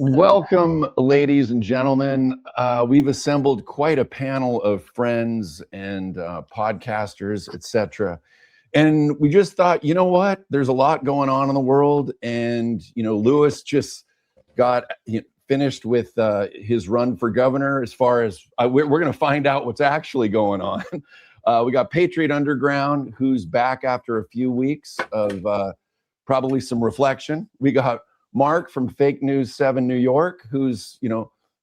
Welcome, ladies and gentlemen. We've assembled quite a panel of friends and podcasters, etc. And we just thought, you know what? There's a lot going on in the world, and Lewis just got finished with his run for governor. As far as we're going to find out what's actually going on. We got Patriot Underground, who's back after a few weeks of probably some reflection. We got Mark from Fake News 7 New York, who's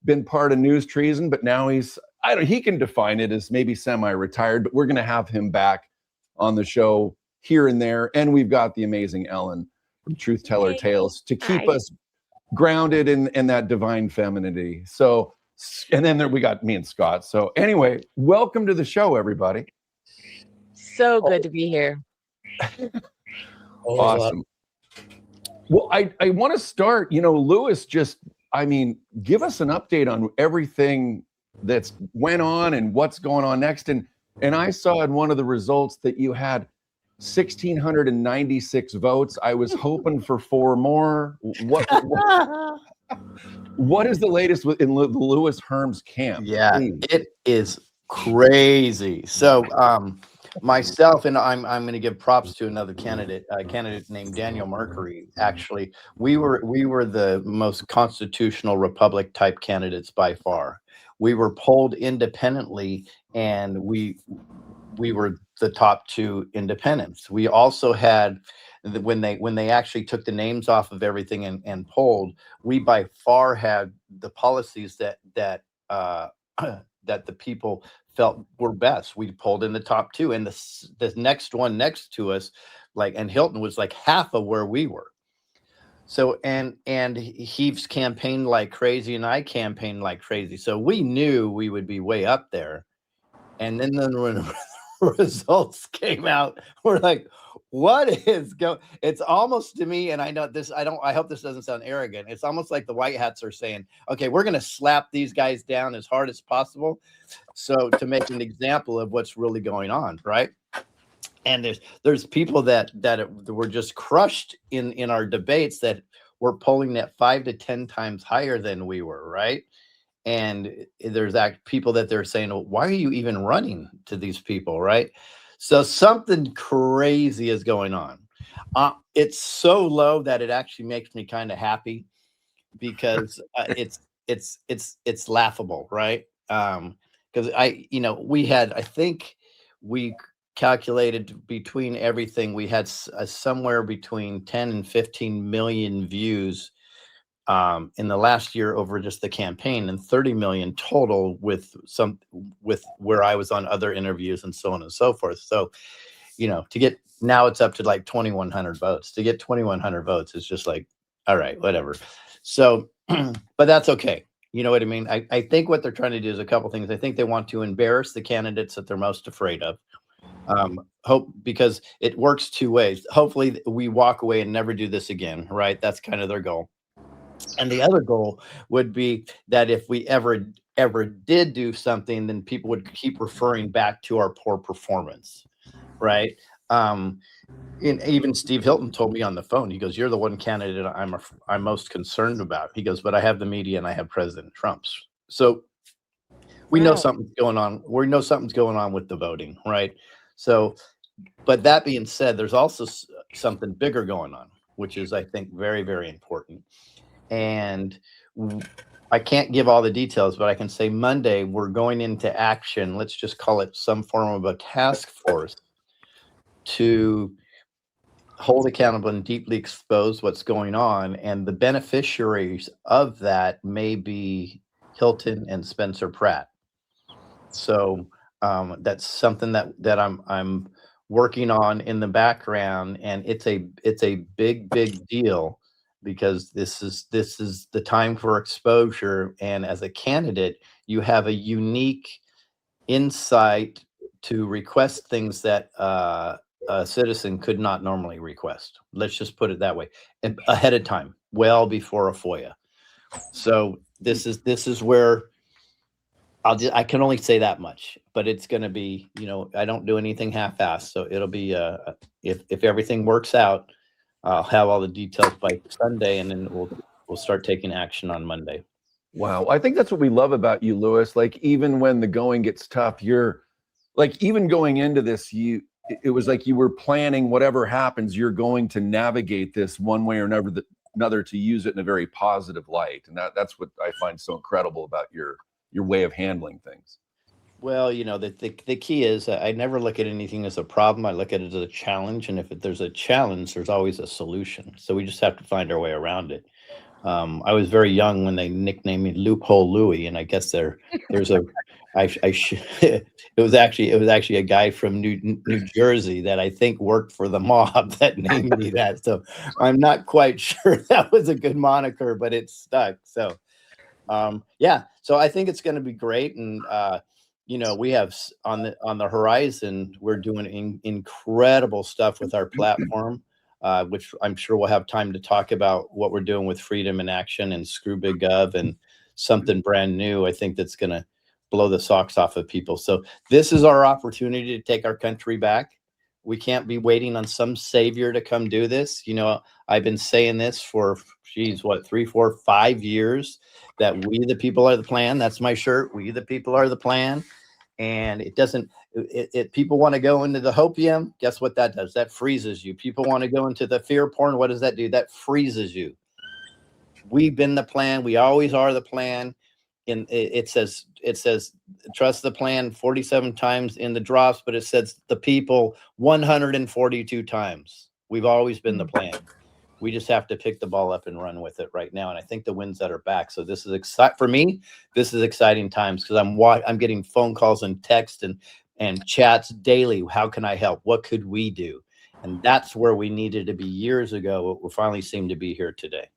been part of news treason, but now he can define it as maybe semi-retired, but we're going to have him back on the show here and there. And we've got the amazing Ellen from Truth Teller Tales to keep us grounded in that divine femininity. So, and then we got me and Scott. So anyway, welcome to the show, everybody. So good to be here. Awesome. Well, I want to start, Lewis, give us an update on everything that's went on and what's going on next. And I saw in one of the results that you had 1,696 votes. I was hoping for 4 more. What is the latest in the Lewis Herms camp? Yeah, it is crazy. So, myself and I'm going to give props to another candidate, a candidate named Daniel Mercury. Actually, we were the most constitutional republic type candidates by far. We were polled independently, and we were the top 2 independents. We also had, when they actually took the names off of everything and polled, we by far had the policies that the people felt were best. We polled in the top 2, and the next one next to us, and Hilton was like half of where we were. So and he's campaigned like crazy, and I campaigned like crazy. So we knew we would be way up there. And then when the results came out, we're like, what is going? It's almost to me, and I know this. I hope this doesn't sound arrogant. It's almost like the white hats are saying, "Okay, we're going to slap these guys down as hard as possible, so to make an example of what's really going on, right?" And there's people that were just crushed in our debates that were polling at 5 to 10 times higher than we were, right? And there's people that they're saying, well, "Why are you even running to these people?" Right? So something crazy is going on. It's so low that it actually makes me kind of happy, because it's laughable, right? Because I think we calculated between everything, we had somewhere between 10 and 15 million views in the last year over just the campaign, and 30 million total with where I was on other interviews and so on and so forth. So, to get, now it's up to like 2,100 votes. To get 2,100 votes is just like, all right, whatever. So, but that's okay. You know what I mean? I think what they're trying to do is a couple things. I think they want to embarrass the candidates that they're most afraid of. Because it works 2 ways. Hopefully we walk away and never do this again, right? That's kind of their goal. And the other goal would be that if we ever did do something, then people would keep referring back to our poor performance, right? And even Steve Hilton told me on the phone, he goes, "You're the one candidate I'm most concerned about." He goes, "But I have the media and I have President Trump's." So we know something's going on. We know something's going on with the voting, right? So, but that being said, there's also something bigger going on, which is, I think, very, very important. And I can't give all the details, but I can say Monday we're going into action. Let's just call it some form of a task force to hold accountable and deeply expose what's going on. And the beneficiaries of that may be Hilton and Spencer Pratt. So that's something that I'm working on in the background, and it's a big deal, because this is the time for exposure. And as a candidate, you have a unique insight to request things that a citizen could not normally request. Let's just put it that way, ahead of time, well before a FOIA. So this is where I can only say that much, but it's going to be, I don't do anything half-assed. So it'll be, if everything works out, I'll have all the details by Sunday, and then we'll we'll start taking action on Monday. Wow. I think that's what we love about you, Lewis. Like, even when the going gets tough, you're like, even going into this, it was like you were planning whatever happens, you're going to navigate this one way or another to use it in a very positive light. And that's what I find so incredible about your way of handling things. Well, the key is I never look at anything as a problem. I look at it as a challenge. And if there's a challenge, there's always a solution. So we just have to find our way around it. I was very young when they nicknamed me Loophole Louie, and I guess there's a it was actually a guy from New Jersey that I think worked for the mob that named me that. So I'm not quite sure that was a good moniker, but it stuck. So yeah, so I think it's going to be great, and we have on the horizon, we're doing incredible stuff with our platform. Which I'm sure we'll have time to talk about what we're doing with Freedom in Action and Screw Big Gov and something brand new. I think that's going to blow the socks off of people. So this is our opportunity to take our country back. We can't be waiting on some savior to come do this. I've been saying this for, 3, 4, 5 years, that we the people are the plan. That's my shirt. We the people are the plan. And it doesn't, people want to go into the hopium. Guess what that does? That freezes you. People want to go into the fear porn. What does that do? That freezes you. We've been the plan. We always are the plan. And it says, trust the plan 47 times in the drops, but it says the people 142 times. We've always been the plan. We just have to pick the ball up and run with it right now. And I think the winds that are back. So this is for me. This is exciting times because I'm getting phone calls and text and chats daily. How can I help? What could we do? And that's where we needed to be years ago. We finally seem to be here today.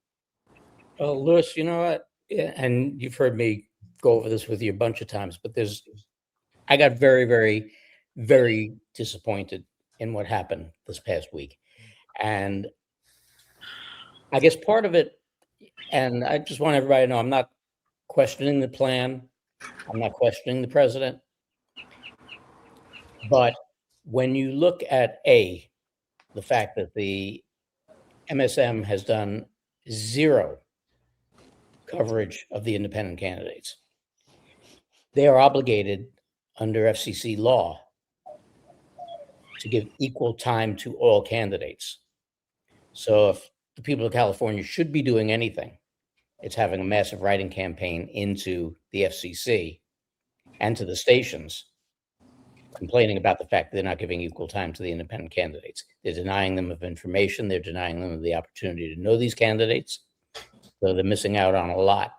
Well, Lewis, you know what? And you've heard me go over this with you a bunch of times, but I got very, very, very disappointed in what happened this past week. And I guess part of it, and I just want everybody to know, I'm not questioning the plan. I'm not questioning the president. But when you look at the fact that the MSM has done zero coverage of the independent candidates, they are obligated under FCC law to give equal time to all candidates. So if the people of California should be doing anything, it's having a massive writing campaign into the FCC and to the stations, complaining about the fact that they're not giving equal time to the independent candidates. They're denying them of information. They're denying them of the opportunity to know these candidates. So they're missing out on a lot.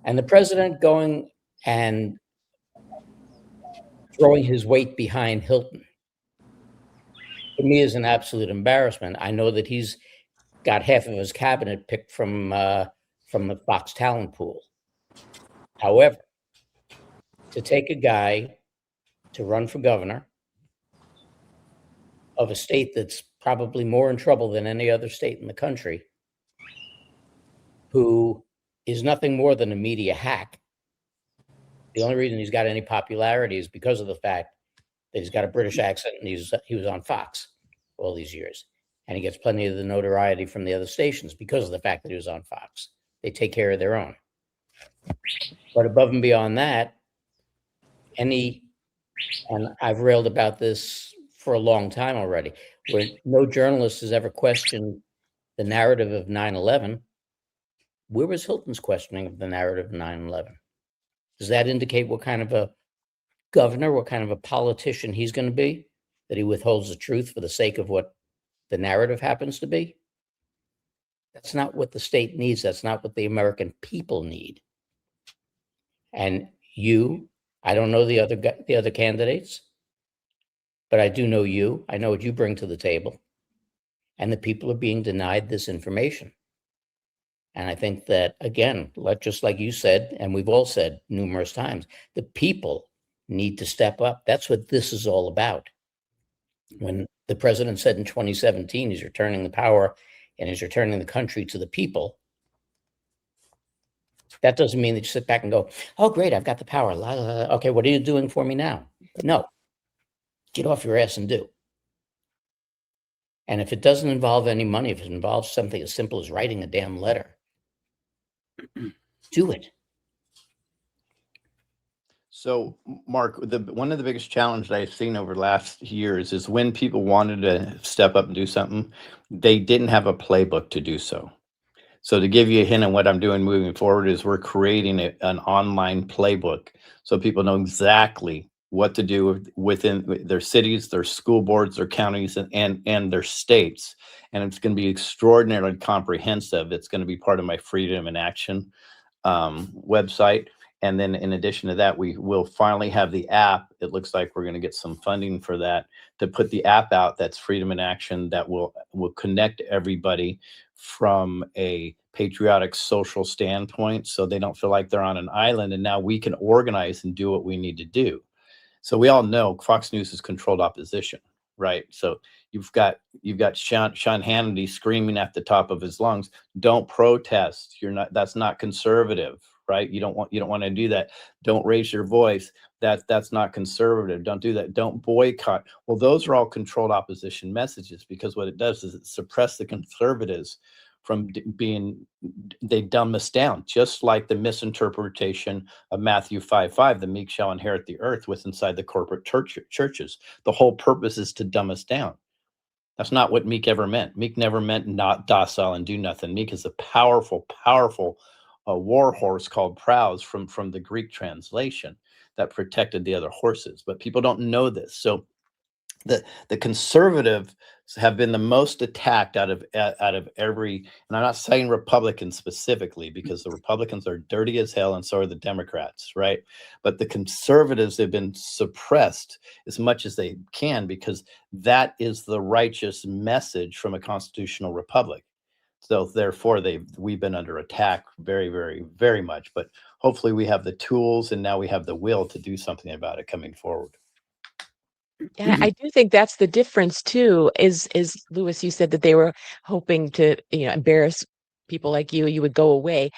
And the president going and throwing his weight behind Hilton, to me, is an absolute embarrassment. I know that he's got half of his cabinet picked from the Fox talent pool. However, to take a guy to run for governor of a state that's probably more in trouble than any other state in the country, who is nothing more than a media hack. The only reason he's got any popularity is because of the fact that he's got a British accent and he was on Fox all these years. And he gets plenty of the notoriety from the other stations because of the fact that he was on Fox. They take care of their own. But above and beyond that, and I've railed about this for a long time already, where no journalist has ever questioned the narrative of 9/11. Where was Hilton's questioning of the narrative of 9/11? Does that indicate what kind of a governor, what kind of a politician he's going to be? That he withholds the truth for the sake of what the narrative happens to be? That's not what the state needs. That's not what the American people need. And I don't know the other candidates, but I do know you. I know what you bring to the table. And the people are being denied this information. And I think that, again, just like you said, and we've all said numerous times, the people need to step up. That's what this is all about. When the president said in 2017, he's returning the power and he's returning the country to the people, that doesn't mean that you sit back and go, oh, great, I've got the power. La, la, la. Okay, what are you doing for me now? No, get off your ass and do. And if it doesn't involve any money, if it involves something as simple as writing a damn letter Do it. So, Mark, one of the biggest challenges I've seen over the last years is when people wanted to step up and do something, they didn't have a playbook to do so. So, to give you a hint on what I'm doing moving forward is we're creating an online playbook so people know exactly what to do within their cities, their school boards, their counties, and their states. And it's going to be extraordinarily comprehensive. It's going to be part of my Freedom in Action website. And then in addition to that, we will finally have the app. It looks like we're going to get some funding for that to put the app out. That's Freedom in Action that will connect everybody from a patriotic social standpoint so they don't feel like they're on an island. And now we can organize and do what we need to do. So we all know Fox News is controlled opposition, right? So you've got Sean Hannity screaming at the top of his lungs, "Don't protest. That's not conservative." Right? You don't want to do that. Don't raise your voice. That's not conservative. Don't do that. Don't boycott. Well, those are all controlled opposition messages because what it does is it suppresses the conservatives from they dumb us down, just like the misinterpretation of Matthew 5:5, the meek shall inherit the earth with inside the corporate churches. The whole purpose is to dumb us down. That's not what meek ever meant. Meek never meant not docile and do nothing. Meek is a powerful, powerful a war horse called Prows from the Greek translation that protected the other horses, but people don't know this. So the conservatives have been the most attacked out of every, and I'm not saying Republicans specifically because the Republicans are dirty as hell and so are the Democrats, right? But the conservatives have been suppressed as much as they can because that is the righteous message from a constitutional republic. So therefore, we've been under attack very, very, very much. But hopefully, we have the tools, and now we have the will to do something about it coming forward. Yeah, I do think that's the difference too. Is Lewis? You said that they were hoping to, embarrass people like you. You would go away.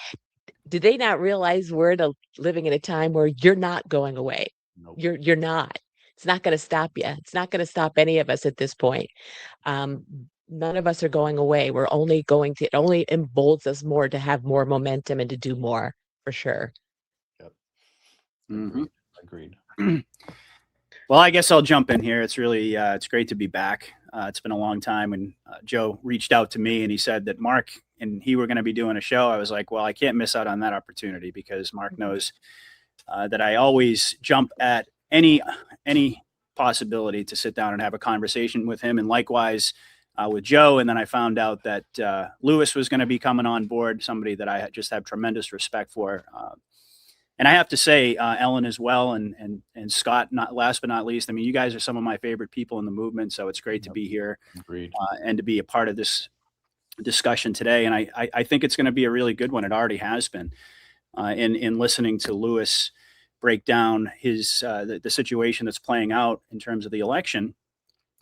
Did they not realize we're living in a time where you're not going away? Nope. You're not. It's not going to stop you. It's not going to stop any of us at this point. None of us are going away. We're only going to. It only emboldens us more to have more momentum and to do more for sure. Yep. Mm-hmm. Agreed. Well, I guess I'll jump in here. It's really it's great to be back. It's been a long time. When Joe reached out to me and he said that Mark and he were going to be doing a show, I was like, well, I can't miss out on that opportunity because Mark knows that I always jump at any possibility to sit down and have a conversation with him. And likewise with Joe. And then I found out that Lewis was going to be coming on board, somebody that I just have tremendous respect for. And I have to say, Ellen as well, and Scott, not last but not least. I mean, you guys are some of my favorite people in the movement, so it's great to be here and to be a part of this discussion today. And I think it's going to be a really good one. It already has been. In listening to Lewis break down his the situation that's playing out in terms of the election,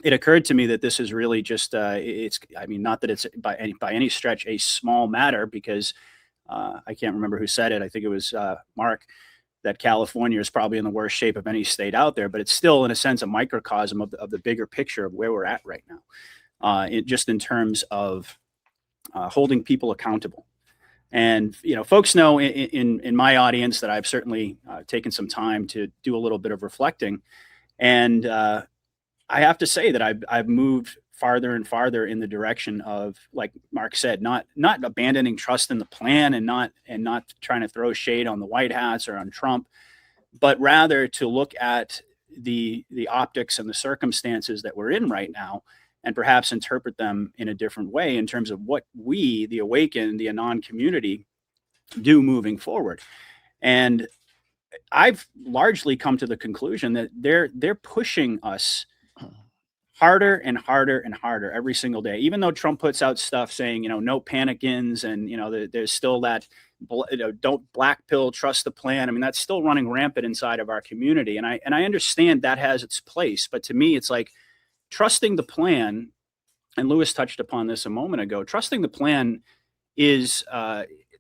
it occurred to me that this is really just it's. I mean, not that it's by any stretch a small matter because. I can't remember who said it. I think it was Mark, that California is probably in the worst shape of any state out there, but it's still, in a sense, a microcosm of the bigger picture of where we're at right now, just in terms of holding people accountable. And, folks know in my audience that I've certainly taken some time to do a little bit of reflecting. And I have to say that I've moved farther and farther in the direction of, like Mark said, not abandoning trust in the plan and not trying to throw shade on the White Hats or on Trump, but rather to look at the optics and the circumstances that we're in right now and perhaps interpret them in a different way in terms of what we, the Awakened, the Anon community, do moving forward. And I've largely come to the conclusion that they're pushing us harder and harder and harder every single day. Even though Trump puts out stuff saying, no panicins, and there's still that, don't black pill, trust the plan. I mean, that's still running rampant inside of our community, and I understand that has its place. But to me, it's like trusting the plan. And Lewis touched upon this a moment ago. Trusting the plan is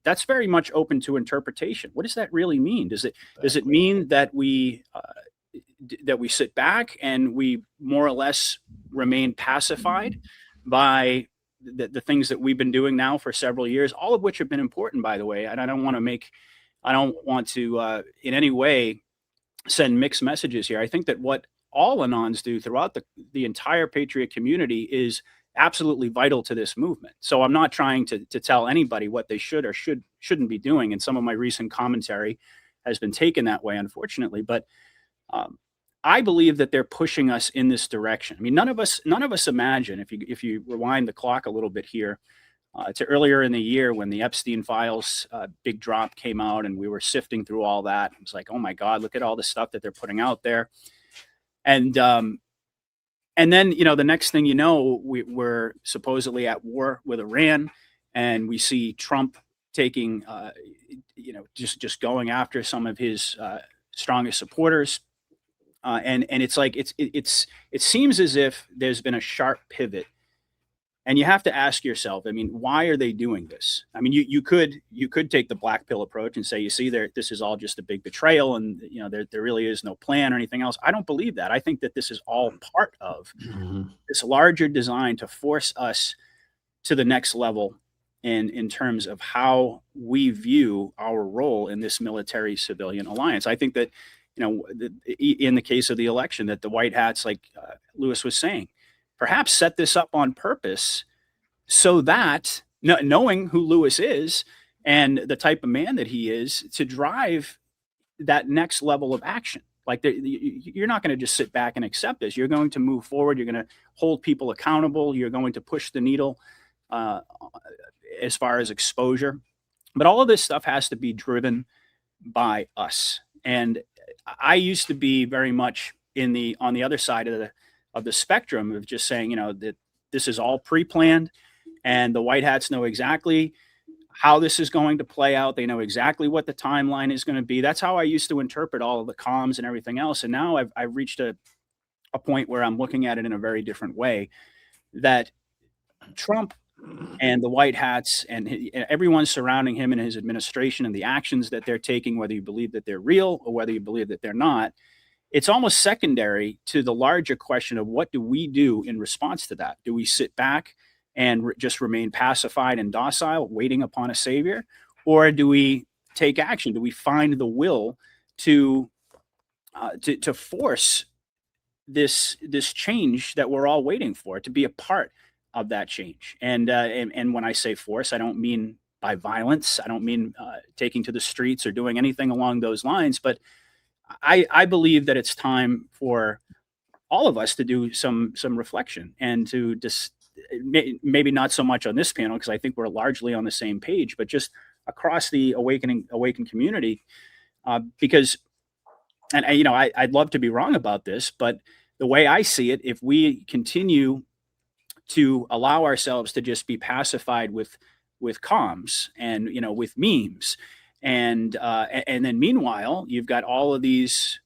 that's very much open to interpretation. What does that really mean? Does it mean that we sit back and we more or less remain pacified by the things that we've been doing now for several years, all of which have been important, by the way. And I don't want to in any way send mixed messages here. I think that what all Anons do throughout the entire Patriot community is absolutely vital to this movement. So I'm not trying to tell anybody what they should or shouldn't be doing. And some of my recent commentary has been taken that way, unfortunately. But I believe that they're pushing us in this direction. I mean, none of us imagine, if you rewind the clock a little bit here, to earlier in the year when the Epstein files big drop came out and we were sifting through all that. It was like, oh my God, look at all the stuff that they're putting out there. And then, the next thing you know, we're supposedly at war with Iran, and we see Trump taking, just going after some of his strongest supporters. And it's like, it seems as if there's been a sharp pivot. And you have to ask yourself, I mean, why are they doing this? I mean, you could take the black pill approach and say, you see, this is all just a big betrayal, and there really is no plan or anything else. I don't believe that. I think that this is all part of this larger design to force us to the next level in terms of how we view our role in this military-civilian alliance. I think that, in the case of the election, that the white hats, like Lewis was saying, perhaps set this up on purpose so that, knowing who Lewis is and the type of man that he is, to drive that next level of action. Like, you're not going to just sit back and accept this. You're going to move forward. You're going to hold people accountable. You're going to push the needle as far as exposure. But all of this stuff has to be driven by us. And I used to be very much on the other side of the spectrum of just saying, that this is all pre-planned, and the white hats know exactly how this is going to play out. They know exactly what the timeline is going to be. That's how I used to interpret all of the comms and everything else. And now I've reached a point where I'm looking at it in a very different way, that Trump and the white hats and everyone surrounding him and his administration and the actions that they're taking, whether you believe that they're real or whether you believe that they're not, it's almost secondary to the larger question of what do we do in response to that? Do we sit back and just remain pacified and docile, waiting upon a savior? Or do we take action? Do we find the will to force this change that we're all waiting for, to be a part of that change? And when I say force, I don't mean by violence. I don't mean taking to the streets or doing anything along those lines, but I believe that it's time for all of us to do some reflection and to just maybe not so much on this panel, because I think we're largely on the same page, but just across the awakened community, because, and I'd love to be wrong about this, but the way I see it, if we continue to allow ourselves to just be pacified with comms and with memes, and then meanwhile, you've got all of these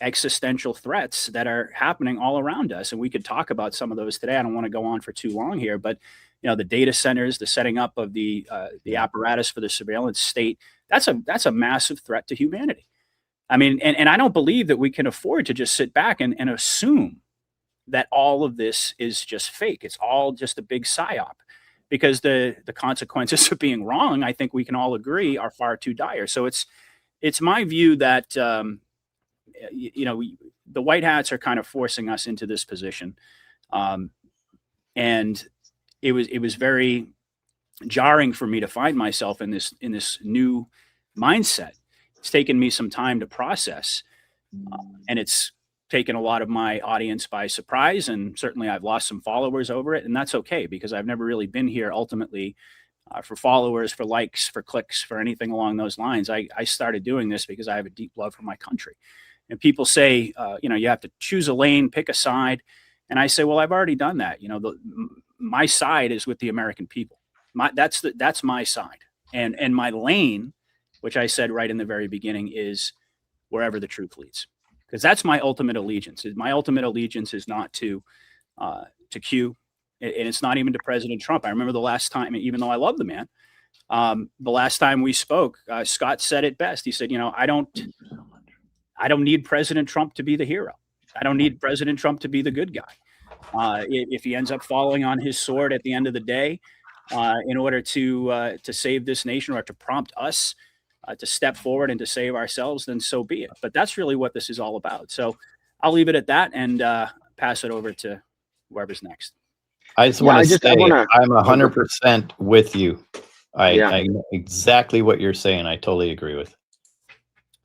existential threats that are happening all around us. And we could talk about some of those today. I don't want to go on for too long here, but the data centers, the setting up of the apparatus for the surveillance state, that's a massive threat to humanity. I mean, and I don't believe that we can afford to just sit back and assume that all of this is just fake. It's all just a big psyop. Because the consequences of being wrong, I think we can all agree, are far too dire. So it's my view that the white hats are kind of forcing us into this position, and it was very jarring for me to find myself in this new mindset. It's taken me some time to process, and it's taken a lot of my audience by surprise, and certainly I've lost some followers over it, and that's okay, because I've never really been here ultimately for followers, for likes, for clicks, for anything along those lines. I started doing this because I have a deep love for my country. And people say, you have to choose a lane, pick a side, and I say, well, I've already done that. My side is with the American people. That's my side, and my lane, which I said right in the very beginning, is wherever the truth leads. Because that's my ultimate allegiance. My ultimate allegiance is not to Q, and it's not even to President Trump. I remember the last time, even though I love the man, the last time we spoke, Scott said it best. He said, I don't need President Trump to be the hero. I don't need President Trump to be the good guy. if he ends up falling on his sword at the end of the day, in order to save this nation or to prompt us to step forward and to save ourselves, then so be it. But that's really what this is all about. So I'll leave it at that and pass it over to whoever's next. I just want to say I'm 100% with you. I know exactly what you're saying. I totally agree with.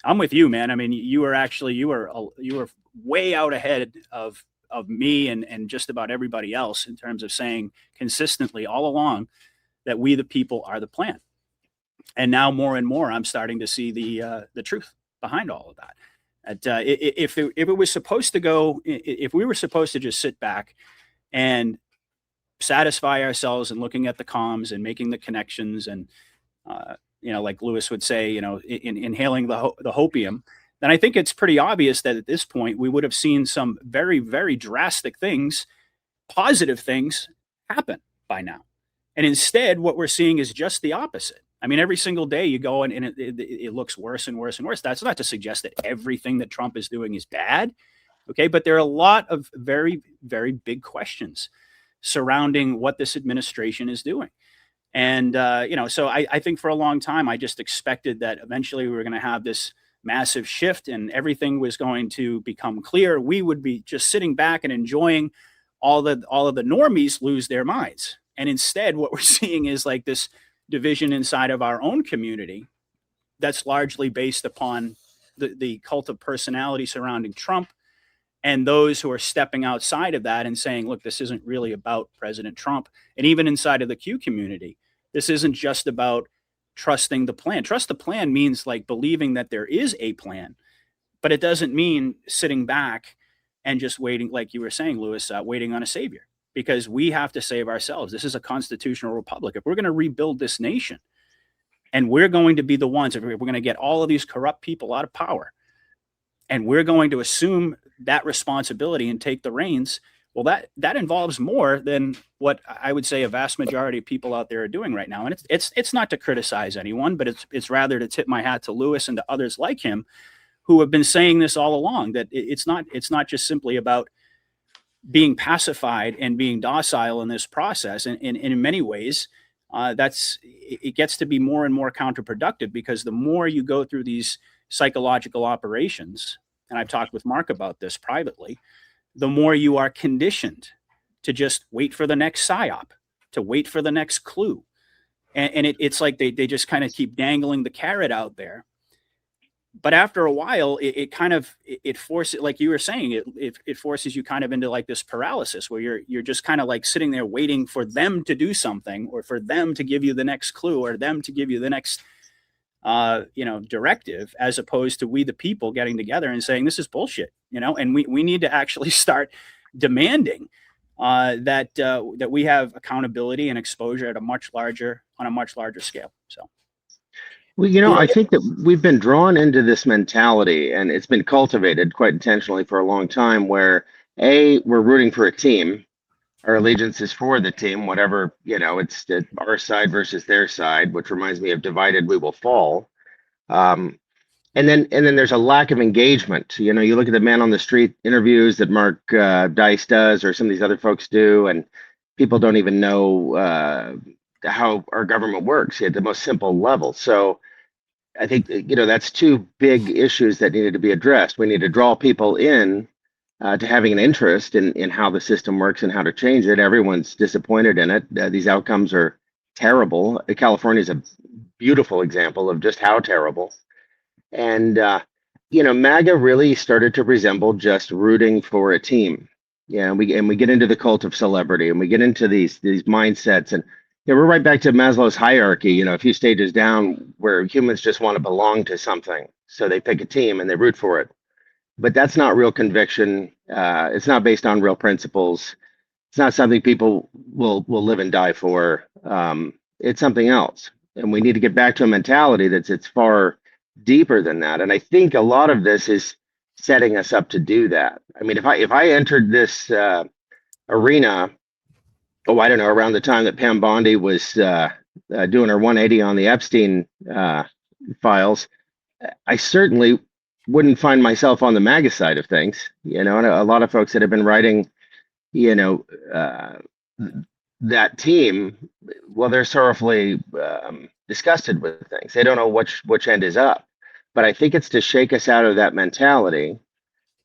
I'm with you, man. I mean, you were way out ahead of me and just about everybody else in terms of saying consistently all along that we the people are the plan. And now more and more, I'm starting to see the truth behind all of that. If it was supposed to go, if we were supposed to just sit back and satisfy ourselves and looking at the comms and making the connections and like Lewis would say, inhaling the hopium, then I think it's pretty obvious that at this point we would have seen some very, very drastic things, positive things happen by now. And instead, what we're seeing is just the opposite. I mean, every single day you go and it looks worse and worse and worse. That's not to suggest that everything that Trump is doing is bad. Okay. But there are a lot of very, very big questions surrounding what this administration is doing. And, so I think for a long time, I just expected that eventually we were going to have this massive shift and everything was going to become clear. We would be just sitting back and enjoying all of the normies lose their minds. And instead, what we're seeing is like this division inside of our own community that's largely based upon the cult of personality surrounding Trump and those who are stepping outside of that and saying, look, this isn't really about President Trump. And even inside of the Q community, this isn't just about trusting the plan. Trust the plan means like believing that there is a plan, but it doesn't mean sitting back and just waiting, like you were saying, Lewis, waiting on a savior, because we have to save ourselves. This is a constitutional republic. If we're going to rebuild this nation and we're going to be the ones, if we're going to get all of these corrupt people out of power and we're going to assume that responsibility and take the reins, well, that involves more than what I would say a vast majority of people out there are doing right now. And it's not to criticize anyone, but it's rather to tip my hat to Lewis and to others like him who have been saying this all along, that it's not just simply about being pacified and being docile in this process. And in many ways, it gets to be more and more counterproductive, because the more you go through these psychological operations, and I've talked with Mark about this privately, the more you are conditioned to just wait for the next psyop, to wait for the next clue. And it's like they just kind of keep dangling the carrot out there. But after a while, it forces, like you were saying, it forces you kind of into like this paralysis where you're just kind of like sitting there waiting for them to do something, or for them to give you the next clue, or them to give you the next directive, as opposed to we the people getting together and saying this is bullshit, and we need to actually start demanding that we have accountability and exposure on a much larger scale. So. Well, I think that we've been drawn into this mentality, and it's been cultivated quite intentionally for a long time, where we're rooting for a team. Our allegiance is for the team, whatever, it's our side versus their side, which reminds me of divided we will fall. And then there's a lack of engagement. You look at the man on the street interviews that Mark Dice does, or some of these other folks do, and people don't even know how our government works at the most simple level. So I think, that's two big issues that needed to be addressed. We need to draw people in to having an interest in how the system works and how to change it. Everyone's disappointed in it. These outcomes are terrible. California is a beautiful example of just how terrible. And, MAGA really started to resemble just rooting for a team. Yeah, and we get into the cult of celebrity, and we get into these mindsets, and we're right back to Maslow's hierarchy, a few stages down, where humans just want to belong to something, so they pick a team and they root for it. But that's not real conviction. It's not based on real principles. It's not something people will live and die for. It's something else, and we need to get back to a mentality it's far deeper than that. And I think a lot of this is setting us up to do that. I mean, if I entered this arena, I don't know, around the time that Pam Bondi was doing her 180 on the Epstein files, I certainly wouldn't find myself on the MAGA side of things, and a lot of folks that have been writing you know, that team, well, they're sorrowfully disgusted with things. They don't know which end is up. But I think it's to shake us out of that mentality.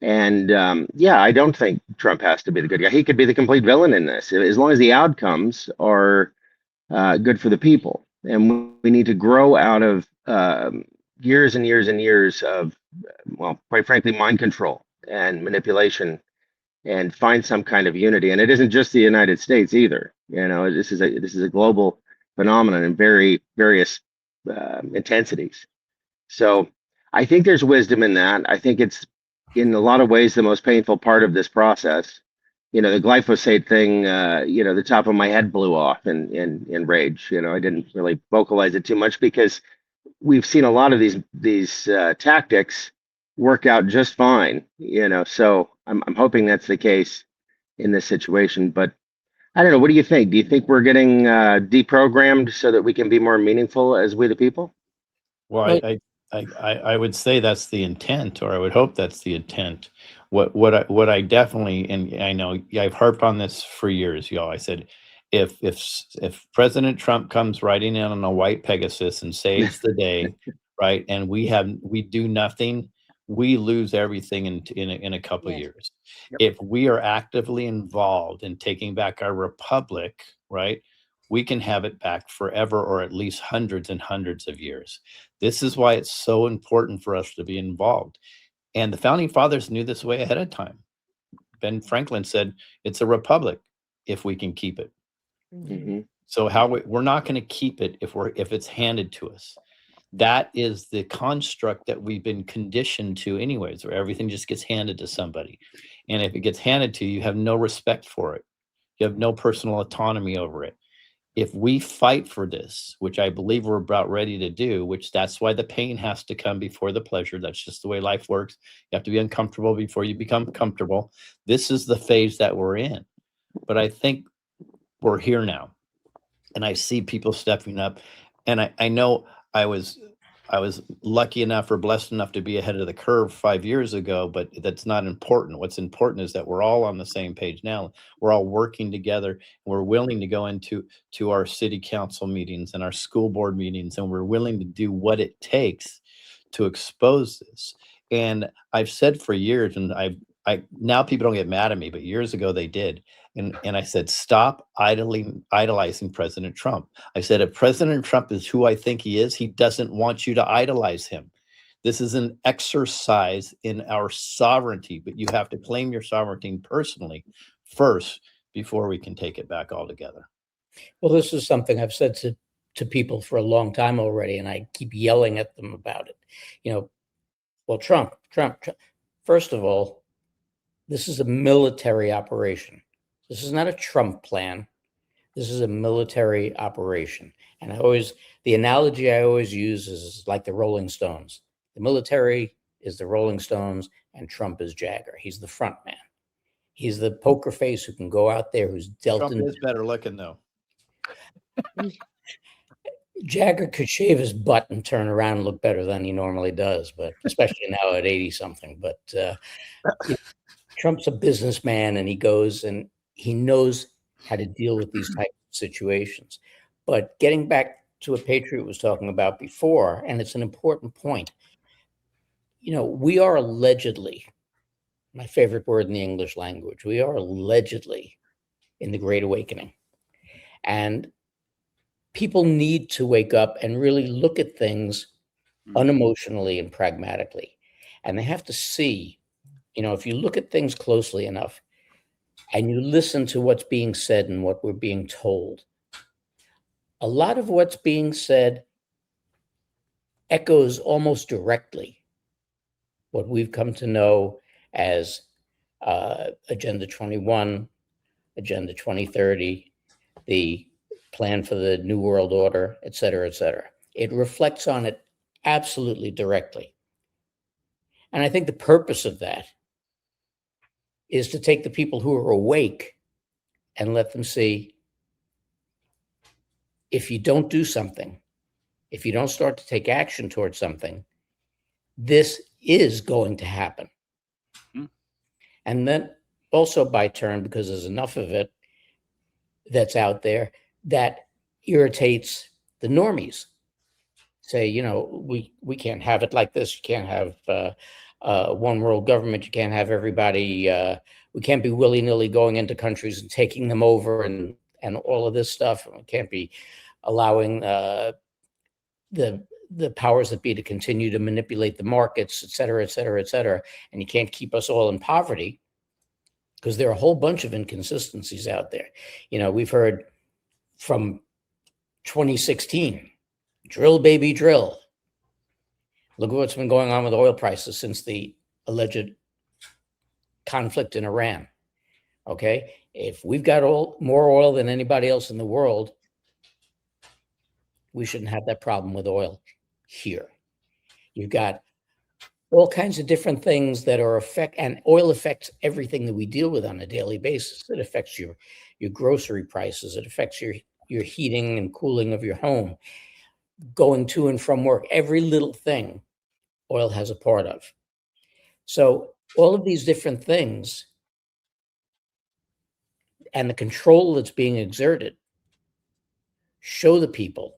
And yeah, I don't think Trump has to be the good guy. He could be the complete villain in this, as long as the outcomes are good for the people. And we need to grow out of years and years and years of, well, quite frankly, mind control and manipulation, and find some kind of unity. And it isn't just the United States either. This is a global phenomenon in very various intensities. So I think there's wisdom in that. I think it's in a lot of ways the most painful part of this process. The glyphosate thing, the top of my head blew off in rage. I didn't really vocalize it too much because we've seen a lot of these tactics work out just fine. So I'm hoping that's the case in this situation. But I don't know. What do you think? Do you think we're getting deprogrammed so that we can be more meaningful as we the people? Well, I would say that's the intent, or I would hope that's the intent. What I definitely, and I know I've harped on this for years, y'all. I said, if President Trump comes riding in on a white Pegasus and saves the day, right, and we do nothing, we lose everything in a couple of years. If we are actively involved in taking back our republic, right, we can have it back forever, or at least hundreds and hundreds of years. This is why it's so important for us to be involved. And the founding fathers knew this way ahead of time. Ben Franklin said, it's a republic if we can keep it. Mm-hmm. So we're not going to keep it if it's handed to us. That is the construct that we've been conditioned to anyways, where everything just gets handed to somebody. And if it gets handed to you, you have no respect for it. You have no personal autonomy over it. If we fight for this, which I believe we're about ready to do, which that's why the pain has to come before the pleasure. That's just the way life works. You have to be uncomfortable before you become comfortable. This is the phase that we're in. But I think we're here now. And I see people stepping up. And I know I was lucky enough or blessed enough to be ahead of the curve 5 years ago, but that's not important. What's important is that we're all on the same page now. We're all working together. We're willing to go into our city council meetings and our school board meetings, and we're willing to do what it takes to expose this. And I've said for years, and I now people don't get mad at me, but years ago they did. And I said, stop idolizing President Trump. I said, if President Trump is who I think he is, he doesn't want you to idolize him. This is an exercise in our sovereignty, but you have to claim your sovereignty personally first before we can take it back altogether. Well, this is something I've said to people for a long time already, and I keep yelling at them about it. Well, Trump. First of all, this is a military operation. This is not a Trump plan. This is a military operation. And the analogy I always use is like the Rolling Stones. The military is the Rolling Stones and Trump is Jagger. He's the front man. He's the poker face who can go out there, who's dealt Trump in. is better looking though. Jagger could shave his butt and turn around and look better than he normally does, but especially now at 80 something. But Trump's a businessman, and he goes and he knows how to deal with these types of situations. But getting back to what Patriot was talking about before, and it's an important point, we are allegedly, my favorite word in the English language, we are allegedly in the Great Awakening. And people need to wake up and really look at things unemotionally and pragmatically. And they have to see, if you look at things closely enough and you listen to what's being said and what we're being told, a lot of what's being said echoes almost directly what we've come to know as Agenda 21, Agenda 2030, the plan for the New World Order, et cetera, et cetera. It reflects on it absolutely directly. And I think the purpose of that is to take the people who are awake and let them see, if you don't do something, if you don't start to take action towards something, this is going to happen. And then also by turn, because there's enough of it that's out there that irritates the normies. Say, you know, we can't have it like this. You can't have one world government. You can't have everybody. We can't be willy-nilly going into countries and taking them over and all of this stuff. We can't be allowing the powers that be to continue to manipulate the markets, et cetera, et cetera, et cetera. And you can't keep us all in poverty, because there are a whole bunch of inconsistencies out there. You know, we've heard from 2016, drill, baby, drill. Look at what's been going on with oil prices since the alleged conflict in Iran. Okay, if we've got more oil than anybody else in the world, we shouldn't have that problem with oil here. You've got all kinds of different things that are and oil affects everything that we deal with on a daily basis. It affects your grocery prices. It affects your heating and cooling of your home, going to and from work. Every little thing oil has a part of. So all of these different things and the control that's being exerted show the people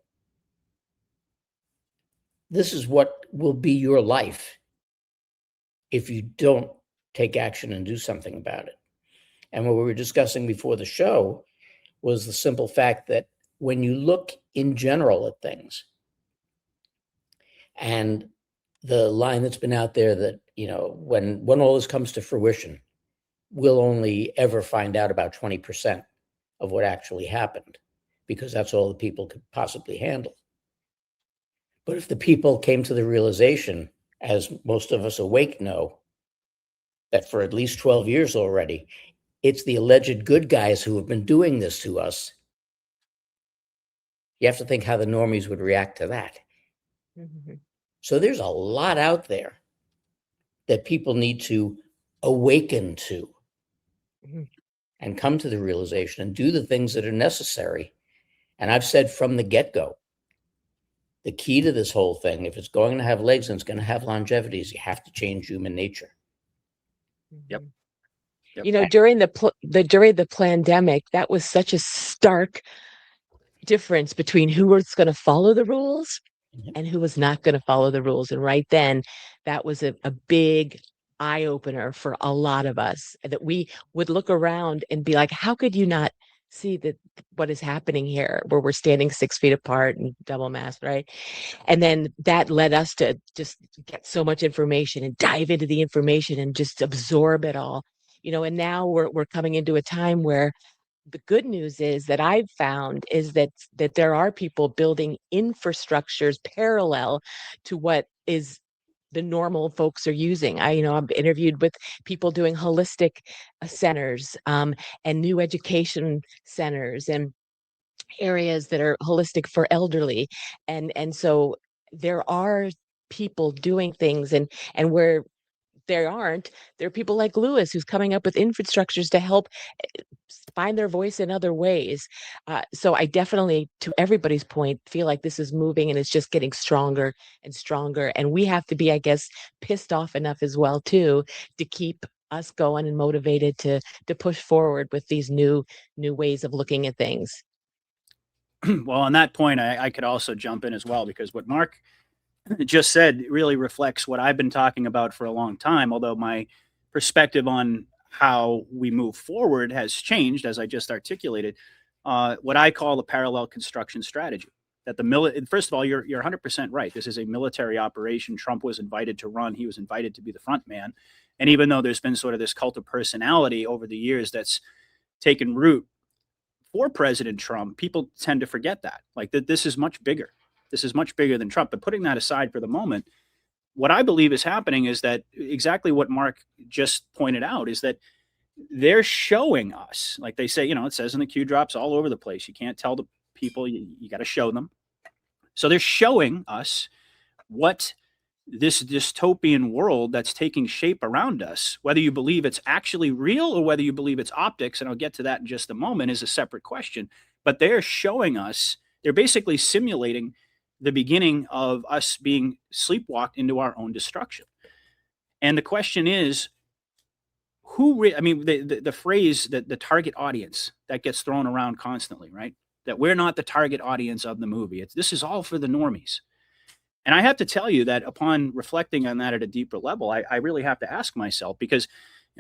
this is what will be your life if you don't take action and do something about it. And what we were discussing before the show was the simple fact that when you look in general at things, and the line that's been out there that, you know, when all this comes to fruition, we'll only ever find out about 20% of what actually happened, because that's all the people could possibly handle. But if the people came to the realization, as most of us awake know, that for at least 12 years already, it's the alleged good guys who have been doing this to us, you have to think how the normies would react to that. Mm-hmm. So there's a lot out there that people need to awaken to, mm-hmm, and come to the realization and do the things that are necessary. And I've said from the get-go, the key to this whole thing, if it's going to have legs and it's going to have longevity, is you have to change human nature. Yep. Yep. You know, during the pandemic, that was such a stark difference between who was going to follow the rules, mm-hmm, and who was not going to follow the rules. And right then, that was a big eye opener for a lot of us, that we would look around and be like, how could you not see that what is happening here, where we're standing 6 feet apart and double masked, right? And then that led us to just get so much information and dive into the information and just absorb it all, you know. And now we're coming into a time where the good news is that I've found is that there are people building infrastructures parallel to what is the normal folks are using. I've interviewed with people doing holistic centers, and new education centers and areas that are holistic for elderly. And so there are people doing things, and where there are people like Lewis who's coming up with infrastructures to help find their voice in other ways. So I definitely, to everybody's point, feel like this is moving and it's just getting stronger and stronger. And we have to be, I guess, pissed off enough as well, too, to keep us going and motivated to push forward with these new ways of looking at things. Well, on that point, I could also jump in as well, because what Mark just said really reflects what I've been talking about for a long time, although my perspective on how we move forward has changed, as I just articulated. What I call the parallel construction strategy. That first of all, you're 100% right. This is a military operation. Trump was invited to run. He was invited to be the front man. And even though there's been sort of this cult of personality over the years that's taken root for President Trump, people tend to forget that. Like, that this is much bigger. This is much bigger than Trump. But putting that aside for the moment, what I believe is happening is that exactly what Mark just pointed out, is that they're showing us, like they say, it says in the Q drops all over the place. You can't tell the people, you got to show them. So they're showing us what this dystopian world that's taking shape around us, whether you believe it's actually real or whether you believe it's optics, and I'll get to that in just a moment, is a separate question. But they're showing us, they're basically simulating the beginning of us being sleepwalked into our own destruction. And the question is, I mean, the phrase that the target audience that gets thrown around constantly, right? That we're not the target audience of the movie. This is all for the normies. And I have to tell you that upon reflecting on that at a deeper level, I really have to ask myself, because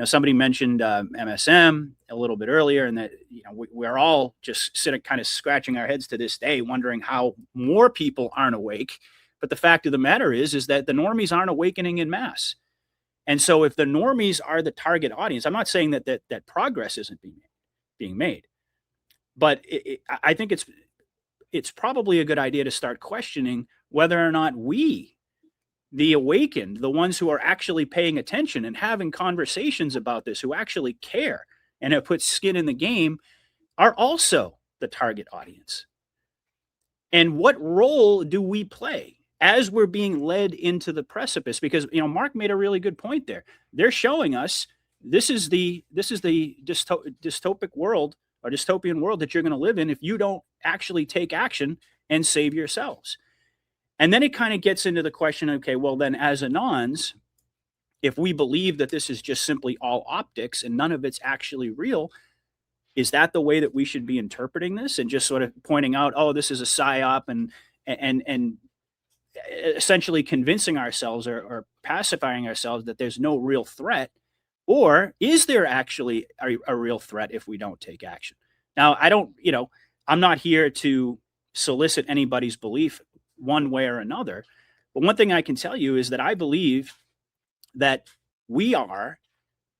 somebody mentioned MSM a little bit earlier, and that we're all just sitting kind of scratching our heads to this day, wondering how more people aren't awake. But the fact of the matter is that the normies aren't awakening in mass. And so if the normies are the target audience, I'm not saying that progress isn't being made, but I think it's probably a good idea to start questioning whether or not we, the awakened, the ones who are actually paying attention and having conversations about this, who actually care and have put skin in the game, are also the target audience. And what role do we play as we're being led into the precipice? Because Mark made a really good point there. They're showing us this is the dystopic world, or dystopian world, that you're going to live in if you don't actually take action and save yourselves. And then it kind of gets into the question, okay, well then, as Anons, if we believe that this is just simply all optics and none of it's actually real, is that the way that we should be interpreting this, and just sort of pointing out, oh, this is a psyop, and essentially convincing ourselves or pacifying ourselves that there's no real threat? Or is there actually a real threat if we don't take action? Now, I'm not here to solicit anybody's belief one way or another, but one thing I can tell you is that I believe that we are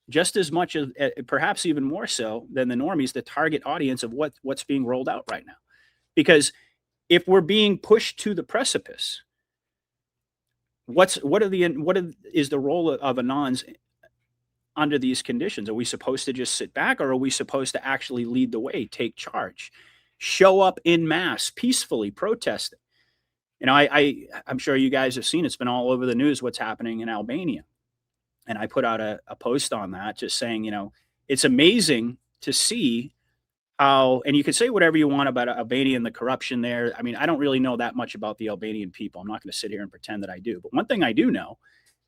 just as much as, perhaps even more so than the normies, the target audience of what's being rolled out right now. Because if we're being pushed to the precipice, what is the role of Anons under these conditions? Are we supposed to just sit back, or are we supposed to actually lead the way, take charge, show up in mass, peacefully protesting? I'm sure you guys have seen, it's been all over the news what's happening in Albania. And I put out a post on that, just saying, it's amazing to see how, and you can say whatever you want about Albania and the corruption there. I mean, I don't really know that much about the Albanian people. I'm not going to sit here and pretend that I do. But one thing I do know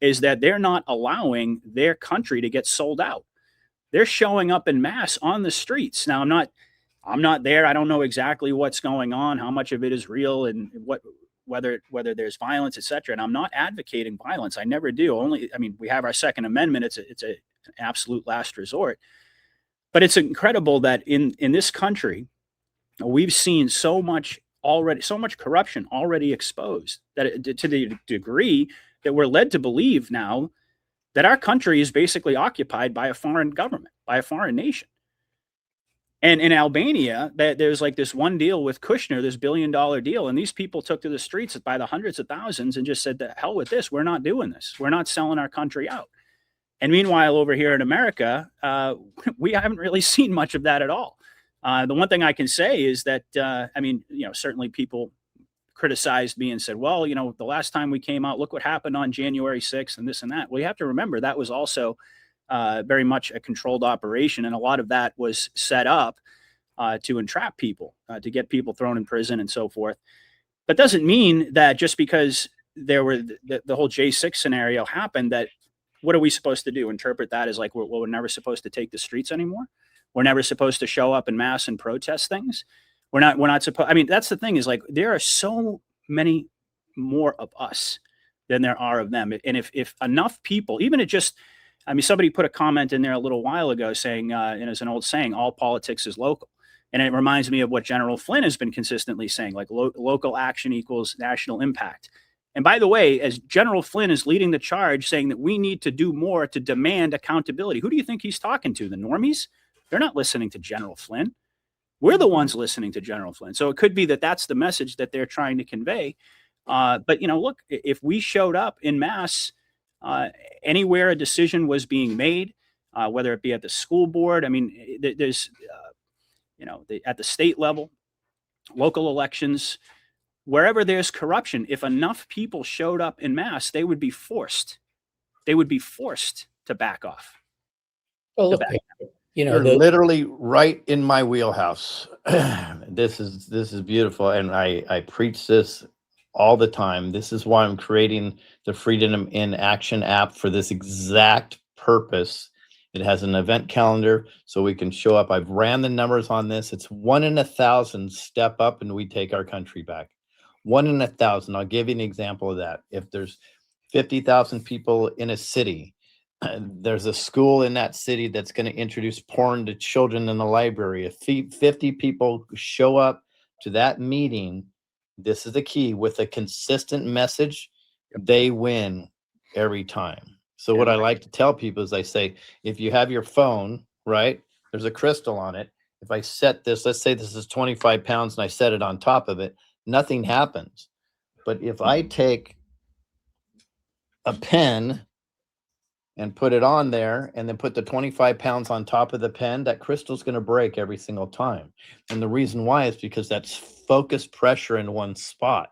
is that they're not allowing their country to get sold out. They're showing up in mass on the streets. Now, I'm not there. I don't know exactly what's going on, how much of it is real, and whether there's violence, etc. And I'm not advocating violence. I never do. We have our Second Amendment. It's an absolute last resort. But it's incredible that in this country, we've seen so much corruption already exposed, that to the degree that we're led to believe now that our country is basically occupied by a foreign government, by a foreign nation. And in Albania, there's like this one deal with Kushner, this $1 billion deal. And these people took to the streets by the hundreds of thousands and just said, the hell with this. We're not doing this. We're not selling our country out. And meanwhile, over here in America, we haven't really seen much of that at all. The one thing I can say is that, certainly people criticized me and said, well, the last time we came out, look what happened on January 6th and this and that. Well, you have to remember that was also very much a controlled operation. And a lot of that was set up to entrap people, to get people thrown in prison and so forth. But doesn't mean that just because there were the whole J6 scenario happened, that what are we supposed to do? Interpret that as like, we're never supposed to take the streets anymore. We're never supposed to show up in mass and protest things. We're not supposed. I mean, that's the thing, is like, there are so many more of us than there are of them. And if enough people, even it just, somebody put a comment in there a little while ago saying, and it's an old saying, all politics is local. And it reminds me of what General Flynn has been consistently saying, like local action equals national impact. And by the way, as General Flynn is leading the charge saying that we need to do more to demand accountability, who do you think he's talking to? The normies? They're not listening to General Flynn. We're the ones listening to General Flynn. So it could be that that's the message that they're trying to convey. But, look, if we showed up in mass anywhere a decision was being made, whether it be at the school board, there's, at the state level, local elections, wherever there's corruption, if enough people showed up in mass, they would be forced to back off. Well, look, You're literally right in my wheelhouse. This is beautiful. And I preach this all the time. This is why I'm creating the Freedom in Action app, for this exact purpose, It has an event calendar so we can show up. I've ran the numbers on this. It's 1 in 1,000 step up and we take our country back. 1 in 1,000. I'll give you an example of that. If there's 50,000 people in a city, there's a school in that city that's going to introduce porn to children in the library. If 50 people show up to that meeting, this is the key, with a consistent message, they win every time. So what I like to tell people is I say, if you have your phone, right, there's a crystal on it. If I set this, let's say this is 25 pounds and I set it on top of it, nothing happens. But if I take a pen and put it on there and then put the 25 pounds on top of the pen, that crystal's going to break every single time. And the reason why is because that's focused pressure in one spot,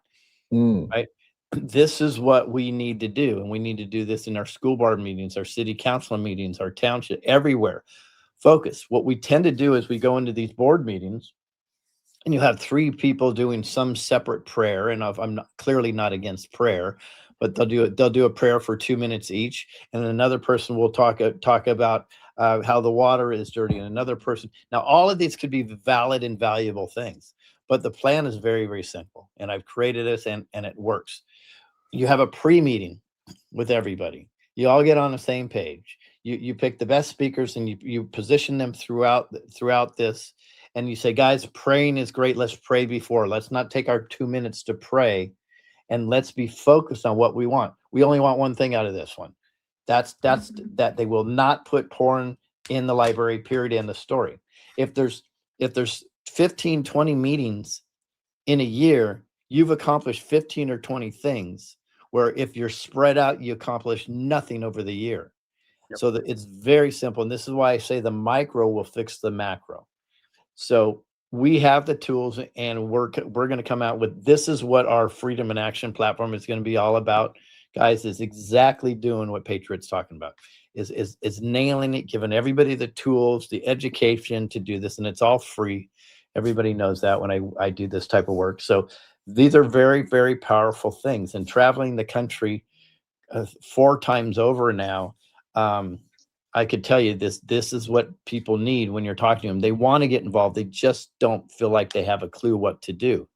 right? This is what we need to do. And we need to do this in our school board meetings, our city council meetings, our township, everywhere. Focus. What we tend to do is we go into these board meetings and you have 3 people doing some separate prayer. And I'm clearly not against prayer, but they'll do a prayer for 2 minutes each. And another person will talk about how the water is dirty, and another person. Now, all of these could be valid and valuable things, but the plan is very, very simple. And I've created this and it works. You have a pre-meeting with everybody. You all get on the same page. You pick the best speakers and you position them throughout this. And you say, guys, praying is great. Let's pray before. Let's not take our 2 minutes to pray, and let's be focused on what we want. We only want one thing out of this one. That's that they will not put porn in the library, period, in the story. If there's 15, 20 meetings in a year, you've accomplished 15 or 20 things, where if you're spread out, you accomplish nothing over the year. So that it's very simple. And this is why I say the micro will fix the macro. So we have the tools, and we're going to come out with, this is what our Freedom in Action platform is going to be all about, guys. Is exactly doing what Patriot's talking about, is nailing it, giving everybody the tools, the education to do this. And it's all free. Everybody knows that when I do this type of work. So these are very, very powerful things. And traveling the country 4 times over now, I could tell you this is what people need when you're talking to them. They want to get involved. They just don't feel like they have a clue what to do,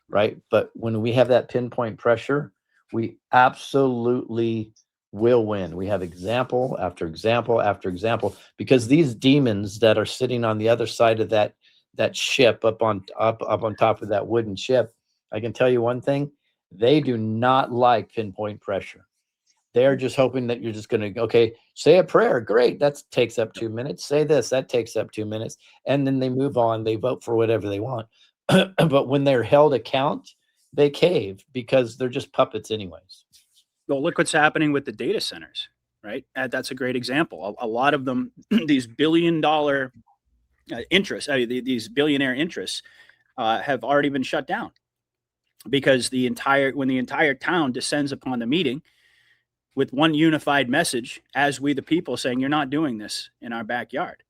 right? But when we have that pinpoint pressure, we absolutely will win. We have example after example after example, because these demons that are sitting on the other side of that ship up on top of that wooden ship, I can tell you one thing: they do not like pinpoint pressure. They're just hoping that you're just going to, okay, say a prayer. Great. That takes up 2 minutes. Say this, that takes up 2 minutes. And then they move on. They vote for whatever they want. But when they're held account, they cave, because they're just puppets anyways. Well, look what's happening with the data centers, right? That's a great example. A lot of them, these billion-dollar interests, these billionaire interests have already been shut down, because when the entire town descends upon the meeting with one unified message, as we the people, saying, you're not doing this in our backyard.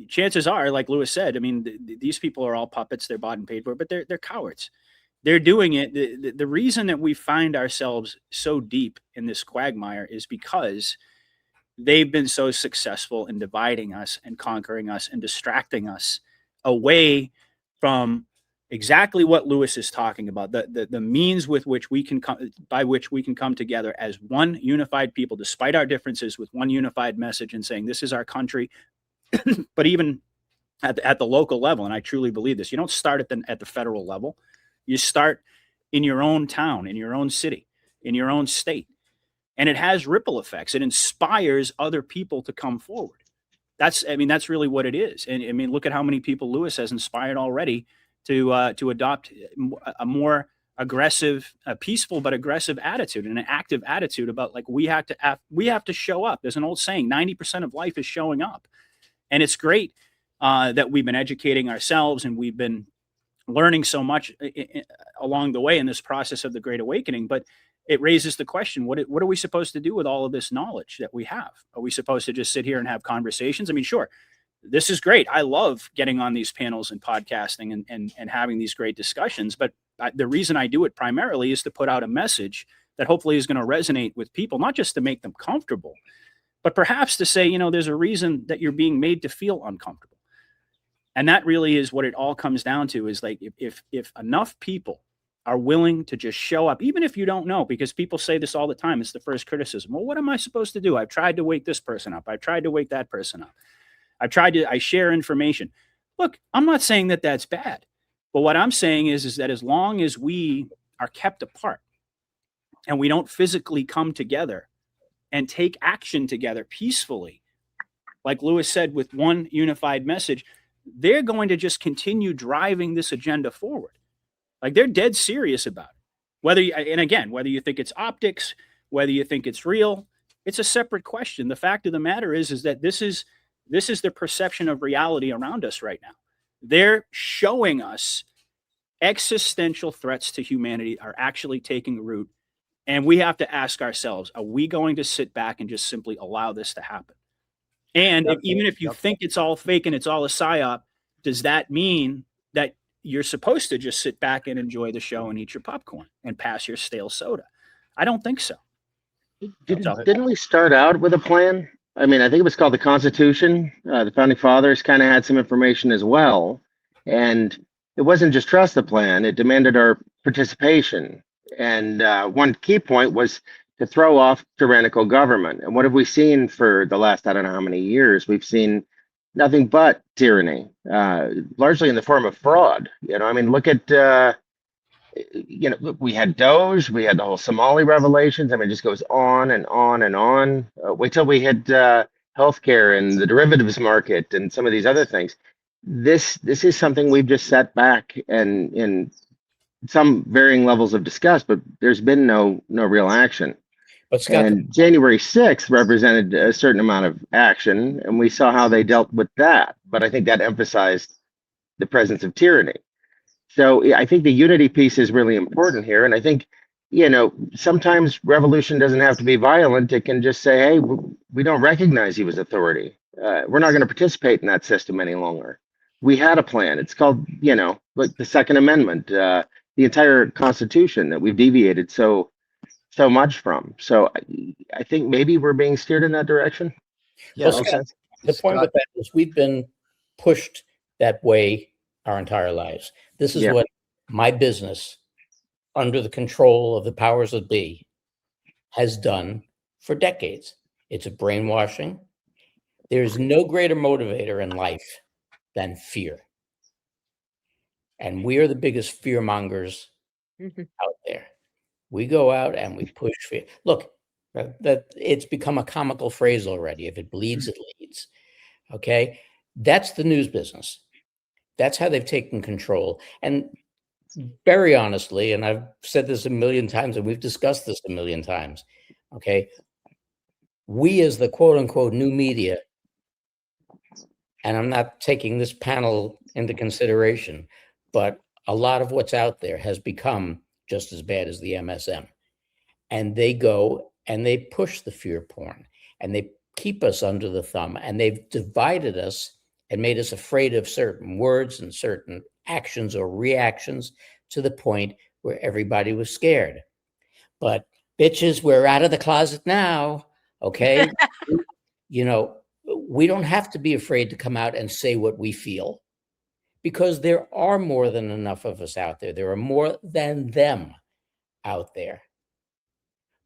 Chances are, like Lewis said, I mean, these people are all puppets. They're bought and paid for, but they're cowards. They're doing it. The reason that we find ourselves so deep in this quagmire is because they've been so successful in dividing us and conquering us and distracting us away from exactly what Lewis is talking about, the means with which we can come together as one unified people, despite our differences, with one unified message, and saying, this is our country. But even at the local level, and I truly believe this, you don't start at the federal level. You start in your own town, in your own city, in your own state. And it has ripple effects. It inspires other people to come forward. That's really what it is. And I mean, look at how many people Lewis has inspired already to adopt a more aggressive, peaceful but aggressive attitude, and an active attitude about, like, we have to show up. There's an old saying, 90% of life is showing up. And it's great that we've been educating ourselves, and we've been learning so much along the way in this process of the Great Awakening. But it raises the question, what are we supposed to do with all of this knowledge that we have? Are we supposed to just sit here and have conversations? I mean, sure, this is great. I love getting on these panels and podcasting and having these great discussions. But the reason I do it primarily is to put out a message that hopefully is going to resonate with people, not just to make them comfortable, but perhaps to say, there's a reason that you're being made to feel uncomfortable. And that really is what it all comes down to, is like, if enough people are willing to just show up, even if you don't know, because people say this all the time. It's the first criticism. Well, what am I supposed to do? I've tried to wake this person up. I've tried to wake that person up. I share information. Look, I'm not saying that that's bad, but what I'm saying is that as long as we are kept apart and we don't physically come together and take action together peacefully, like Lewis said, with one unified message, they're going to just continue driving this agenda forward. Like, they're dead serious about it. Whether you think it's optics, whether you think it's real, it's a separate question. The fact of the matter is that this is the perception of reality around us right now. They're showing us existential threats to humanity are actually taking root. And we have to ask ourselves, are we going to sit back and just simply allow this to happen? And even if you think it's all fake and it's all a psyop, does that mean that you're supposed to just sit back and enjoy the show and eat your popcorn and pass your stale soda? I don't think so. Didn't we start out with a plan? I mean, I think it was called the Constitution. The founding fathers kind of had some information as well. And it wasn't just trust the plan, it demanded our participation. And one key point was to throw off tyrannical government. And what have we seen for the last, I don't know how many years? We've seen nothing but tyranny, largely in the form of fraud. I mean, look at, we had Doge, we had the whole Somali revelations. I mean, it just goes on and on and on. Wait till we hit healthcare and the derivatives market and some of these other things. This is something we've just sat back and in some varying levels of discuss, but there's been no real action. But Scott, and January 6th represented a certain amount of action, and we saw how they dealt with that. But I think that emphasized the presence of tyranny. So I think the unity piece is really important here. And I think, sometimes revolution doesn't have to be violent. It can just say, hey, we don't recognize you as authority. We're not going to participate in that system any longer. We had a plan. It's called, like the Second Amendment, the entire Constitution that we've deviated so much from. So I think maybe we're being steered in that direction. Yeah. Well, Scott, the point with that is we've been pushed that way our entire lives. This is what my business, under the control of the powers that be, has done for decades. It's a brainwashing. There's no greater motivator in life than fear. And we are the biggest fear mongers out there. We go out and we push fear. Look, that it's become a comical phrase already. If it bleeds, it leads. Okay? That's the news business. That's how they've taken control. And very honestly, and I've said this a million times, and we've discussed this a million times, okay? We as the quote unquote new media, and I'm not taking this panel into consideration, but a lot of what's out there has become just as bad as the MSM. And they go and they push the fear porn and they keep us under the thumb, and they've divided us and made us afraid of certain words and certain actions or reactions to the point where everybody was scared. But bitches, we're out of the closet now. Okay. We don't have to be afraid to come out and say what we feel, because there are more than enough of us out there. There are more than them out there.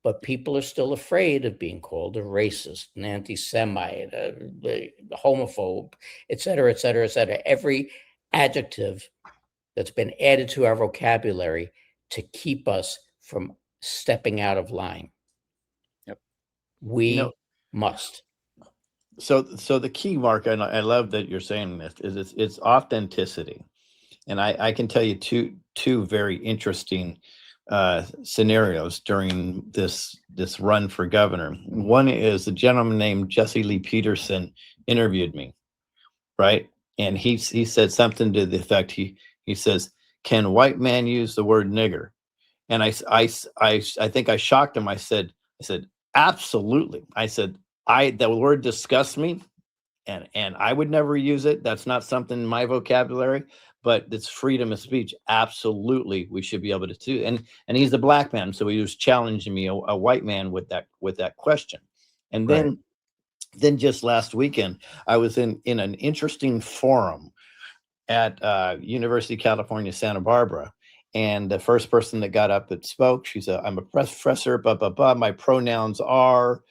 But people are still afraid of being called a racist, an anti-Semite, a homophobe, et cetera, et cetera, et cetera. Every adjective that's been added to our vocabulary to keep us from stepping out of line. Yep. We must. So the key, Mark, and I love that you're saying this, is it's authenticity. And I can tell you two very interesting scenarios during this run for governor. One is a gentleman named Jesse Lee Peterson interviewed me, right? And he said something to the effect, he says, "Can white man use the word nigger?" And I think I shocked him. I said, absolutely. I said, the word disgusts me, and I would never use it. That's not something in my vocabulary, but it's freedom of speech. Absolutely, we should be able to do. And he's a black man, so he was challenging me, a white man, with that question. And then Then just last weekend, I was in an interesting forum at University of California, Santa Barbara. And the first person that got up that spoke, she said, I'm a professor, blah, blah, blah. My pronouns are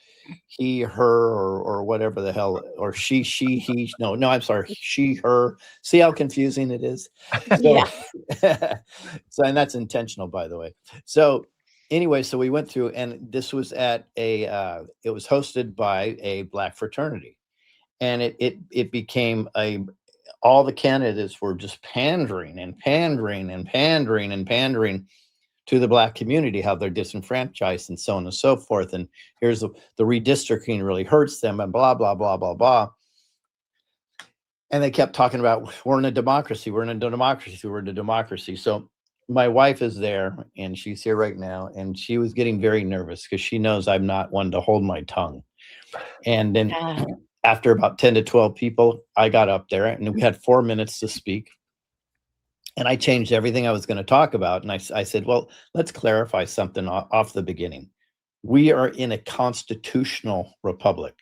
he, her, or whatever the hell, or she, he. No, I'm sorry, she, her. See how confusing it is? So, so, and that's intentional, by the way. So anyway, so we went through, and this was at it was hosted by a Black fraternity. And it became all the candidates were just pandering and pandering and pandering and pandering to the Black community, how they're disenfranchised and so on and so forth. And here's the redistricting really hurts them and blah, blah, blah, blah, blah. And they kept talking about, we're in a democracy, we're in a democracy, we're in a democracy. So my wife is there, and she's here right now, and she was getting very nervous because she knows I'm not one to hold my tongue. And then after about 10 to 12 people, I got up there, and we had 4 minutes to speak. And I changed everything I was going to talk about. And I said, well, let's clarify something off the beginning. We are in a constitutional republic.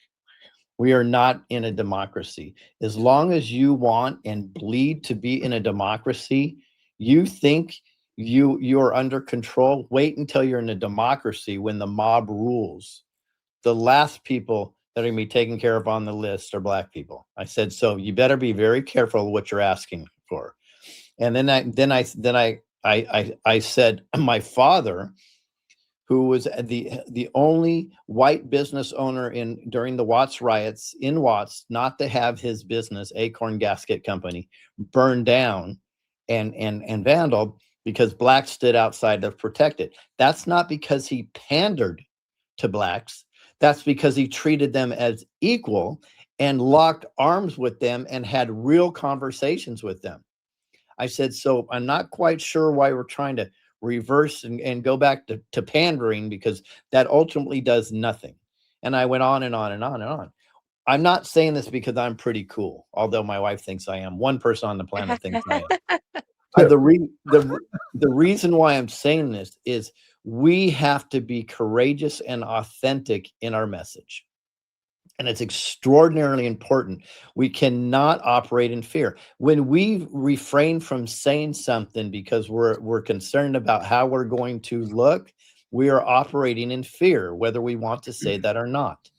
We are not in a democracy. As long as you want and bleed to be in a democracy, you think you are under control. Wait until you're in a democracy when the mob rules. The last people that are going to be taken care of on the list are Black people. I said, so you better be very careful what you're asking for. And then I said, my father, who was the only white business owner during the Watts riots in Watts, not to have his business, Acorn Gasket Company, burned down and vandaled because Blacks stood outside to protect it. That's not because he pandered to Blacks. That's because he treated them as equal and locked arms with them and had real conversations with them. I said, so I'm not quite sure why we're trying to reverse and go back to pandering, because that ultimately does nothing. And I went on and on and on and on. I'm not saying this because I'm pretty cool, although my wife thinks I am. One person on the planet thinks I am. The reason why I'm saying this is we have to be courageous and authentic in our message. And it's extraordinarily important. We cannot operate in fear. When we refrain from saying something because we're concerned about how we're going to look, we are operating in fear, whether we want to say that or not.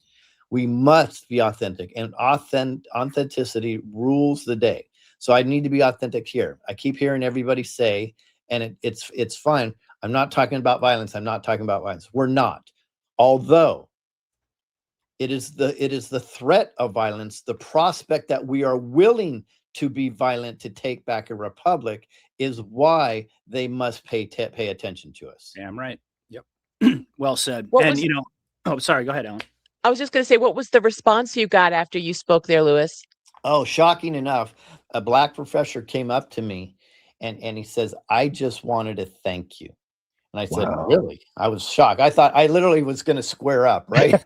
We must be authentic, and authenticity rules the day. So I need to be authentic here. I keep hearing everybody say, and it's fine. I'm not talking about violence. I'm not talking about violence. We're not. Although it is the threat of violence, the prospect that we are willing to be violent to take back a republic, is why they must pay attention to us. Damn right. Yep. Well said. Oh, sorry. Go ahead, Ellen. I was just going to say, what was the response you got after you spoke there, Louis? Oh, shocking enough, a Black professor came up to me and he says, I just wanted to thank you. And I said, really? I was shocked. I thought I literally was going to square up, right?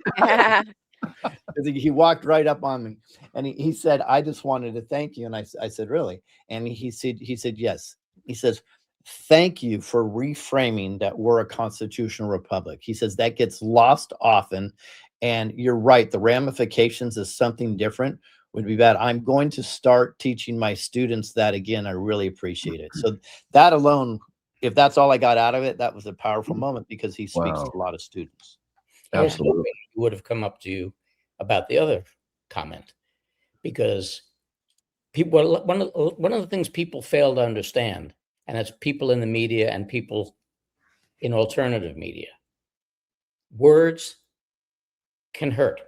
He walked right up on me, and he said, I just wanted to thank you. And I said, really? And he said, yes. He says, thank you for reframing that we're a constitutional republic. He says that gets lost often. And you're right. The ramifications of something different would be bad. I'm going to start teaching my students that again. I really appreciate it. So that alone, if that's all I got out of it, that was a powerful moment, because he speaks to a lot of students. Absolutely. He would have come up to you about the other comment, because people, one of the things people fail to understand, and that's people in the media and people in alternative media, words can hurt.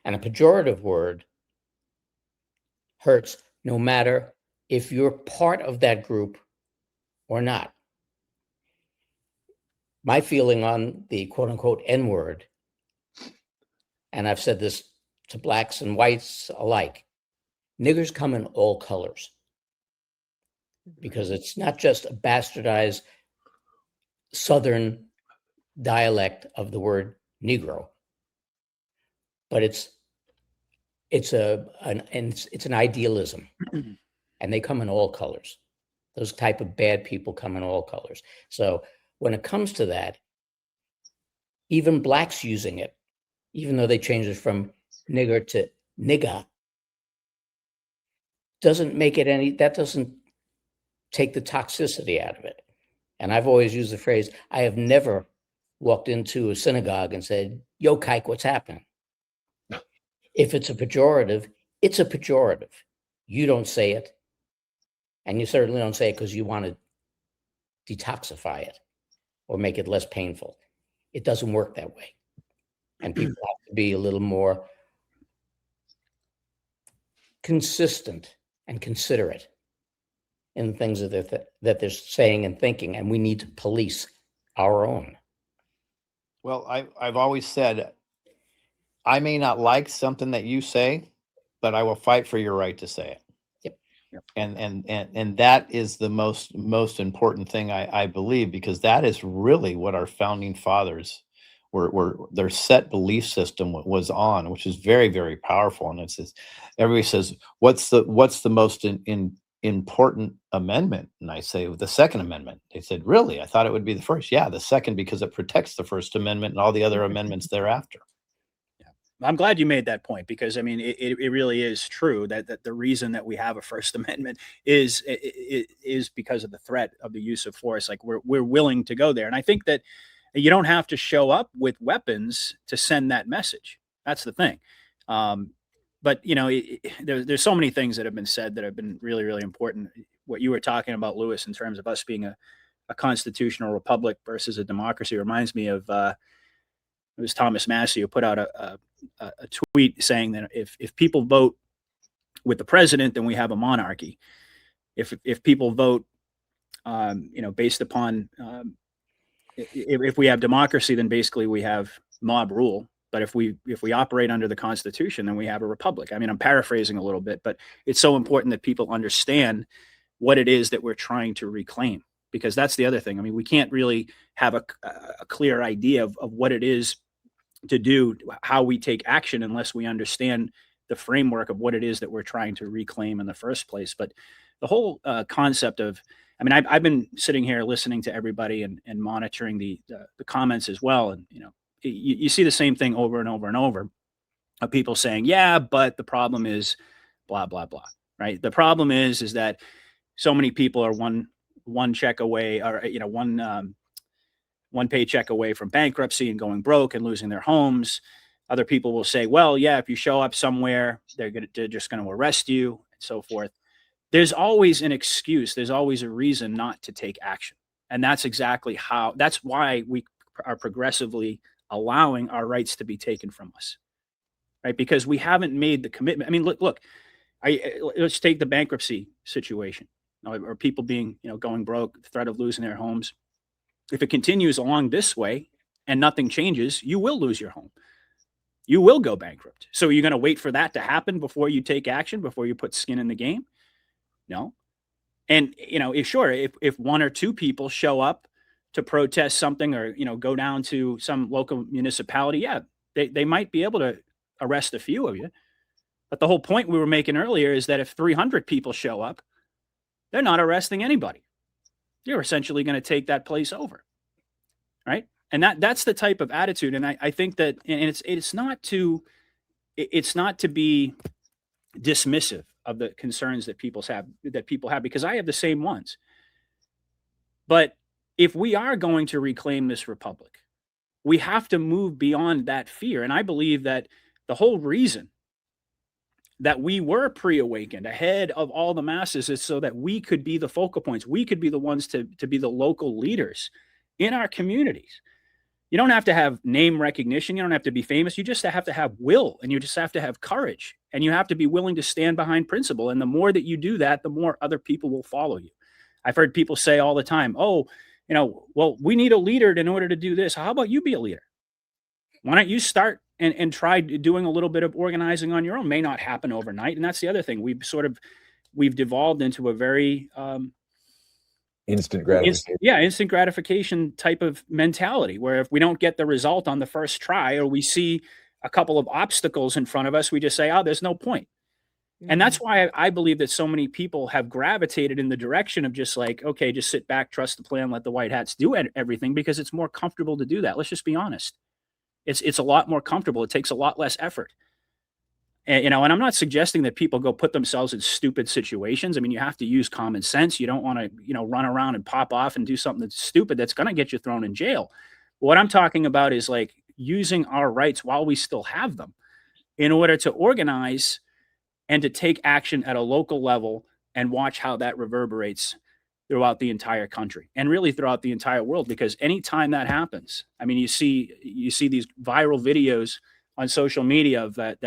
And a pejorative word hurts no matter if you're part of that group or not. My feeling on the quote unquote N word, and I've said this to Blacks and whites alike, niggers come in all colors, because it's not just a bastardized Southern dialect of the word Negro, but it's an idealism, and they come in all colors. Those type of bad people come in all colors. So when it comes to that, even Blacks using it, even though they changed it from nigger to nigga doesn't make it any, that doesn't take the toxicity out of it. And I've always used the phrase, I have never walked into a synagogue and said, yo, kike, what's happening? If it's a pejorative, it's a pejorative. You don't say it. And you certainly don't say it because you want to detoxify it or make it less painful. It doesn't work that way. And people have to be a little more consistent and considerate in the things that they're saying and thinking. And we need to police our own. Well, I've always said, I may not like something that you say, but I will fight for your right to say it. Yep. And that is the most important thing I believe, because that is really what our founding fathers were their set belief system was on, which is very, very powerful. And it's everybody says, what's the most important amendment? And I say the Second Amendment. They said, really? I thought it would be the first. Yeah, the second, because it protects the First Amendment and all the other amendments thereafter. I'm glad you made that point, because I mean, it really is true that the reason that we have a First Amendment is because of the threat of the use of force. Like we're willing to go there. And I think that you don't have to show up with weapons to send that message. That's the thing. But you know, there's so many things that have been said that have been really, really important. What you were talking about, Lewis, in terms of us being a constitutional republic versus a democracy, reminds me of it was Thomas Massey who put out a tweet saying that if people vote with the president, then we have a monarchy. If people vote, based upon if we have democracy, then basically we have mob rule. But if we operate under the Constitution, then we have a republic. I mean, I'm paraphrasing a little bit, but it's so important that people understand what it is that we're trying to reclaim, because that's the other thing. I mean, we can't really have a clear idea of what it is to do, how we take action, unless we understand the framework of what it is that we're trying to reclaim in the first place. But the whole concept of, I mean, I've been sitting here listening to everybody and monitoring the comments as well. And, you see the same thing over and over and over of people saying, yeah, but the problem is blah, blah, blah, right? The problem is that so many people are one check away, or, one paycheck away from bankruptcy and going broke and losing their homes. Other people will say, well, yeah, if you show up somewhere, they're just going to arrest you and so forth. There's always an excuse. There's always a reason not to take action. And that's why we are progressively allowing our rights to be taken from us, right? Because we haven't made the commitment. I mean, look, let's take the bankruptcy situation, or people being, going broke, the threat of losing their homes. If it continues along this way and nothing changes, you will lose your home. You will go bankrupt. So you're going to wait for that to happen before you take action, before you put skin in the game? No. And, if one or two people show up to protest something, or, go down to some local municipality, yeah, they might be able to arrest a few of you. But the whole point we were making earlier is that if 300 people show up, they're not arresting anybody. You're essentially going to take that place over, right? And that's the type of attitude. And I think that, and it's not to be dismissive of the concerns that people have, because I have the same ones. But if we are going to reclaim this republic, we have to move beyond that fear. And I believe that the whole reason that we were pre-awakened ahead of all the masses is so that we could be the focal points. We could be the ones to be the local leaders in our communities. You don't have to have name recognition. You don't have to be famous. You just have to have will, and you just have to have courage, and you have to be willing to stand behind principle. And the more that you do that, the more other people will follow you. I've heard people say all the time, oh, well, we need a leader in order to do this. How about you be a leader? Why don't you start and try doing a little bit of organizing on your own? May not happen overnight. And that's the other thing. We've devolved into a very instant gratification. Instant gratification type of mentality, where if we don't get the result on the first try, or we see a couple of obstacles in front of us, we just say, oh, there's no point. Mm-hmm. And that's why I believe that so many people have gravitated in the direction of just like, okay, just sit back, trust the plan, let the white hats do everything, because it's more comfortable to do that. Let's just be honest. It's a lot more comfortable. It takes a lot less effort. And, you know, and I'm not suggesting that people go put themselves in stupid situations. I mean, you have to use common sense. You don't want to, you know, run around and pop off and do something that's stupid that's going to get you thrown in jail. What I'm talking about is like using our rights while we still have them in order to organize and to take action at a local level and watch how that reverberates throughout the entire country and really throughout the entire world. Because anytime that happens, I mean, you see these viral videos on social media of that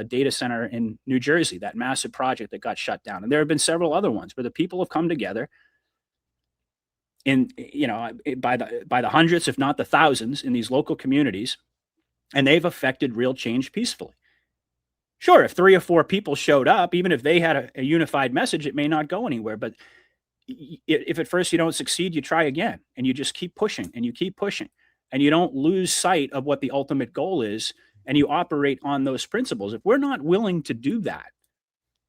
data center in New Jersey, that massive project that got shut down, and there have been several other ones where the people have come together in, you know, by the hundreds, if not the thousands, in these local communities, and they've affected real change peacefully. Sure, if 3 or 4 people showed up, even if they had a unified message, it may not go anywhere. But if at first you don't succeed, you try again, and you just keep pushing and you keep pushing, and you don't lose sight of what the ultimate goal is, and you operate on those principles. If we're not willing to do that,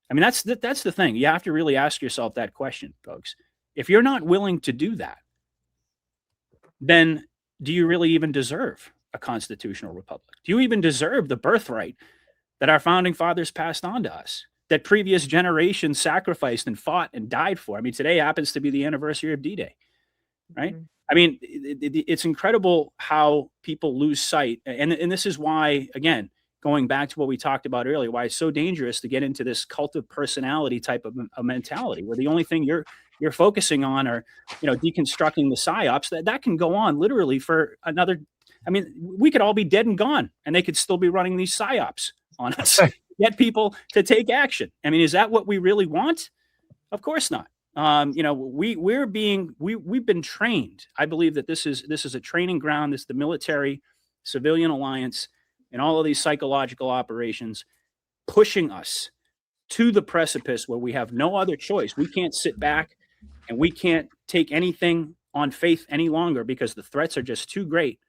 I mean, that's the thing. You have to really ask yourself that question, folks. If you're not willing to do that, then do you really even deserve a constitutional republic? Do you even deserve the birthright that our founding fathers passed on to us, that previous generations sacrificed and fought and died for? I mean, today happens to be the anniversary of D-Day, right? Mm-hmm. I mean, it's incredible how people lose sight. And this is why, again, going back to what we talked about earlier, why it's so dangerous to get into this cult of personality type of a mentality, where the only thing you're focusing on are, you know, deconstructing the psyops. That can go on literally for another. I mean, we could all be dead and gone, and they could still be running these psyops on us, get people to take action. I mean, is that what we really want? Of course not. You know, we've been trained. I believe that this is a training ground. This is the military civilian alliance and all of these psychological operations pushing us to the precipice where we have no other choice. We can't sit back and we can't take anything on faith any longer because the threats are just too great.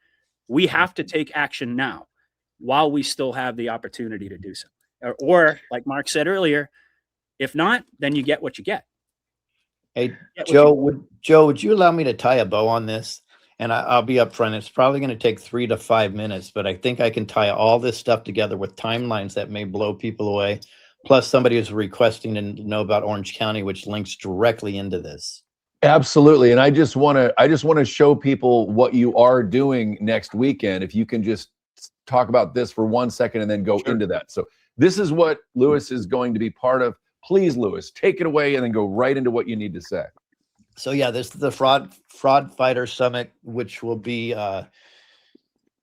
We have to take action now while we still have the opportunity to do so. Or like Mark said earlier, if not, then you get what you get. Hey, Joe, would you allow me to tie a bow on this? And I'll be upfront. It's probably going to take 3 to 5 minutes, but I think I can tie all this stuff together with timelines that may blow people away. Plus, somebody is requesting to know about Orange County, which links directly into this. Absolutely, and I just want to show people what you are doing next weekend. If you can just talk about this for 1 second and then go into that. So this is what Lewis is going to be part of. Please, Lewis, take it away and then go right into what you need to say. So yeah, this is the Fraud Fighter Summit, which will be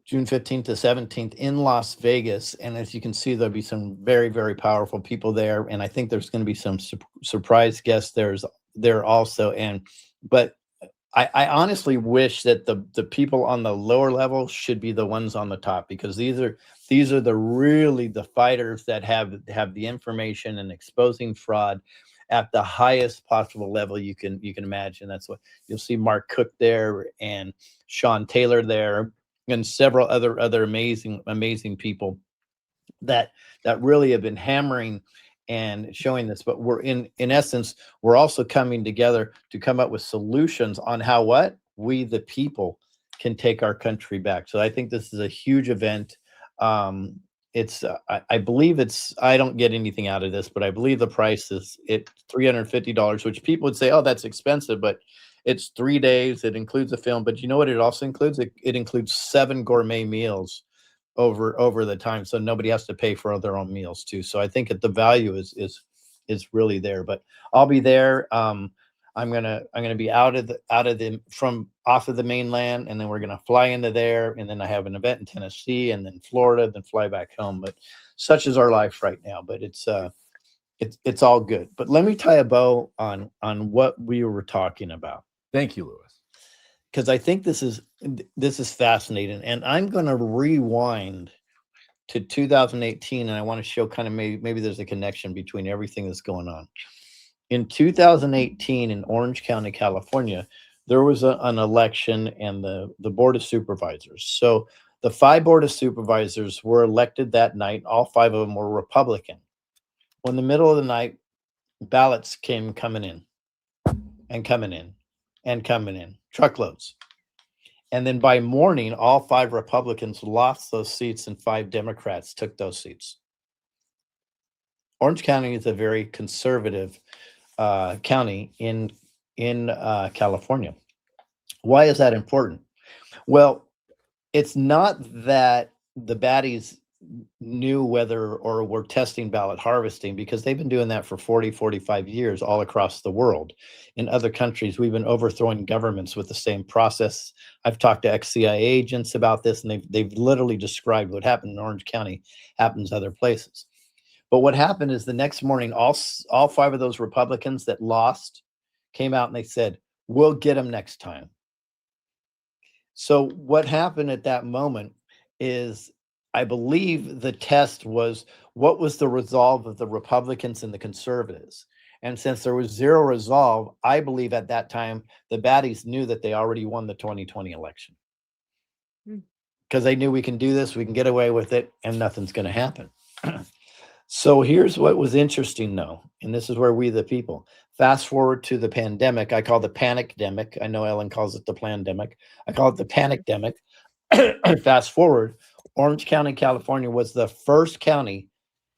June 15th to 17th in Las Vegas. And as you can see, there'll be some very, very powerful people there. And I think there's going to be some surprise guests there also. But I honestly wish that the people on the lower level should be the ones on the top, because these are the fighters that have the information and exposing fraud at the highest possible level you can imagine. That's what you'll see. Mark Cook there and Sean Taylor there and several other amazing people that really have been hammering and showing this. But we're in essence, we're also coming together to come up with solutions on how we the people can take our country back. So I think this is a huge event. It's I believe I don't get anything out of this, but I believe the price is $350, which people would say, oh, that's expensive, but it's 3 days. It includes a film, but you know what it also includes? It includes 7 gourmet meals over the time, so nobody has to pay for their own meals too. So I think that the value is really there. But I'll be there. I'm gonna be off of the mainland, and then we're gonna fly into there, and then I have an event in Tennessee, and then Florida, then fly back home. But such is our life right now. But it's all good. But let me tie a bow on what we were talking about. Thank you, Lewis. Because I think this is fascinating, and I'm going to rewind to 2018, and I want to show kind of maybe there's a connection between everything that's going on. In 2018, in Orange County, California, there was an election, and the Board of Supervisors. So the 5 Board of Supervisors were elected that night. All 5 of them were Republican. Well, in the middle of the night, ballots came coming in, truckloads. And then by morning, all 5 Republicans lost those seats and 5 Democrats took those seats. Orange County is a very conservative county in California. Why is that important? Well, it's not that the baddies knew whether or were testing ballot harvesting, because they've been doing that for 40, 45 years all across the world. In other countries, we've been overthrowing governments with the same process. I've talked to ex-CIA agents about this, and they've literally described what happened in Orange County happens other places. But what happened is the next morning, all 5 of those Republicans that lost came out and they said, "We'll get them next time." So what happened at that moment is, I believe the test was, what was the resolve of the Republicans and the conservatives? And since there was zero resolve, I believe at that time, the baddies knew that they already won the 2020 election. Because they knew, we can do this, we can get away with it, and nothing's going to happen. So here's what was interesting, though, and this is where we the people, fast forward to the pandemic. I call the panic-demic. I know Ellen calls it the plandemic. I call it the panic-demic. Fast forward, Orange County, California was the first county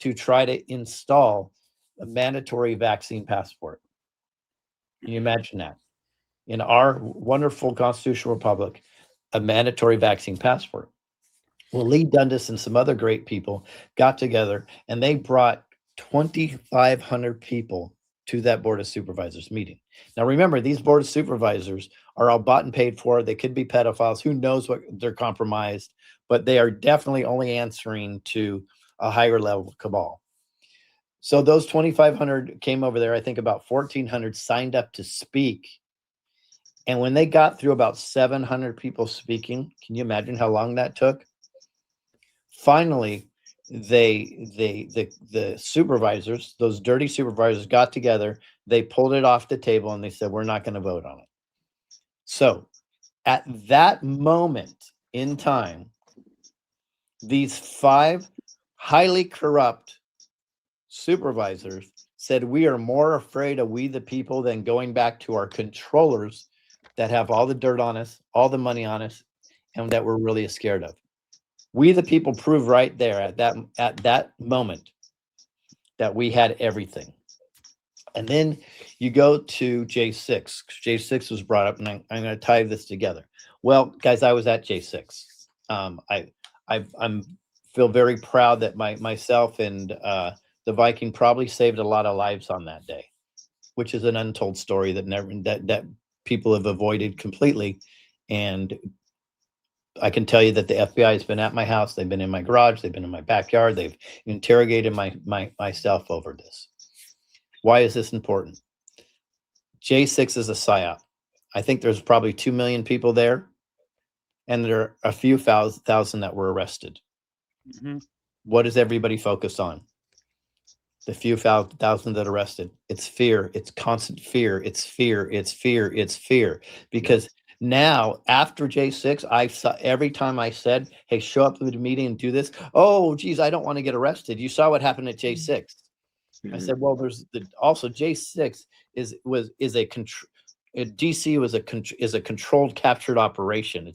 to try to install a mandatory vaccine passport. Can you imagine that? In our wonderful constitutional republic, a mandatory vaccine passport. Well, Lee Dundas and some other great people got together, and they brought 2,500 people to that Board of Supervisors meeting. Now, remember, these Board of Supervisors are all bought and paid for. They could be pedophiles. Who knows what they're compromised, but they are definitely only answering to a higher level cabal. So those 2,500 came over there. I think about 1,400 signed up to speak. And when they got through about 700 people speaking, can you imagine how long that took? Finally, the supervisors, those dirty supervisors, got together. They pulled it off the table and they said, "We're not going to vote on it." So at that moment in time, these 5 highly corrupt supervisors said, "We are more afraid of we the people than going back to our controllers that have all the dirt on us, all the money on us, and that we're really scared of." We the people proved right there at that moment that we had everything. And then you go to J6. J6 was brought up, and I'm going to tie this together. Well, guys, I was at J6. I'm feel very proud that myself and the Viking probably saved a lot of lives on that day, which is an untold story that people have avoided completely. And I can tell you that the FBI has been at my house. They've been in my garage. They've been in my backyard. They've interrogated myself over this. Why is this important? J6 is a psyop. I think there's probably 2 million people there, and there are a few thousand that were arrested. Mm-hmm. What does everybody focus on? The few thousand that arrested. It's fear. It's constant fear. It's fear. It's fear. It's fear. Because now, after J6, I saw every time I said, "Hey, show up to the meeting and do this." "Oh, geez, I don't want to get arrested. You saw what happened at J6. I said, "Well, there's also J6 is a controlled captured operation.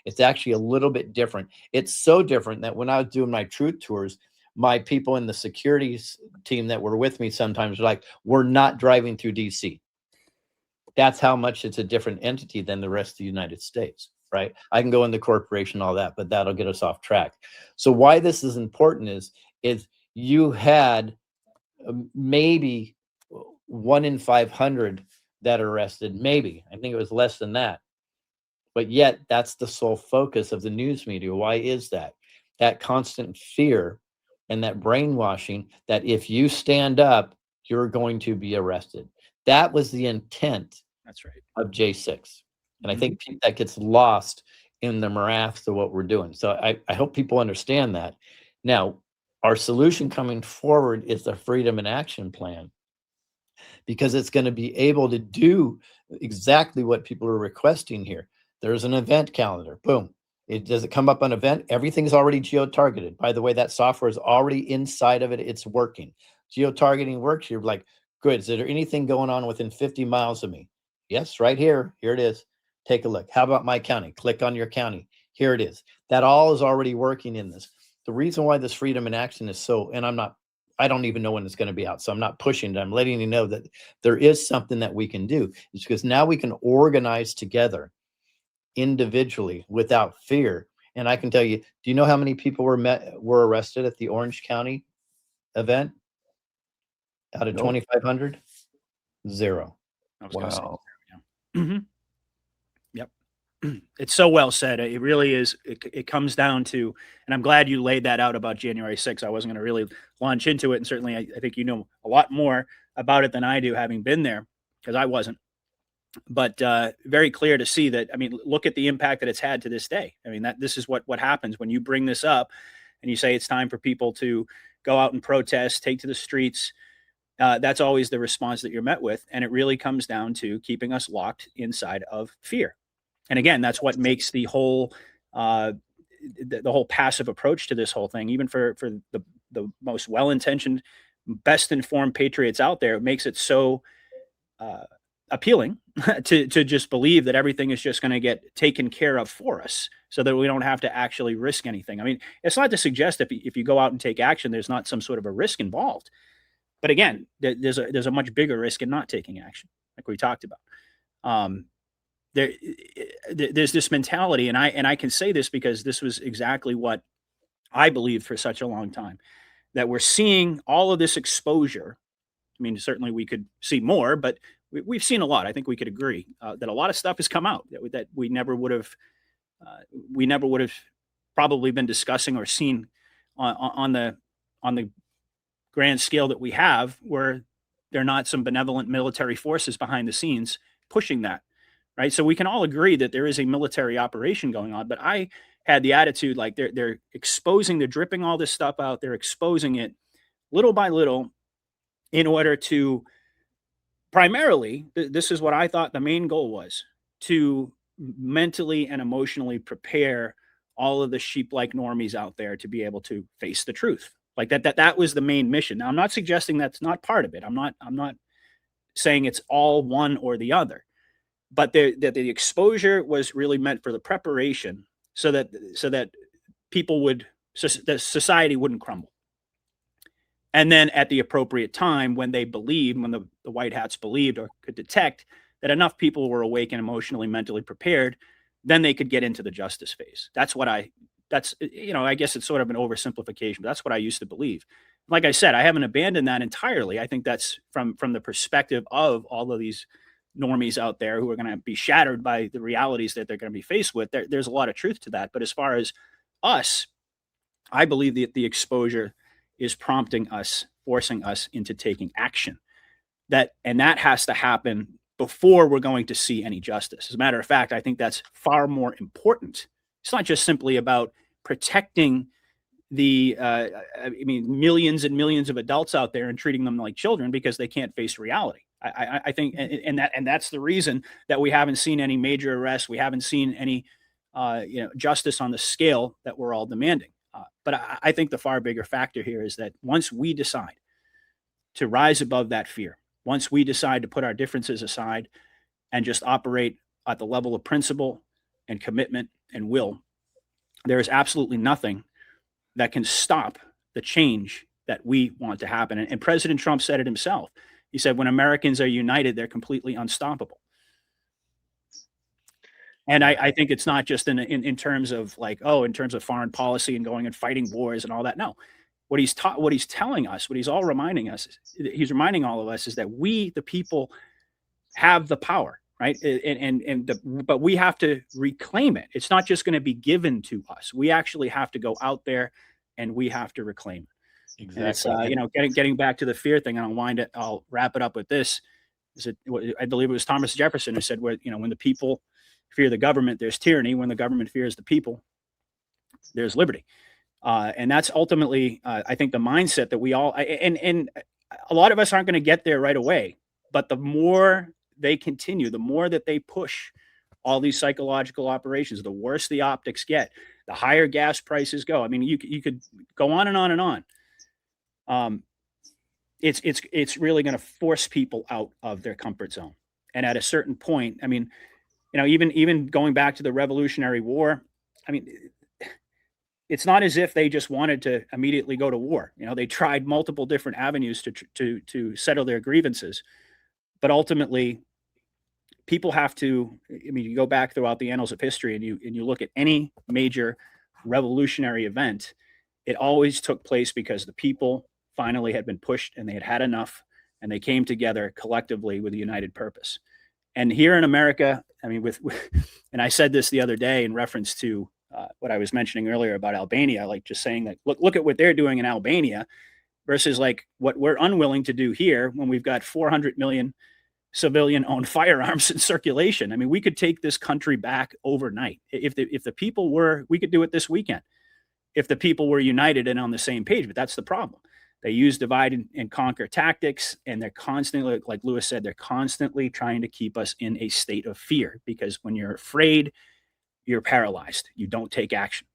It's actually a little bit different. It's so different that when I was doing my truth tours, my people in the security team that were with me sometimes were like, "We're not driving through DC." That's how much it's a different entity than the rest of the United States, right? I can go into corporation, all that, but that'll get us off track. So why this is important is you had maybe 1 in 500 that are arrested, maybe. I think it was less than that. But yet that's the sole focus of the news media. Why is that? That constant fear and that brainwashing that if you stand up, you're going to be arrested. That was the intent. That's right. Of J6. And I think that gets lost in the morass of what we're doing. So I hope people understand that. Now, our solution coming forward is the Freedom in Action Plan, because it's going to be able to do exactly what people are requesting here. There's an event calendar. Boom. Does it come up on event? Everything's already geo-targeted. By the way, that software is already inside of it. It's working. Geo-targeting works. You're like, good. Is there anything going on within 50 miles of me? Yes, right here. Here it is. Take a look. How about my county? Click on your county. Here it is. That all is already working in this. The reason why this Freedom in Action is so, and I'm not I don't even know when it's going to be out. So I'm not pushing it. I'm letting you know that there is something that we can do. It's because now we can organize together individually without fear. And I can tell you, do you know how many people were arrested at the Orange County event out of Nope. 2,500? Zero. I was gonna say, Wow. yeah. Yep. It's so well said. It really is. It comes down to, and I'm glad you laid that out about January 6th. I wasn't going to really launch into it. And certainly I think you know a lot more about it than I do, having been there, because I wasn't. But very clear to see that. I mean, look at the impact that it's had to this day. I mean, this is what happens when you bring this up and you say it's time for people to go out and protest, take to the streets. That's always the response that you're met with. And it really comes down to keeping us locked inside of fear. And again, that's what makes the whole the whole passive approach to this whole thing, even for the most well-intentioned, best-informed patriots out there, it makes it so appealing to just believe that everything is just going to get taken care of for us, so that we don't have to actually risk anything. I mean, it's not to suggest that if you go out and take action, there's not some sort of a risk involved. But again, there's a much bigger risk in not taking action, like we talked about. There's this mentality, and I can say this because this was exactly what I believed for such a long time, that we're seeing all of this exposure. I mean, certainly we could see more, but we've seen a lot. I think we could agree that a lot of stuff has come out that we never would have probably been discussing or seen on the grand scale that we have, where there are not some benevolent military forces behind the scenes pushing that. Right. So we can all agree that there is a military operation going on, but I had the attitude like they're dripping all this stuff out. They're exposing it little by little in order to primarily, this is what I thought the main goal was, to mentally and emotionally prepare all of the sheep-like normies out there to be able to face the truth. Like that was the main mission. Now, I'm not suggesting that's not part of it. I'm not saying it's all one or the other. But the exposure was really meant for the preparation, so that people that society wouldn't crumble. And then at the appropriate time, when the white hats believed or could detect that enough people were awake and emotionally, mentally prepared, then they could get into the justice phase. I guess it's sort of an oversimplification, but that's what I used to believe. Like I said, I haven't abandoned that entirely. I think that's from the perspective of all of these normies out there who are going to be shattered by the realities that they're going to be faced with. There's a lot of truth to that. But as far as us, I believe that the exposure is prompting us, forcing us into taking action. That has to happen before we're going to see any justice. As a matter of fact, I think that's far more important. It's not just simply about protecting the millions and millions of adults out there and treating them like children because they can't face reality. I think, and that's the reason that we haven't seen any major arrests. We haven't seen any, justice on the scale that we're all demanding. But I think the far bigger factor here is that once we decide to rise above that fear, once we decide to put our differences aside and just operate at the level of principle and commitment and will, there is absolutely nothing that can stop the change that we want to happen. And President Trump said it himself. He said, when Americans are united, they're completely unstoppable. And I think it's not just in terms of in terms of foreign policy and going and fighting wars and all that. No, what he's telling us, what he's all reminding us, he's reminding all of us is that we, the people, have the power, right? But we have to reclaim it. It's not just going to be given to us. We actually have to go out there and we have to reclaim it. Exactly. It's, getting back to the fear thing, and I'll wrap it up with this. I believe it was Thomas Jefferson who said, when the people fear the government, there's tyranny. When the government fears the people, there's liberty. And that's ultimately, I think, the mindset that we all, and a lot of us aren't going to get there right away, but the more they continue, the more that they push all these psychological operations, the worse the optics get, the higher gas prices go. I mean, you could go on and on and on. It's really going to force people out of their comfort zone. And at a certain point, I mean, even going back to the Revolutionary War, I mean, it's not as if they just wanted to immediately go to war. They tried multiple different avenues to settle their grievances, but ultimately, people have to. I mean, you go back throughout the annals of history, and you look at any major revolutionary event, it always took place because the people finally had been pushed and they had enough, and they came together collectively with a united purpose. And here in America, I mean, and I said this the other day in reference to what I was mentioning earlier about Albania, like just saying that look at what they're doing in Albania versus like what we're unwilling to do here when we've got 400 million civilian-owned firearms in circulation. I mean, we could take this country back overnight if the people were. We could do it this weekend if the people were united and on the same page. But that's the problem. They use divide and conquer tactics, and they're constantly, like Lewis said, they're constantly trying to keep us in a state of fear, because when you're afraid, you're paralyzed. You don't take action,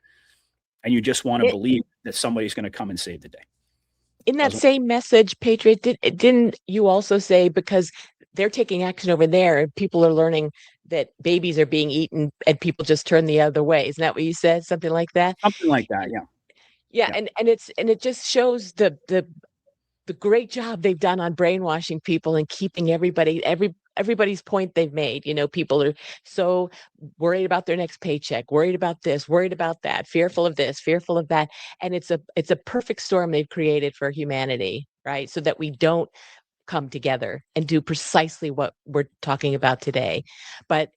and you just want to believe that somebody's going to come and save the day. In that same message, Patriot, didn't you also say, because they're taking action over there and people are learning that babies are being eaten and people just turn the other way? Isn't that what you said? Something like that? Something like that, yeah. Yeah. And it just shows the great job they've done on brainwashing people and keeping everybody's point they've made. People are so worried about their next paycheck, worried about this, worried about that, fearful of this, fearful of that. And it's a perfect storm they've created for humanity, right? So that we don't come together and do precisely what we're talking about today. But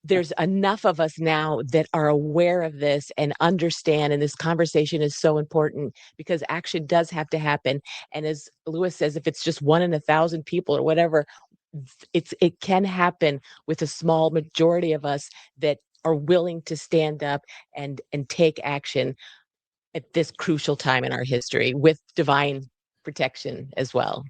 there's enough of us now that are aware of this and understand, and this conversation is so important because action does have to happen. And as Lewis says, if it's just 1 in 1,000 people or whatever, it can happen with a small majority of us that are willing to stand up and take action at this crucial time in our history with divine protection as well.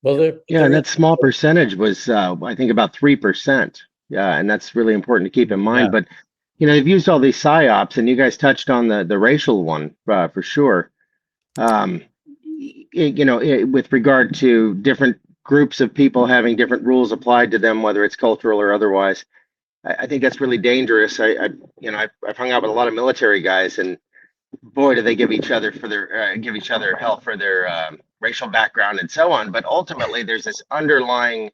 Well, Yeah, and that small percentage was, I think, about 3%. Yeah, and that's really important to keep in mind. Yeah. But they've used all these psyops, and you guys touched on the racial one for sure. With regard to different groups of people having different rules applied to them, whether it's cultural or otherwise, I think that's really dangerous. I've hung out with a lot of military guys, and boy, do they give each other hell for their racial background and so on. But ultimately, there's this underlying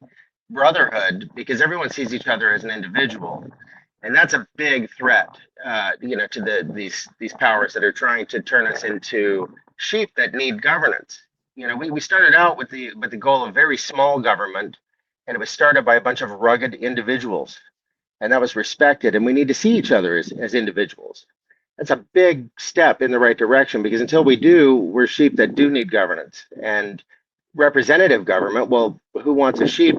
brotherhood because everyone sees each other as an individual, and that's a big threat, to these powers that are trying to turn us into sheep that need governance. We started out with the goal of very small government, and it was started by a bunch of rugged individuals, and that was respected. And we need to see each other as individuals. That's a big step in the right direction, because until we do, we're sheep that do need governance and representative government. Well, who wants a sheep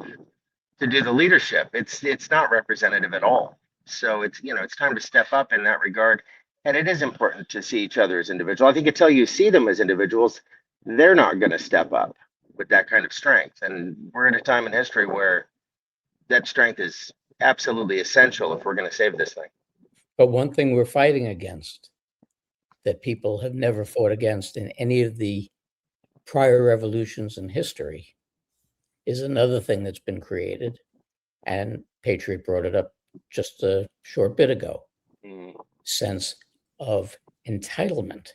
to do the leadership? It's not representative at all. So it's time to step up in that regard. And it is important to see each other as individuals. I think until you see them as individuals, they're not going to step up with that kind of strength. And we're at a time in history where that strength is absolutely essential if we're going to save this thing. But one thing we're fighting against that people have never fought against in any of the prior revolutions in history is another thing that's been created. And Patriot brought it up just a short bit ago. Sense of entitlement,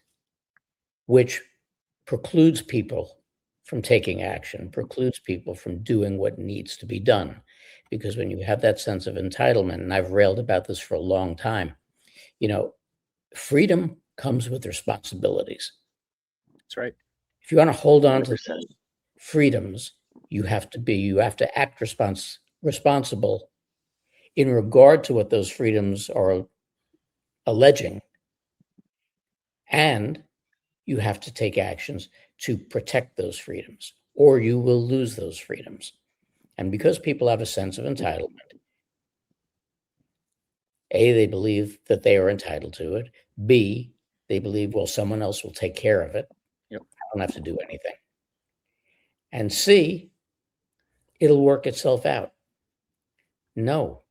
which precludes people from taking action, precludes people from doing what needs to be done. Because when you have that sense of entitlement, and I've railed about this for a long time, freedom comes with responsibilities. That's right. If you want to hold on 100%. to those freedoms, you have to act responsible in regard to what those freedoms are alleging, and you have to take actions to protect those freedoms, or you will lose those freedoms. And because people have a sense of entitlement, A, they believe that they are entitled to it. B, they believe, well, someone else will take care of it. Yep. I don't have to do anything. And C, it'll work itself out. No.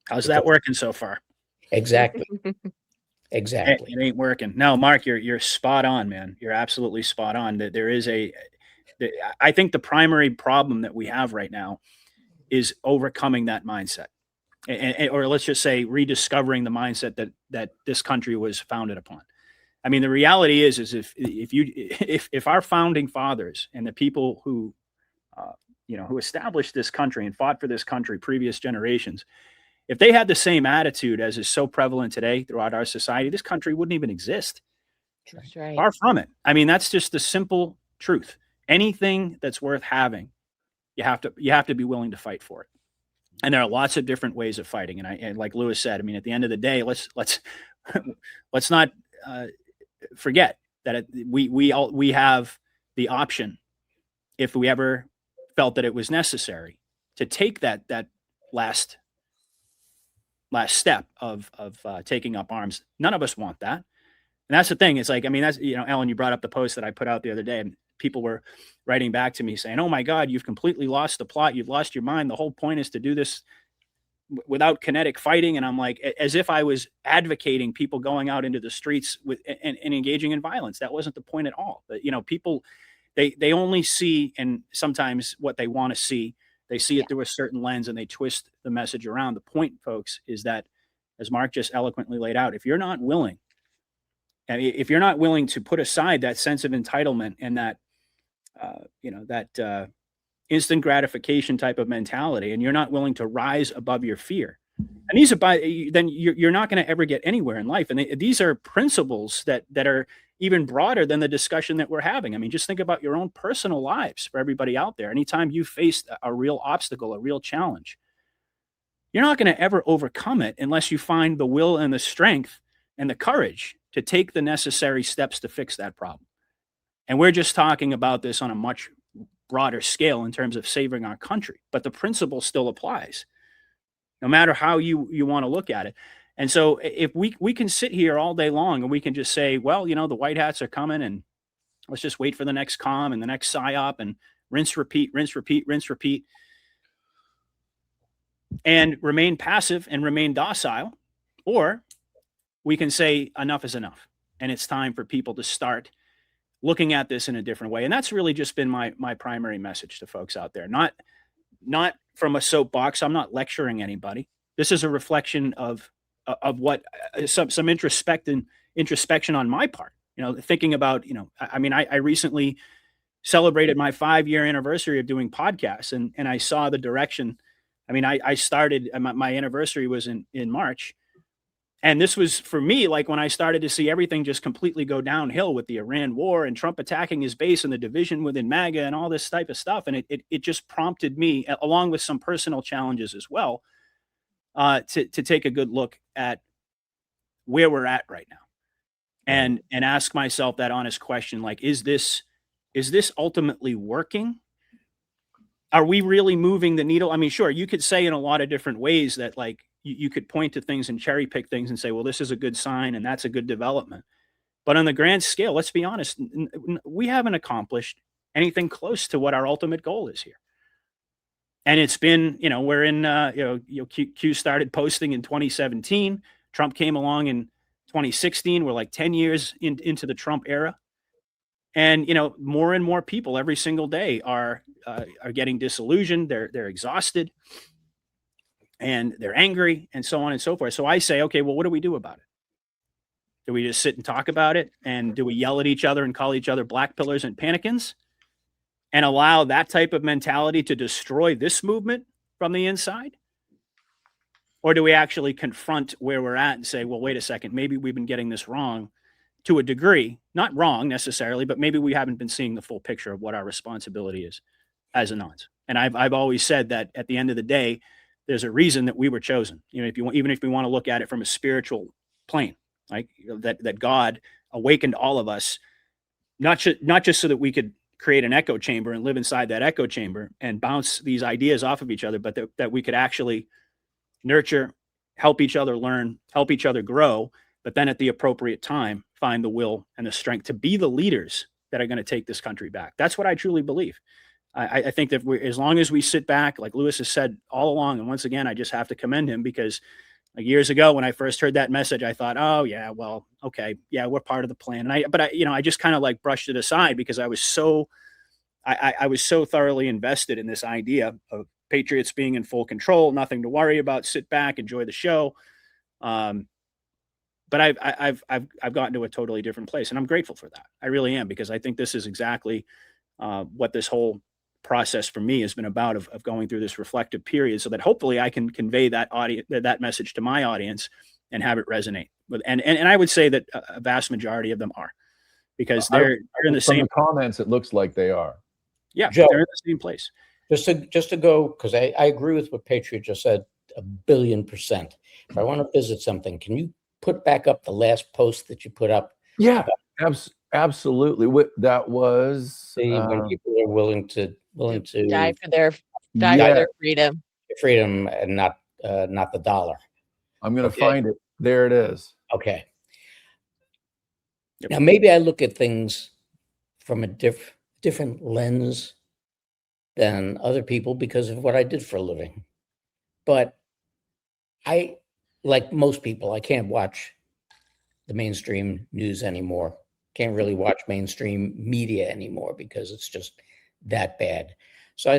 How's that working so far? Exactly. Exactly. It ain't working. No, Mark, you're spot on, man. You're absolutely spot on. That there is I think the primary problem that we have right now is overcoming that mindset. or let's just say rediscovering the mindset that this country was founded upon. I mean, the reality is if our founding fathers and the people who who established this country and fought for this country, previous generations, if they had the same attitude as is so prevalent today throughout our society, this country wouldn't even exist. That's right. Far from it. I mean, that's just the simple truth. Anything that's worth having, you have to be willing to fight for it. And there are lots of different ways of fighting. And like Lewis said, I mean, at the end of the day, let's not forget that we have the option, if we ever felt that it was necessary, to take that last step of taking up arms. None of us want that. And that's the thing. It's like, I mean, that's, Ellen, you brought up the post that I put out the other day, and people were writing back to me saying, "Oh my God, you've completely lost the plot. You've lost your mind. The whole point is to do this without kinetic fighting." And I'm like, as if I was advocating people going out into the streets and engaging in violence. That wasn't the point at all. But, people, they only see, and sometimes what they want to see, they see it through a certain lens and they twist the message around. The point, folks, is that, as Mark just eloquently laid out, if you're not willing to put aside that sense of entitlement and that, instant gratification type of mentality, and you're not willing to rise above your fear, and then you're not going to ever get anywhere in life. And these are principles that are even broader than the discussion that we're having. I mean, just think about your own personal lives for everybody out there. Anytime you face a real obstacle, a real challenge, you're not going to ever overcome it unless you find the will and the strength and the courage to take the necessary steps to fix that problem. And we're just talking about this on a much broader scale in terms of saving our country, but the principle still applies, no matter how you want to look at it. And so if we can sit here all day long and we can just say, well, the white hats are coming, and let's just wait for the next comm and the next psyop, and rinse, repeat, and remain passive and remain docile, or we can say enough is enough, and it's time for people to start looking at this in a different way. And that's really just been my primary message to folks out there. Not from a soapbox. I'm not lecturing anybody. This is a reflection of what some introspection on my part. Thinking about, I mean, I recently celebrated my 5-year anniversary of doing podcasts, and I saw the direction. I mean, I started, my anniversary was in March. And this was, for me, like when I started to see everything just completely go downhill with the Iran war and Trump attacking his base and the division within MAGA and all this type of stuff. And it just prompted me, along with some personal challenges as well, to take a good look at where we're at right now, and ask myself that honest question, like, is this ultimately working? Are we really moving the needle? I mean, sure, you could say in a lot of different ways that, like, you could point to things and cherry pick things and say, well, this is a good sign and that's a good development. But on the grand scale, let's be honest, we haven't accomplished anything close to what our ultimate goal is here. And it's been, we're in, Q started posting in 2017. Trump came along in 2016. We're like 10 years into the Trump era. And, more and more people every single day are getting disillusioned. They're exhausted, and they're angry, and so on and so forth. So I say, okay, well, what do we do about it? Do we just sit and talk about it? And do we yell at each other and call each other black pillars and panicans and allow that type of mentality to destroy this movement from the inside? Or do we actually confront where we're at and say, well, wait a second, maybe we've been getting this wrong to a degree, not wrong necessarily, but maybe we haven't been seeing the full picture of what our responsibility is as a nonce. And I've always said that at the end of the day, there's a reason that we were chosen. Even if we want to look at it from a spiritual plane, like that God awakened all of us, not just so that we could create an echo chamber and live inside that echo chamber and bounce these ideas off of each other, but that we could actually nurture, help each other learn, help each other grow, but then at the appropriate time, find the will and the strength to be the leaders that are going to take this country back. That's what I truly believe. I think that as long as we sit back, like Lewis has said all along, and once again, I just have to commend him, because like years ago when I first heard that message, I thought, oh yeah, well, okay, yeah, we're part of the plan. And I just kind of like brushed it aside because I was so thoroughly invested in this idea of Patriots being in full control, nothing to worry about, sit back, enjoy the show. But I've gotten to a totally different place, and I'm grateful for that. I really am, because I think this is exactly what this whole process for me has been about, of going through this reflective period, so that hopefully I can convey that message to my audience and have it resonate with. And I would say that a vast majority of them are, because they're in the From same the comments, it looks like they are. Yeah, Joe, they're in the same place. Just to go, because I agree with what Patriot just said 1,000,000,000%. If I want to visit something, can you put back up the last post that you put up? Yeah, absolutely. That was When people are willing to die for their freedom. freedom and not the dollar. I'm going to find it. There it is. Okay. Yep. Now maybe I look at things from a different lens than other people because of what I did for a living. But I, like most people, I can't watch the mainstream news anymore. Can't really watch mainstream media anymore because it's just that bad. So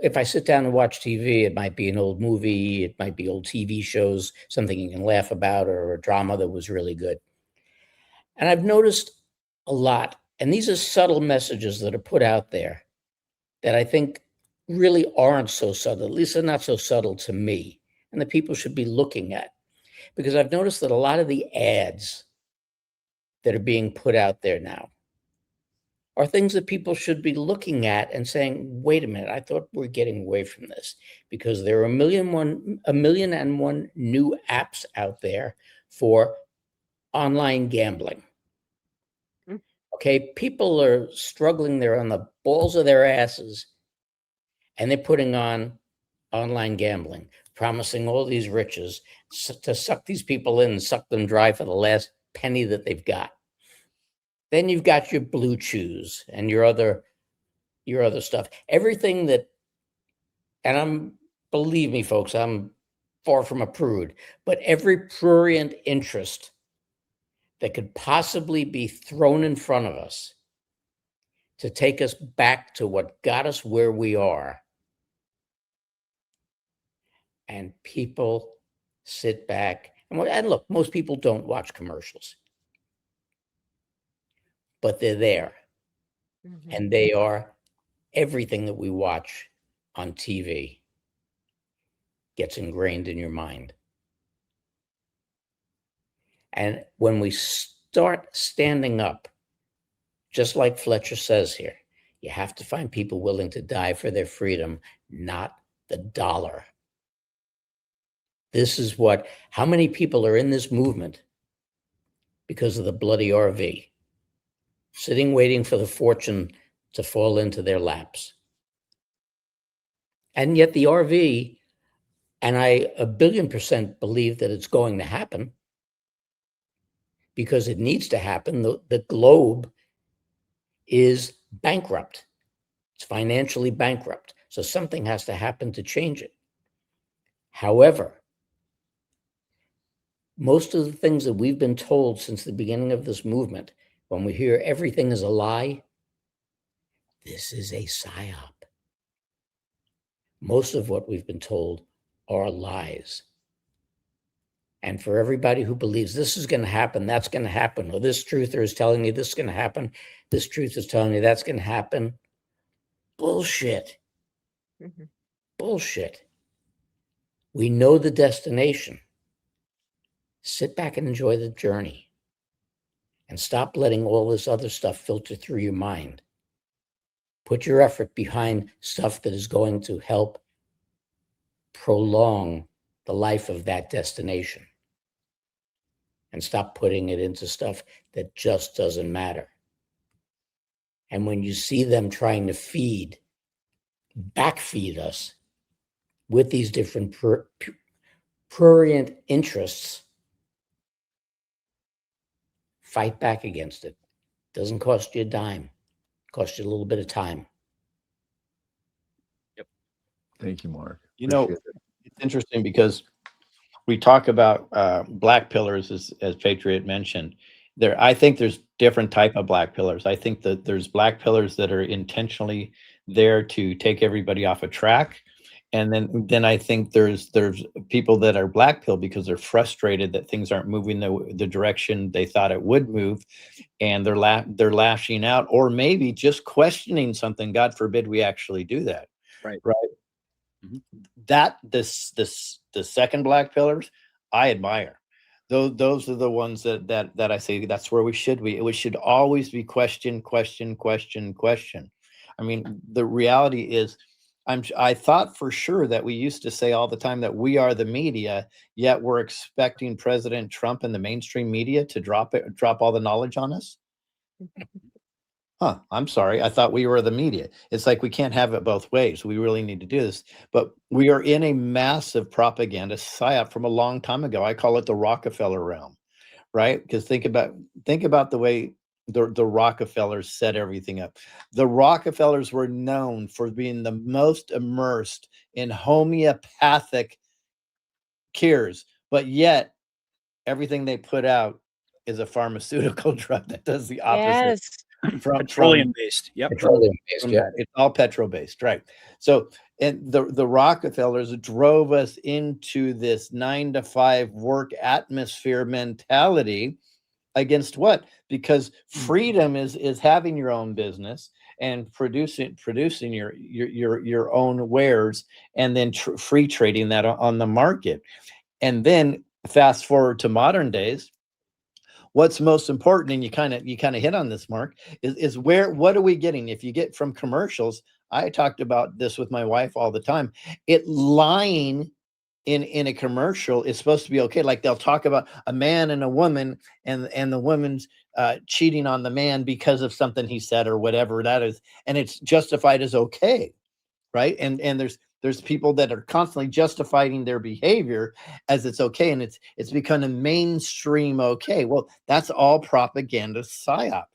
if I sit down and watch TV, it might be an old movie, it might be old TV shows, something you can laugh about, or a drama that was really good. And I've noticed a lot, and these are subtle messages that are put out there that I think really aren't so subtle, at least they're not so subtle to me, and that people should be looking at. Because I've noticed that a lot of the ads that are being put out there now are things that people should be looking at and saying, wait a minute, I thought we're getting away from this, because there are a million and one new apps out there for online gambling. Okay, people are struggling. They're on the balls of their asses, and they're putting on online gambling, promising all these riches to suck these people in and suck them dry for the last penny that they've got. Then you've got your Blue Chews and your other stuff. Everything that, and believe me, folks, I'm far from a prude, but every prurient interest that could possibly be thrown in front of us to take us back to what got us where we are. And people sit back and look, most people don't watch commercials, but they're there. Mm-hmm. And they are everything that we watch on TV gets ingrained in your mind. And when we start standing up, just like Fletcher says here, you have to find people willing to die for their freedom, not the dollar. This is how many people are in this movement because of the bloody RV, sitting waiting for the fortune to fall into their laps. And yet the RV, and I 1,000,000,000% believe that it's going to happen, because it needs to happen. The globe is bankrupt. It's financially bankrupt. So something has to happen to change it. However, most of the things that we've been told since the beginning of this movement, when we hear everything is a lie, this is a psyop. Most of what we've been told are lies. And for everybody who believes this is going to happen, that's going to happen, or this truther is telling me this is going to happen, this truth is telling me that's going to happen, bullshit. Mm-hmm. Bullshit. We know the destination. Sit back and enjoy the journey, and stop letting all this other stuff filter through your mind. Put your effort behind stuff that is going to help prolong the life of that destination, and stop putting it into stuff that just doesn't matter. And when you see them trying to backfeed us with these different prurient interests, fight back against it. Doesn't cost you a dime. It costs you a little bit of time. Yep. Thank you, Mark. It's interesting because we talk about black pillars, as Patriot mentioned. I think there's different type of black pillars. I think that there's black pillars that are intentionally there to take everybody off a track. And then I think there's people that are black pill because they're frustrated that things aren't moving the direction they thought it would move, and they're lashing out, or maybe just questioning something. God forbid we actually do that. Right. Right. That the second black pillars I admire. Those are the ones that I say that's where we should be. It should always be question, question, question, question. I mean, the reality is, I thought for sure that we used to say all the time that we are the media, yet we're expecting President Trump and the mainstream media to drop all the knowledge on us. Huh, I'm sorry. I thought we were the media. It's like we can't have it both ways. We really need to do this. But we are in a massive propaganda psyop from a long time ago. I call it the Rockefeller realm, right? Because think about the way the Rockefellers set everything up. The Rockefellers were known for being the most immersed in homeopathic cures, but yet everything they put out is a pharmaceutical drug that does the opposite. Yes. From Petroleum based. Yep. Petroleum-based, from yeah. that. It's all petrol based, right? So, and the Rockefellers drove us into this 9 to 5 work atmosphere mentality against what? Because freedom is having your own business and producing your own wares, and then free trading that on the market. And then fast forward to modern days, what's most important, and you kind of hit on this, Mark, is what are we getting? If you get from commercials, I talked about this with my wife all the time. Lying in a commercial is supposed to be okay. Like they'll talk about a man and a woman, and the woman's cheating on the man because of something he said or whatever that is, and it's justified as okay, right? And there's people that are constantly justifying their behavior as it's okay, and it's become a mainstream okay. Well, that's all propaganda psyop.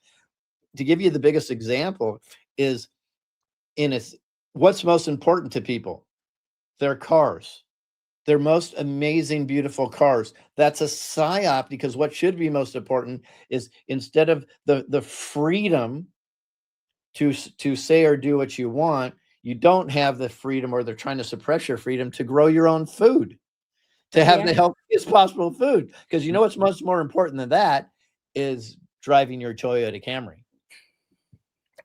To give you the biggest example is what's most important to people? Their cars. Their most amazing, beautiful cars. That's a psyop, because what should be most important is, instead of the freedom to say or do what you want, you don't have the freedom, or they're trying to suppress your freedom to grow your own food, to have the healthiest possible food. Because you know what's much more important than that is driving your Toyota Camry.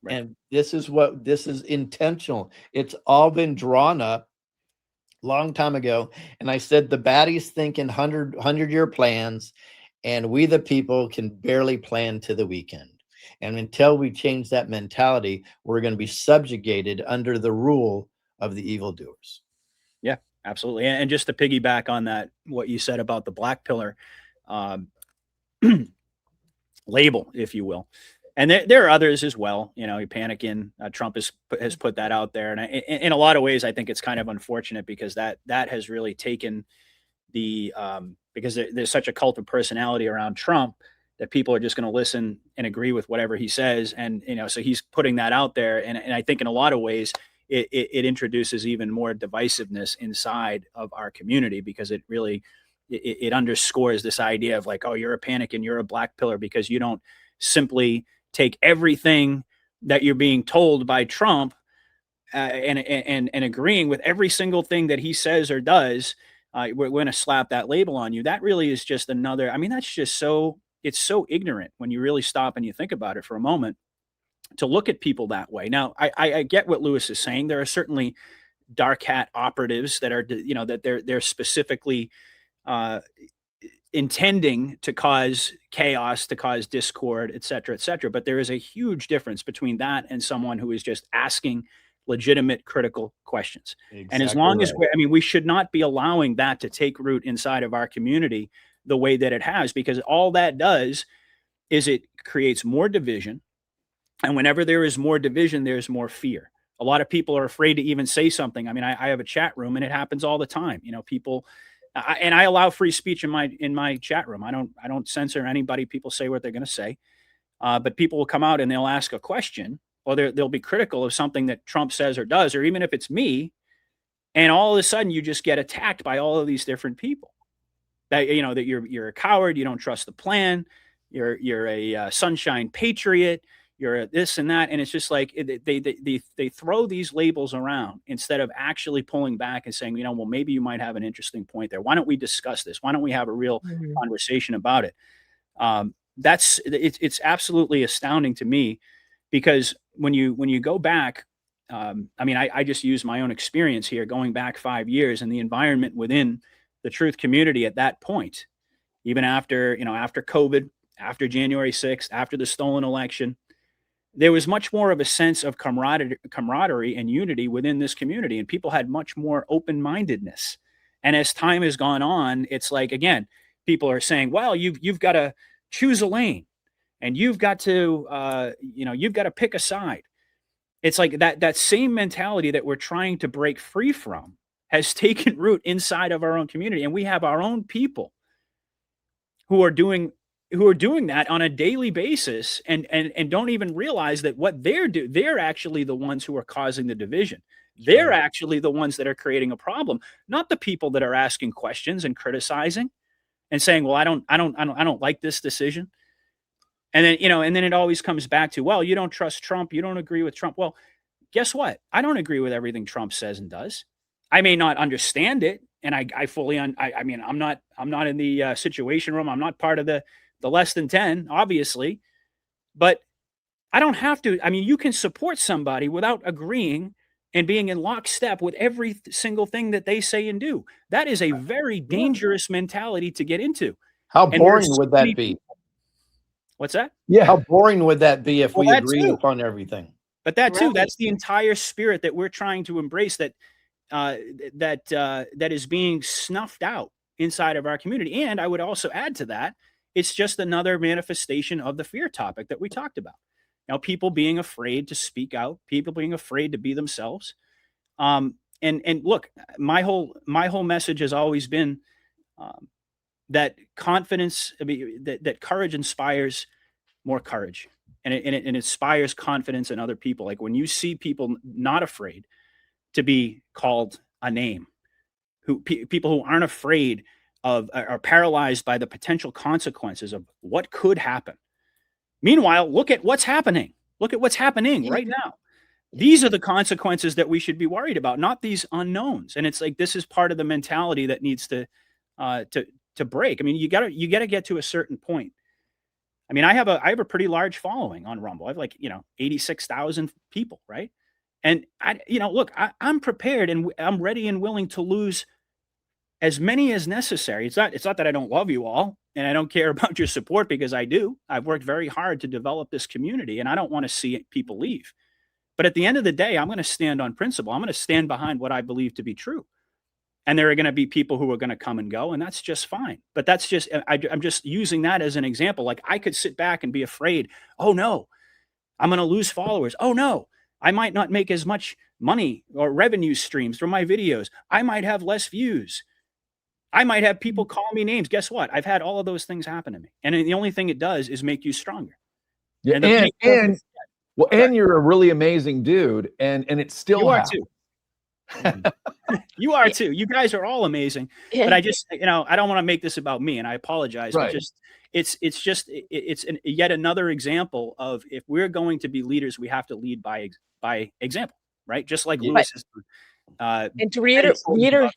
Right. And this is intentional. It's all been drawn up long time ago. And I said the baddies think in 100-year plans, and we the people can barely plan to the weekend. And until we change that mentality, we're going to be subjugated under the rule of the evildoers. Yeah, absolutely. And just to piggyback on that, what you said about the black pillar label, if you will. And there are others as well. You know, you're panicking. Trump has put that out there, and in a lot of ways, I think it's kind of unfortunate, because that has really taken the because there's such a cult of personality around Trump that people are just going to listen and agree with whatever he says, and so he's putting that out there, and I think in a lot of ways it introduces even more divisiveness inside of our community, because it really it underscores this idea of like, oh, you're a panic and you're a black pillar because you don't simply take everything that you're being told by Trump and agreeing with every single thing that he says or does. We're going to slap that label on you. That really is just another. I mean, that's just it's so ignorant when you really stop and you think about it for a moment, to look at people that way. Now, I get what Lewis is saying. There are certainly dark hat operatives that are, that they're specifically intending to cause chaos, to cause discord, et cetera, et cetera. But there is a huge difference between that and someone who is just asking legitimate, critical questions. Exactly. And as long as we should not be allowing that to take root inside of our community the way that it has, because all that does is it creates more division. And whenever there is more division, there's more fear. A lot of people are afraid to even say something. I mean, I have a chat room, and it happens all the time. People, and I allow free speech in my chat room. I don't censor anybody. People say what they're going to say, but people will come out and they'll ask a question, or they'll be critical of something that Trump says or does, or even if it's me, and all of a sudden you just get attacked by all of these different people. That that you're a coward. You don't trust the plan. You're a sunshine patriot. you're a this and that. And it's just like they throw these labels around instead of actually pulling back and saying, well, maybe you might have an interesting point there. Why don't we discuss this? Why don't we have a real Mhm. conversation about it? It's absolutely astounding to me, because when you go back, I mean, I just use my own experience here, going back 5 years, and the environment within the truth community at that point, even after, after COVID, after January 6th, after the stolen election, there was much more of a sense of camaraderie and unity within this community, and people had much more open-mindedness. And as time has gone on, it's like, again, people are saying, well, you've got to choose a lane, and you've got to you've got to pick a side. It's like that same mentality that we're trying to break free from has taken root inside of our own community, and we have our own people who are doing that on a daily basis, and don't even realize that what they're actually the ones who are causing the division. They're actually the ones that are creating a problem, not the people that are asking questions and criticizing and saying, well, I don't like this decision. And then, and then it always comes back to, well, you don't trust Trump, you don't agree with Trump. Well, guess what? I don't agree with everything Trump says and does. I may not understand it, and I fully I mean, I'm not in the situation room. I'm not part of the less than 10, obviously, but I don't have to. I mean, you can support somebody without agreeing and being in lockstep with every single thing that they say and do. That is a very dangerous mentality to get into. How And boring there's so would that many be? people. What's that? Yeah. How boring would that be if Well, we that agreed too. upon everything? But that too, Right. that's the entire spirit that we're trying to embrace, that that is being snuffed out inside of our community. And I would also add to that, it's just another manifestation of the fear topic that we talked about. People being afraid to speak out, people being afraid to be themselves. And look, my whole message has always been that confidence, that courage inspires more courage, and it inspires confidence in other people. Like when you see people not afraid to be called a name, people who aren't afraid of, are paralyzed by the potential consequences of what could happen. Meanwhile, look at what's happening. Look at what's happening right now. These are the consequences that we should be worried about, not these unknowns. And it's like, this is part of the mentality that needs to break. I mean, you gotta get to a certain point. I mean, I have a pretty large following on Rumble. I have 86,000 people, right? And look, I'm prepared and I'm ready and willing to lose as many as necessary. It's not that I don't love you all and I don't care about your support, because I do. I've worked very hard to develop this community, and I don't want to see people leave. But at the end of the day, I'm going to stand on principle. I'm going to stand behind what I believe to be true. And there are going to be people who are going to come and go, and that's just fine. But that's just, I'm just using that as an example. Like, I could sit back and be afraid. Oh no, I'm going to lose followers. Oh no, I might not make as much money or revenue streams from my videos. I might have less views. I might have people call me names. Guess what? I've had all of those things happen to me. And the only thing it does is make you stronger. Yeah, and you're a really amazing dude, and it still you are happens. too. You are too. You guys are all amazing. But I just, I don't want to make this about me, and I apologize. Right. But it's yet another example of, if we're going to be leaders, we have to lead by example, right? Just like Lewis is. And to reiterate,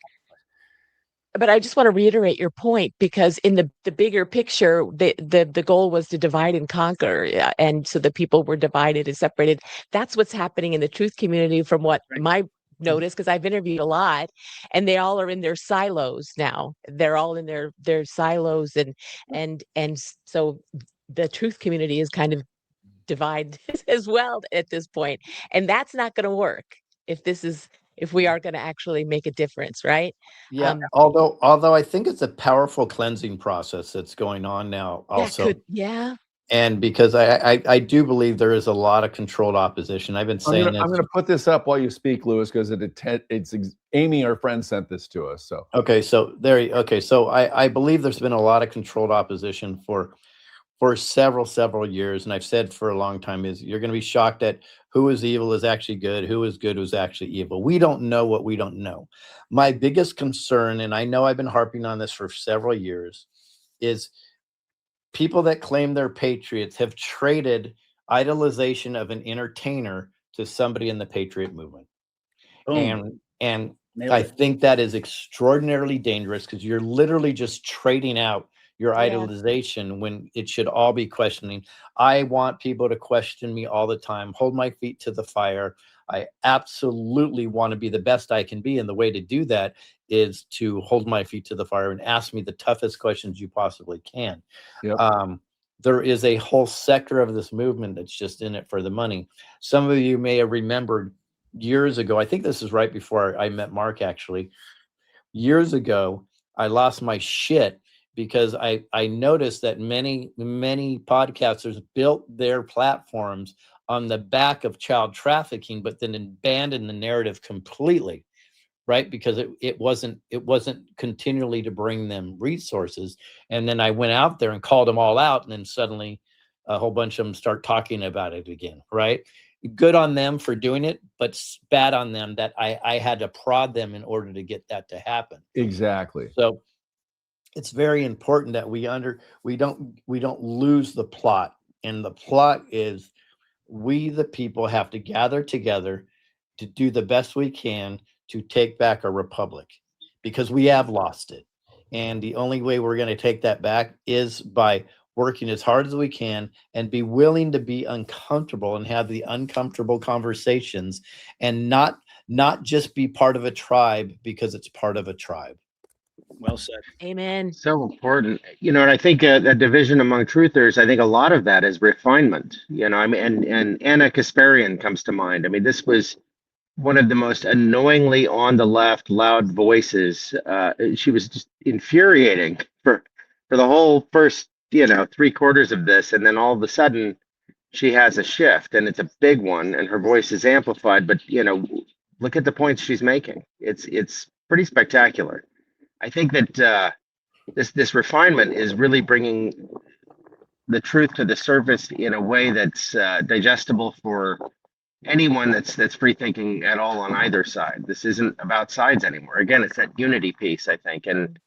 but I just want to reiterate your point, because in the bigger picture, the goal was to divide and conquer, and so the people were divided and separated. That's what's happening in the truth community, from what my notice, because I've interviewed a lot, and they all are in their silos now. They're all in their silos, and so the truth community is kind of divided as well at this point, and that's not going to work if we are going to actually make a difference, right? Yeah. Although I think it's a powerful cleansing process that's going on now also. And because I do believe there is a lot of controlled opposition. I've been saying I'm going to put this up while you speak, Lewis, because it's Amy, our friend, sent this to us. So so I believe there's been a lot of controlled opposition for several years, and I've said for a long time, is you're going to be shocked at who is evil is actually good, who is good who's actually evil. We don't know what we don't know. My biggest concern, and I know I've been harping on this for several years, is people that claim they're patriots have traded idolization of an entertainer to somebody in the patriot movement. Boom. And Nailed I it. think that is extraordinarily dangerous, because you're literally just trading out your Yeah. idolization when it should all be questioning. I want people to question me all the time, hold my feet to the fire. I absolutely want to be the best I can be. And the way to do that is to hold my feet to the fire and ask me the toughest questions you possibly can. Yep. There is a whole sector of this movement that's just in it for the money. Some of you may have remembered years ago, I think this is right before I met Mark, actually. Years ago, I lost my shit because I noticed that many podcasters built their platforms on the back of child trafficking, but then abandoned the narrative completely, right? Because it wasn't continually to bring them resources. And then I went out there and called them all out, and then suddenly a whole bunch of them start talking about it again, right? Good on them for doing it, but bad on them that I had to prod them in order to get that to happen. Exactly. So it's very important that we don't lose the plot. And the plot is, we the people have to gather together to do the best we can to take back our republic, because we have lost it. And the only way we're going to take that back is by working as hard as we can and be willing to be uncomfortable and have the uncomfortable conversations, and not just be part of a tribe because it's part of a tribe. Well said. Amen. So important, and I think a division among truthers, I think a lot of that is refinement, I mean, and Anna Kasparian comes to mind. I mean, this was one of the most annoyingly on the left loud voices. She was just infuriating for the whole first, 3/4 of this. And then all of a sudden she has a shift, and it's a big one, and her voice is amplified, but look at the points she's making. It's pretty spectacular. I think that this refinement is really bringing the truth to the surface in a way that's digestible for anyone that's free thinking at all on either side. This isn't about sides anymore. Again, it's that unity piece, I think, and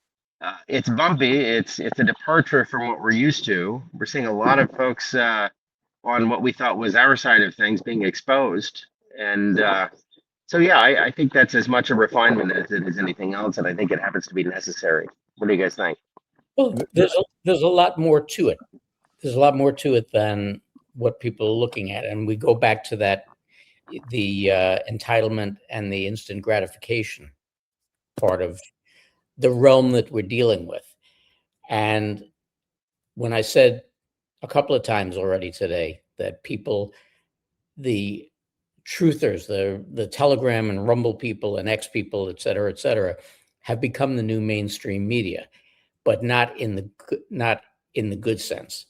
it's bumpy. It's a departure from what we're used to. We're seeing a lot of folks on what we thought was our side of things being exposed, and so yeah, I think that's as much a refinement as it is anything else, and I think it happens to be necessary. What do you guys think? Well, there's a lot more to it. There's a lot more to it than what people are looking at, and we go back to that, the entitlement and the instant gratification part of the realm that we're dealing with. And when I said a couple of times already today that people, the truthers, the Telegram and Rumble people and X people, et cetera, have become the new mainstream media, but not in the good sense.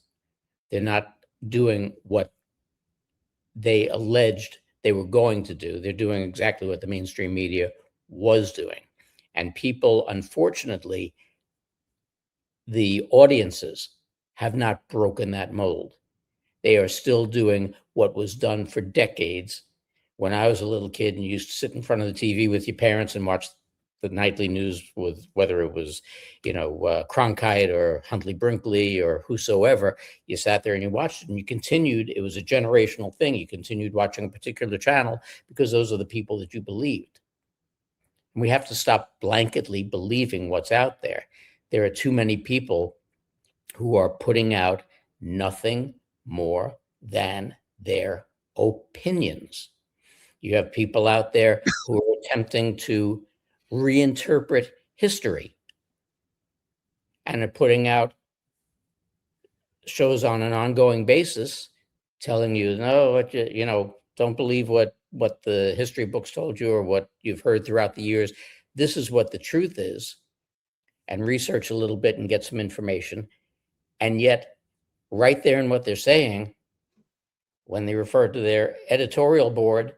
They're not doing what they alleged they were going to do. They're doing exactly what the mainstream media was doing. And people, unfortunately, the audiences have not broken that mold. They are still doing what was done for decades. When I was a little kid and you used to sit in front of the TV with your parents and watch the nightly news, with whether it was, Cronkite or Huntley Brinkley or whosoever, you sat there and you watched it and you continued. It was a generational thing. You continued watching a particular channel because those are the people that you believed. And we have to stop blanketly believing what's out there. There are too many people who are putting out nothing more than their opinions. You have people out there who are attempting to reinterpret history and are putting out shows on an ongoing basis telling you, no, don't believe what the history books told you or what you've heard throughout the years. This is what the truth is, and research a little bit and get some information. And yet right there in what they're saying, when they refer to their editorial board,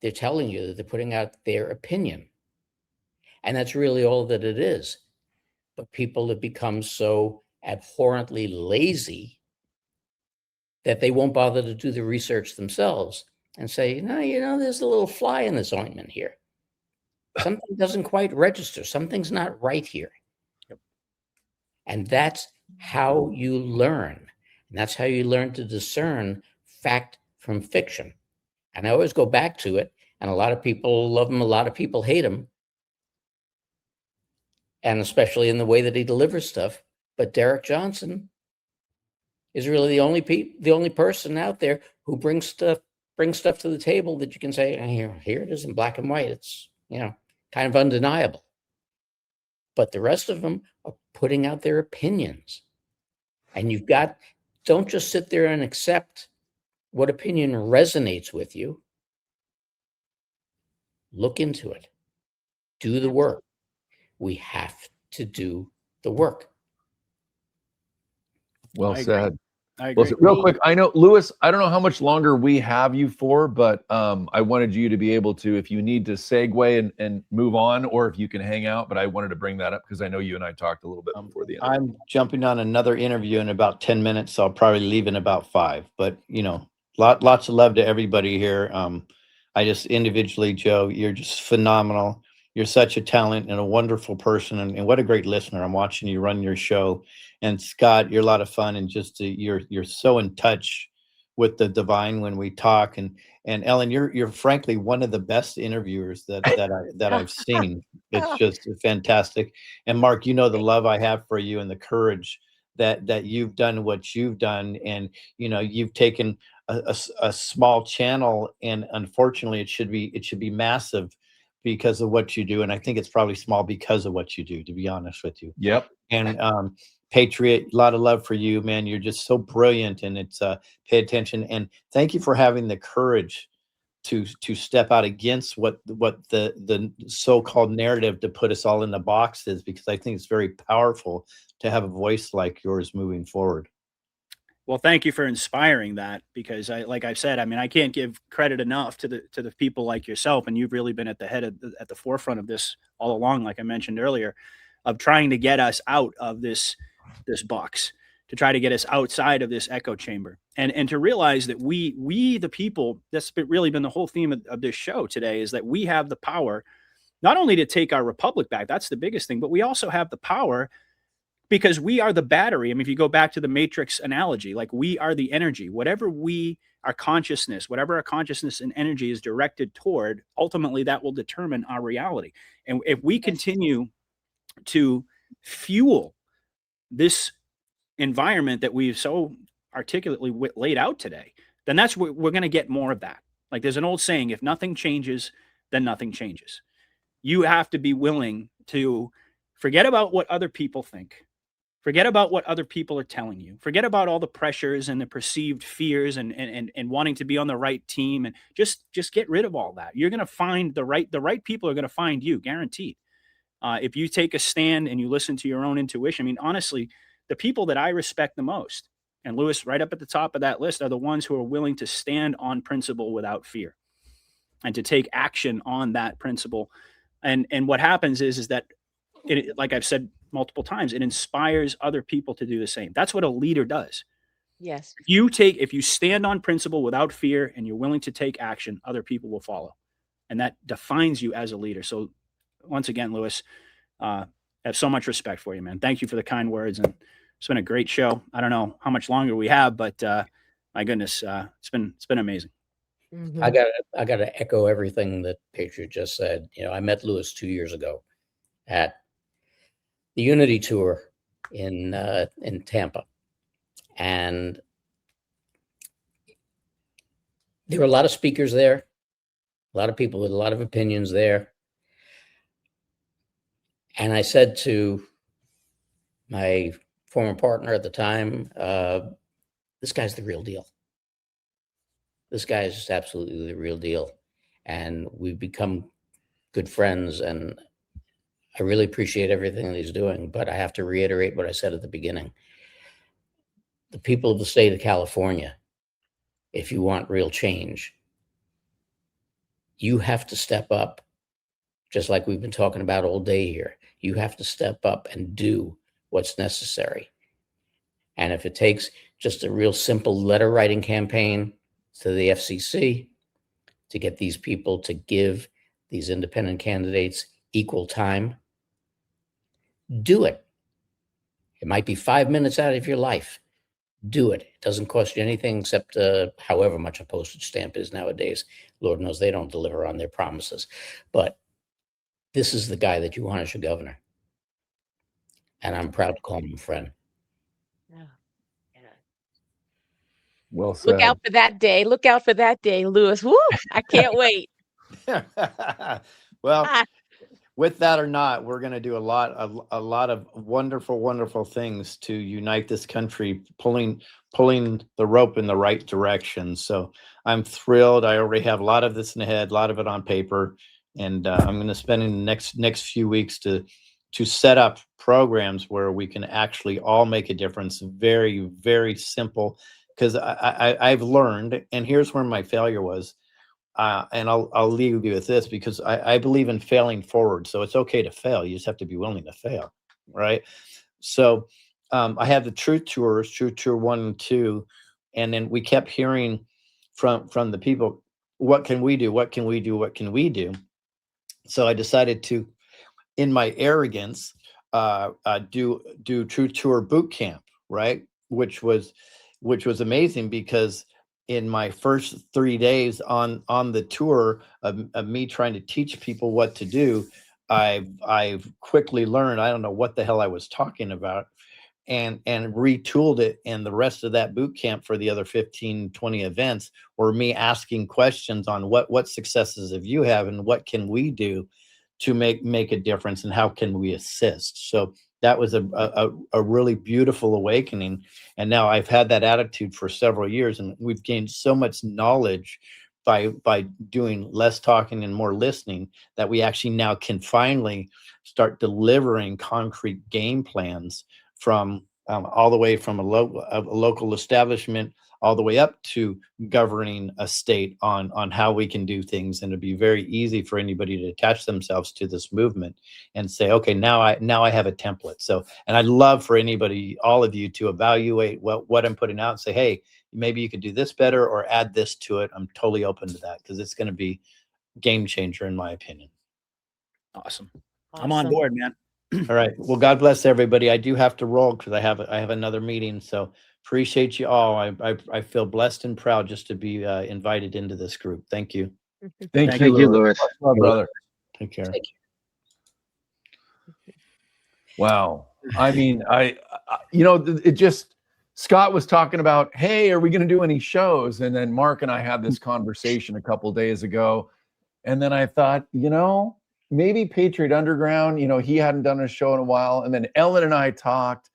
they're telling you that they're putting out their opinion. And that's really all that it is. But people have become so abhorrently lazy that they won't bother to do the research themselves and say, no, there's a little fly in this ointment here. Something doesn't quite register. Something's not right here. And that's how you learn. And that's how you learn to discern fact from fiction. And I always go back to it. And a lot of people love him. A lot of people hate him. And especially in the way that he delivers stuff. But Derek Johnson is really the only person out there who brings stuff to the table that you can say, here it is in black and white. It's, kind of undeniable. But the rest of them are putting out their opinions. And don't just sit there and accept what opinion resonates with you. Look into it. Do the work. We have to do the work. Well I said. I Well, agree. real quick, I know, Lewis, I don't know how much longer we have you for, but I wanted you to be able to, if you need to segue and move on, or if you can hang out, but I wanted to bring that up because I know you and I talked a little bit before the end. I'm jumping on another interview in about 10 minutes, so I'll probably leave in about 5. But lots of love to everybody here. I just individually, Joe, you're just phenomenal. You're such a talent and a wonderful person, and what a great listener. I'm watching you run your show. And Scott, you're a lot of fun, and just you're so in touch with the divine when we talk. And Ellen, you're frankly one of the best interviewers that I've seen. It's just fantastic. And Mark, the love I have for you and the courage that you've done what you've done, and you've taken a small channel, and unfortunately it should be massive because of what you do. And I think it's probably small because of what you do, to be honest with you. Yep. And Patriot, a lot of love for you, man. You're just so brilliant, and it's pay attention, and thank you for having the courage to step out against what the so-called narrative to put us all in the boxes, because I think it's very powerful to have a voice like yours moving forward. Well, thank you for inspiring that, because like I've said, I can't give credit enough to the people like yourself, and you've really been at the forefront of this all along, like I mentioned earlier, of trying to get us out of this box, to try to get us outside of this echo chamber, and to realize that we the people, that's really been the whole theme of this show today, is that we have the power not only to take our republic back, that's the biggest thing, but we also have the power, because we are the battery. If you go back to the Matrix analogy, like we are the energy, whatever our consciousness and energy is directed toward, ultimately that will determine our reality. And if we continue to fuel this environment that we've so articulately laid out today, then that's what we're going to get more of that. Like there's an old saying, if nothing changes, then nothing changes. You have to be willing to forget about what other people think. Forget about what other people are telling you. Forget about all the pressures and the perceived fears and wanting to be on the right team, and just get rid of all that. You're going to find the right people are going to find you, guaranteed. If you take a stand and you listen to your own intuition, honestly, the people that I respect the most, and Lewis, right up at the top of that list, are the ones who are willing to stand on principle without fear and to take action on that principle. And what happens is that it, like I've said multiple times, it inspires other people to do the same. That's what a leader does. Yes. If you stand on principle without fear and you're willing to take action, other people will follow. And that defines you as a leader. So once again, Lewis, I have so much respect for you, man. Thank you for the kind words. And it's been a great show. I don't know how much longer we have, but my goodness, it's been amazing. Mm-hmm. I gotta echo everything that Patriot just said. I met Lewis 2 years ago at the Unity Tour in Tampa, and there were a lot of speakers there, a lot of people with a lot of opinions there. And I said to my former partner at the time, this guy's the real deal. This guy is just absolutely the real deal. And we've become good friends, and I really appreciate everything that he's doing. But I have to reiterate what I said at the beginning. The people of the state of California, if you want real change, you have to step up, just like we've been talking about all day here. You have to step up and do what's necessary. And if it takes just a real simple letter writing campaign to the FCC to get these people to give these independent candidates equal time, do it. It might be 5 minutes out of your life, do it. It doesn't cost you anything except however much a postage stamp is nowadays. Lord knows they don't deliver on their promises. But this is the guy that you want as your governor. And I'm proud to call him a friend. Yeah. Yeah. Well Look said. out for that day. Look out for that day, Lewis. Woo! I can't wait. Well, Ah, with that or not, we're going to do a lot of wonderful things to unite this country, pulling the rope in the right direction. So I'm thrilled. I already have a lot of this in the head, a lot of it on paper, and I'm going to spend in the next few weeks to set up programs where we can actually all make a difference. Very simple, because I've learned, and here's where my failure was. And I'll leave you with this, because I believe in failing forward. So it's okay to fail. You just have to be willing to fail, right? So I had the Truth Tours, Truth Tour 1 and 2, and then we kept hearing from the people, what can we do? What can we do? What can we do? So I decided to, in my arrogance, do Truth Tour boot camp, right? Which was amazing, because in my first 3 days on the tour of me trying to teach people what to do, I've quickly learned I don't know what the hell I was talking about, and retooled it. And the rest of that boot camp for the other 15, 20 events were me asking questions on what successes have you have, and what can we do to make a difference, and how can we assist. So that was a really beautiful awakening. And now I've had that attitude for several years, and we've gained so much knowledge by doing less talking and more listening, that we actually now can finally start delivering concrete game plans from all the way from a local establishment all the way up to governing a state on how we can do things. And it'd be very easy for anybody to attach themselves to this movement and say, okay, now I have a template. So, and I'd love for anybody, all of you, to evaluate what I'm putting out and say, hey, maybe you could do this better or add this to it. I'm totally open to that, because it's going to be game changer in my opinion. Awesome. I'm on awesome. board, man. All right. Well, God bless everybody. I do have to roll because I have another meeting. So appreciate you all. I feel blessed and proud just to be invited into this group. Thank you. Thank Thank you, you, Lewis. Lewis. Much love, brother. Take care. Wow. I mean, it just, Scott was talking about, hey, are we going to do any shows? And then Mark and I had this conversation a couple days ago. And then I thought, maybe Patriot Underground, he hadn't done a show in a while. And then Ellen and I talked,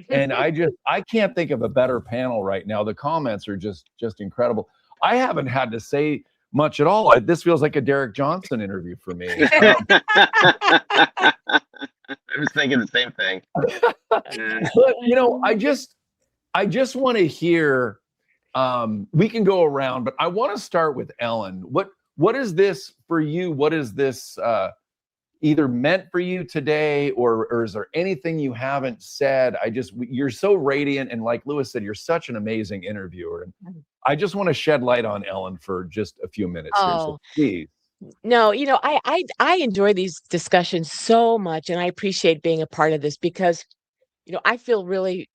and I can't think of a better panel right now. The comments are just incredible. I haven't had to say much at all. This feels like a Derek Johnson interview for me. I was thinking the same thing. But I just want to hear. We can go around, but I want to start with Ellen. What is this for you? What is this either meant for you today, or is there anything you haven't said? You're so radiant, and like Lewis said, you're such an amazing interviewer, and I just want to shed light on Ellen for just a few minutes here. So please. No, I enjoy these discussions so much, and I appreciate being a part of this, because, I feel really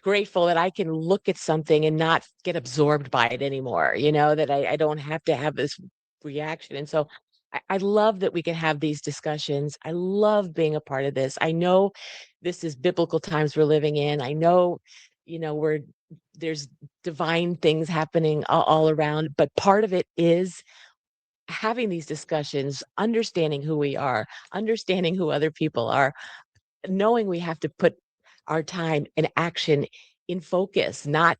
grateful that I can look at something and not get absorbed by it anymore, that I don't have to have this reaction. And so I love that we can have these discussions. I love being a part of this. I know this is biblical times we're living in. I know, there's divine things happening all around, but part of it is having these discussions, understanding who we are, understanding who other people are, knowing we have to put our time and action in focus, not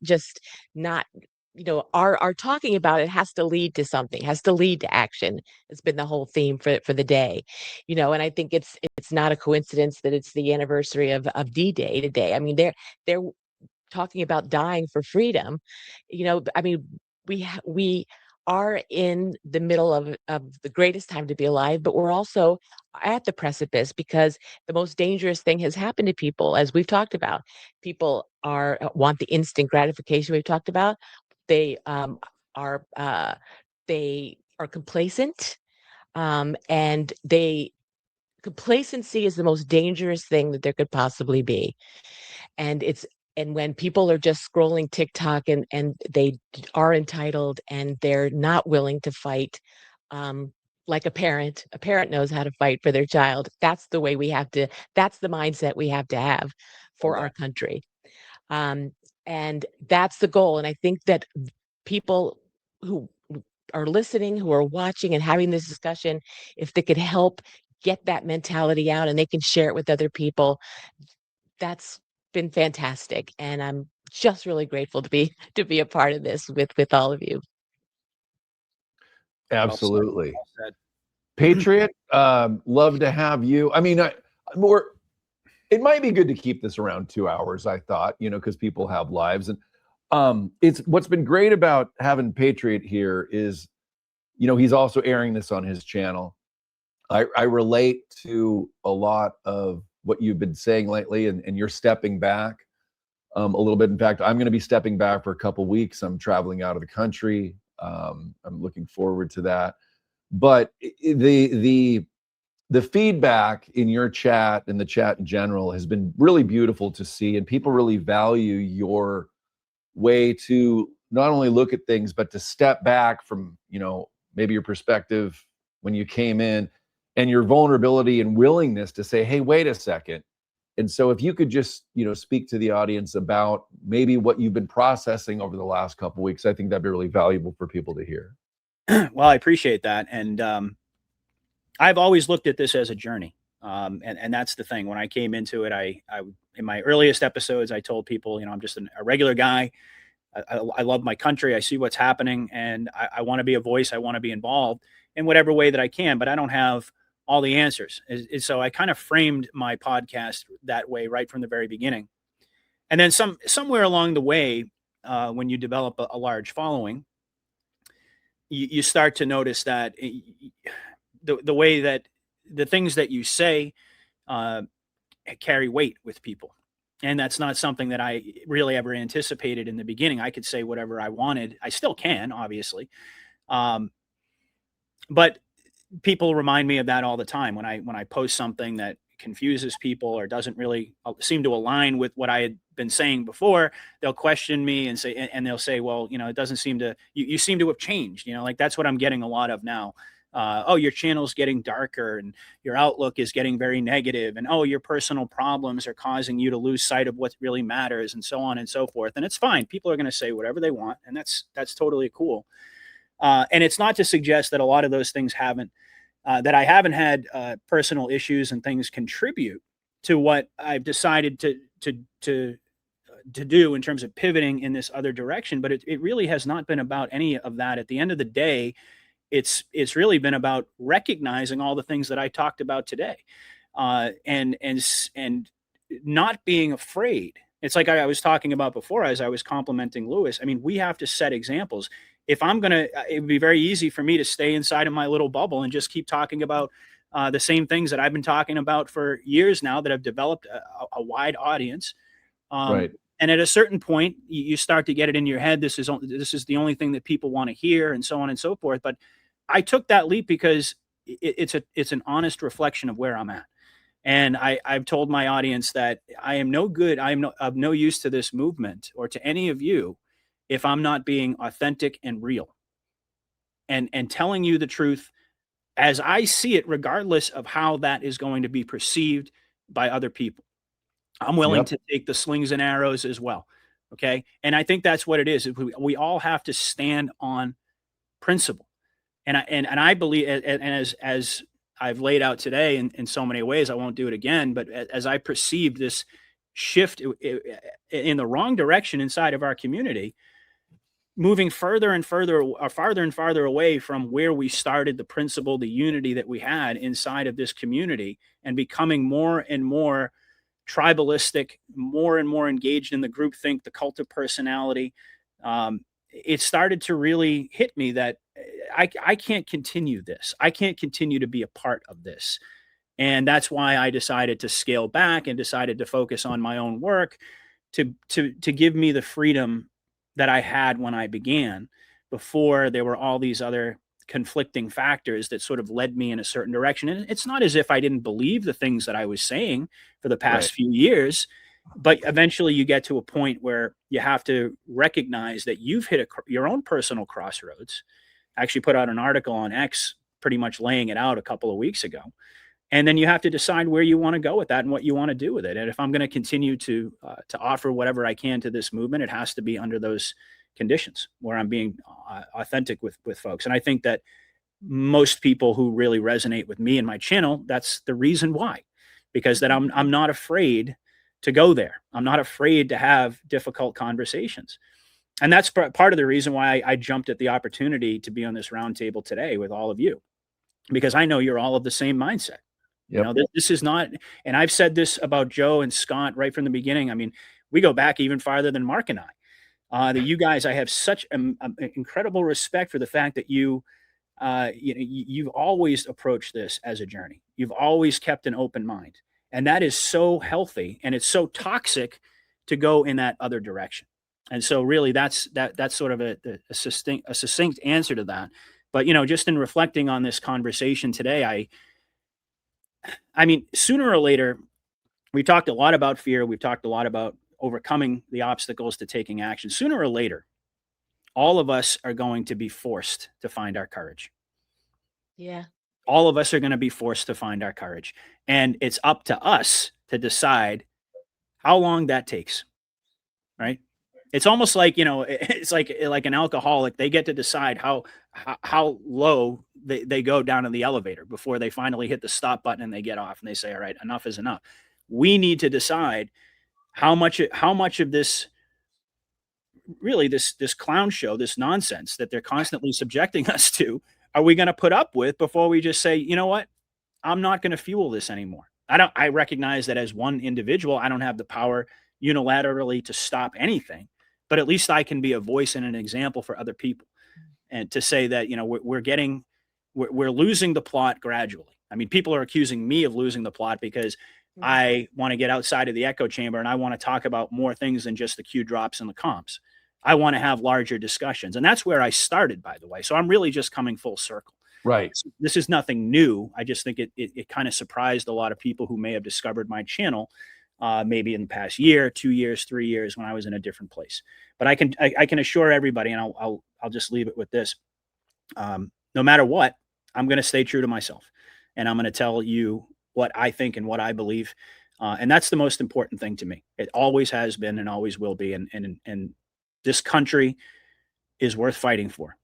our talking about it has to lead to something, has to lead to action. It's been the whole theme for the day, and I think it's not a coincidence that it's the anniversary of D-Day today. I mean, they're talking about dying for freedom. I mean, we are in the middle of the greatest time to be alive, but we're also at the precipice, because the most dangerous thing has happened to people, as we've talked about. People want the instant gratification we've talked about. They are they are complacent, and complacency is the most dangerous thing that there could possibly be. And it's And when people are just scrolling TikTok and they are entitled and they're not willing to fight, like a parent knows how to fight for their child. That's the way that's the mindset we have to have for our country. And that's the goal. And I think that people who are listening, who are watching and having this discussion, if they could help get that mentality out and they can share it with other people, that's been fantastic. And I'm just really grateful to be a part of this with all of you. Absolutely. Well said. Patriot, love to have you. I mean, it might be good to keep this around 2 hours, I thought, because people have lives. And it's what's been great about having Patriot here is, he's also airing this on his channel. I relate to a lot of what you've been saying lately, and you're stepping back a little bit. In fact, I'm going to be stepping back for a couple weeks. I'm traveling out of the country. I'm looking forward to that. But the feedback in your chat and the chat in general has been really beautiful to see, and people really value your way to not only look at things, but to step back from, maybe your perspective when you came in, and your vulnerability and willingness to say, hey, wait a second. And so if you could just, speak to the audience about maybe what you've been processing over the last couple of weeks, I think that'd be really valuable for people to hear. Well, I appreciate that. And I've always looked at this as a journey. And that's the thing. When I came into it, I in my earliest episodes, I told people, I'm just a regular guy. I love my country. I see what's happening, and I want to be a voice. I want to be involved in whatever way that I can, but I don't have all the answers. So I kind of framed my podcast that way right from the very beginning. And then somewhere along the way, when you develop a large following, you start to notice that the way that the things that you say carry weight with people. And that's not something that I really ever anticipated in the beginning. I could say whatever I wanted. I still can, obviously. But people remind me of that all the time when I post something that confuses people or doesn't really seem to align with what I had been saying before. They'll question me and they'll say, well, it doesn't seem to, you seem to have changed, like that's what I'm getting a lot of now. Oh, your channel's getting darker and your outlook is getting very negative, and oh, your personal problems are causing you to lose sight of what really matters, and so on and so forth. And it's fine. People are going to say whatever they want, and that's totally cool. And it's not to suggest that a lot of those things that I haven't had personal issues and things contribute to what I've decided to do in terms of pivoting in this other direction. But it really has not been about any of that. At the end of the day, it's really been about recognizing all the things that I talked about today, and not being afraid. It's like I was talking about before as I was complimenting Lewis. I mean, we have to set examples. If I'm going to, it would be very easy for me to stay inside of my little bubble and just keep talking about the same things that I've been talking about for years now that have developed a wide audience. Right. And at a certain point, you start to get it in your head. This is the only thing that people want to hear, and so on and so forth. But I took that leap because it's an honest reflection of where I'm at. And I've told my audience that I am no good. I am of no use to this movement or to any of you if I'm not being authentic and real and telling you the truth as I see it, regardless of how that is going to be perceived by other people. I'm willing to take the slings and arrows as well. Okay. And I think that's what it is. We all have to stand on principle. And I believe, and as I've laid out today in so many ways, I won't do it again, but as I perceived this shift in the wrong direction inside of our community, moving farther and farther away from where we started, the principle, the unity that we had inside of this community, and becoming more and more tribalistic, more and more engaged in the groupthink, the cult of personality. It started to really hit me that I can't continue this. I can't continue to be a part of this. And that's why I decided to scale back and decided to focus on my own work to give me the freedom that I had when I began, before there were all these other conflicting factors that sort of led me in a certain direction. And it's not as if I didn't believe the things that I was saying for the past few years. But eventually you get to a point where you have to recognize that you've hit your own personal crossroads. I actually put out an article on X pretty much laying it out a couple of weeks ago. And then you have to decide where you want to go with that and what you want to do with it. And if I'm going to continue to offer whatever I can to this movement, it has to be under those conditions where I'm being authentic with folks. And I think that most people who really resonate with me and my channel, that's the reason why, because that I'm not afraid to go there. I'm not afraid to have difficult conversations. And that's part of the reason why I jumped at the opportunity to be on this roundtable today with all of you, because I know you're all of the same mindset. You know, this is not, and I've said this about Joe and Scott right from the beginning. I mean, we go back even farther than Mark and I. That you guys, I have such incredible respect for the fact that you've always approached this as a journey. You've always kept an open mind, and that is so healthy, and it's so toxic to go in that other direction. And so, really, that's sort of a succinct answer to that. But just in reflecting on this conversation today, I mean, sooner or later, we talked a lot about fear. We've talked a lot about overcoming the obstacles to taking action. Sooner or later, all of us are going to be forced to find our courage. Yeah. All of us are going to be forced to find our courage. And it's up to us to decide how long that takes, right? It's almost like, it's like an alcoholic. They get to decide how low they go down in the elevator before they finally hit the stop button and they get off and they say, all right, enough is enough. We need to decide how much of this, really this clown show, this nonsense that they're constantly subjecting us to, are we going to put up with before we just say, you know what, I'm not going to fuel this anymore. I recognize that as one individual, I don't have the power unilaterally to stop anything, but at least I can be a voice and an example for other people. And to say that, we're losing the plot gradually. I mean, people are accusing me of losing the plot because I want to get outside of the echo chamber and I want to talk about more things than just the Q drops and the comps. I want to have larger discussions. And that's where I started, by the way. So I'm really just coming full circle. Right. This is nothing new. I just think it kind of surprised a lot of people who may have discovered my channel maybe in the past year, 2 years, 3 years when I was in a different place. But I can assure everybody, and I'll just leave it with this. No matter what, I'm going to stay true to myself, and I'm going to tell you what I think and what I believe. And that's the most important thing to me. It always has been and always will be. And this country is worth fighting for.